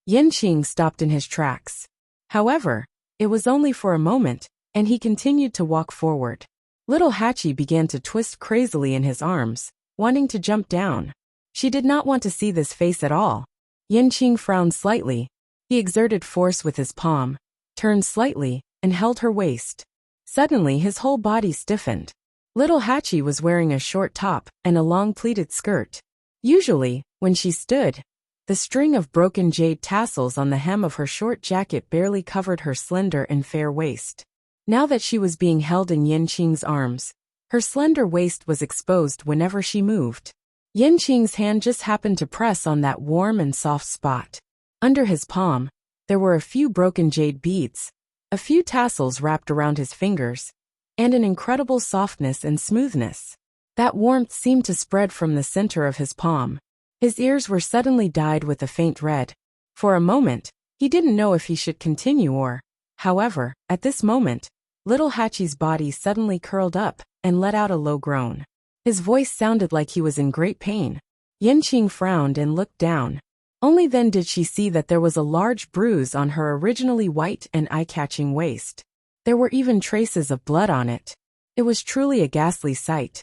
Yin Qing stopped in his tracks. However, it was only for a moment, and he continued to walk forward. Little Hachi began to twist crazily in his arms, wanting to jump down. She did not want to see this face at all. Yin Qing frowned slightly. He exerted force with his palm, turned slightly, and held her waist. Suddenly his whole body stiffened. Little Hachi was wearing a short top and a long pleated skirt. Usually, when she stood, the string of broken jade tassels on the hem of her short jacket barely covered her slender and fair waist. Now that she was being held in Yanqing's arms, her slender waist was exposed whenever she moved. Yanqing's hand just happened to press on that warm and soft spot. Under his palm, there were a few broken jade beads, a few tassels wrapped around his fingers, and an incredible softness and smoothness. That warmth seemed to spread from the center of his palm. His ears were suddenly dyed with a faint red. For a moment, he didn't know if he should continue or. However, at this moment, little Hachi's body suddenly curled up and let out a low groan. His voice sounded like he was in great pain. Yanqing frowned and looked down. Only then did she see that there was a large bruise on her originally white and eye-catching waist. There were even traces of blood on it. It was truly a ghastly sight.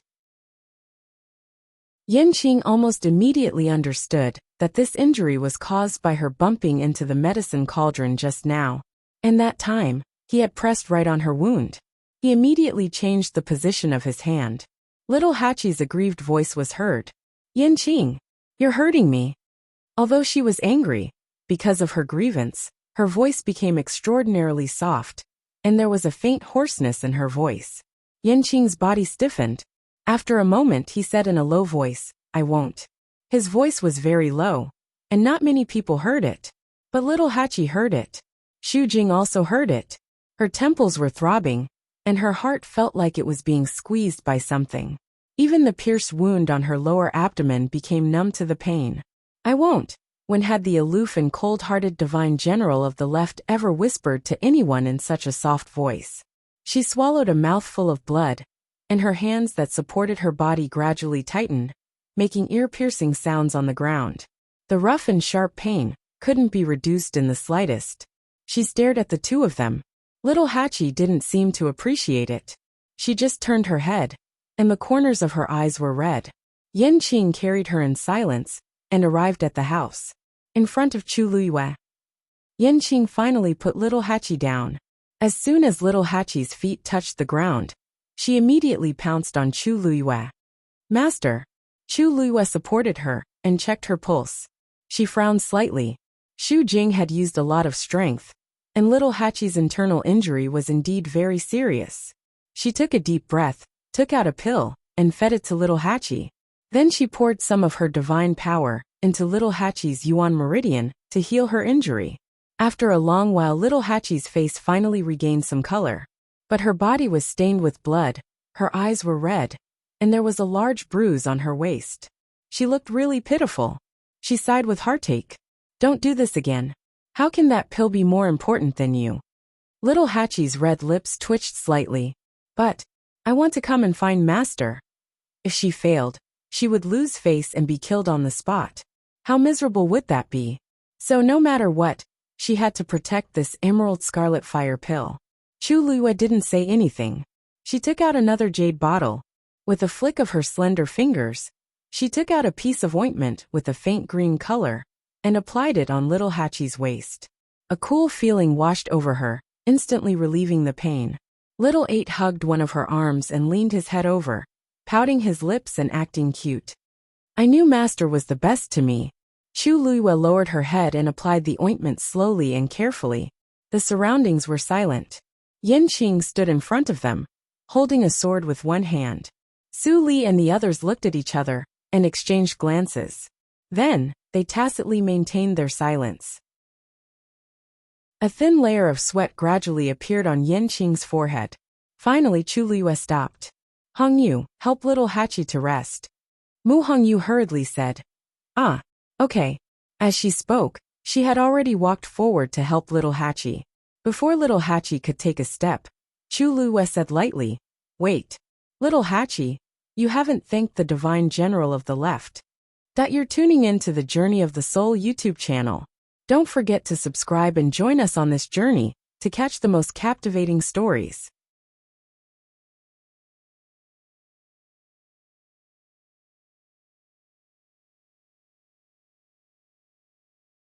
Yanqing almost immediately understood that this injury was caused by her bumping into the medicine cauldron just now. And that time, he had pressed right on her wound. He immediately changed the position of his hand. Little Hachi's aggrieved voice was heard. "Yanqing, you're hurting me." Although she was angry, because of her grievance, her voice became extraordinarily soft, and there was a faint hoarseness in her voice. Yanqing's body stiffened. After a moment he said in a low voice, "I won't." His voice was very low, and not many people heard it. But little Hachi heard it. Xu Jing also heard it. Her temples were throbbing, and her heart felt like it was being squeezed by something. Even the pierced wound on her lower abdomen became numb to the pain. "I won't." When had the aloof and cold-hearted divine general of the left ever whispered to anyone in such a soft voice? She swallowed a mouthful of blood, and her hands that supported her body gradually tightened, making ear-piercing sounds on the ground. The rough and sharp pain couldn't be reduced in the slightest. She stared at the two of them. Little Hachi didn't seem to appreciate it. She just turned her head, and the corners of her eyes were red. Yanqing carried her in silence and arrived at the house. In front of Chu Luiyue, Yanqing finally put little Hachi down. As soon as little Hachi's feet touched the ground, she immediately pounced on Chu Luiyue. "Master." Chu Luiyue supported her and checked her pulse. She frowned slightly. Xu Jing had used a lot of strength, and little Hachi's internal injury was indeed very serious. She took a deep breath, took out a pill, and fed it to little Hachi. Then she poured some of her divine power into little Hachi's Yuan meridian to heal her injury. After a long while little Hachi's face finally regained some color. But her body was stained with blood, her eyes were red, and there was a large bruise on her waist. She looked really pitiful. She sighed with heartache. "Don't do this again. How can that pill be more important than you?" Little Hachi's red lips twitched slightly. "But I want to come and find Master." If she failed, she would lose face and be killed on the spot. How miserable would that be? So no matter what, she had to protect this emerald scarlet fire pill. Chu Luiyue didn't say anything. She took out another jade bottle. With a flick of her slender fingers, she took out a piece of ointment with a faint green color and applied it on little Hachi's waist. A cool feeling washed over her, instantly relieving the pain. Little Eight hugged one of her arms and leaned his head over, pouting his lips and acting cute. "I knew Master was the best to me." Chu Luiyue lowered her head and applied the ointment slowly and carefully. The surroundings were silent. Yanqing stood in front of them, holding a sword with one hand. Su Li and the others looked at each other and exchanged glances. Then, they tacitly maintained their silence. A thin layer of sweat gradually appeared on Yanqing's forehead. Finally Chu Luiyue stopped. "Hongyu, help little Hachi to rest." Mu Hongyu hurriedly said, "Ah, okay." As she spoke, she had already walked forward to help little Hachi. Before little Hachi could take a step, Chu Luiyue said lightly, "Wait. Little Hachi, you haven't thanked the Divine General of the Left. That you're tuning in to the Journey of the Soul YouTube channel. Don't forget to subscribe and join us on this journey to catch the most captivating stories."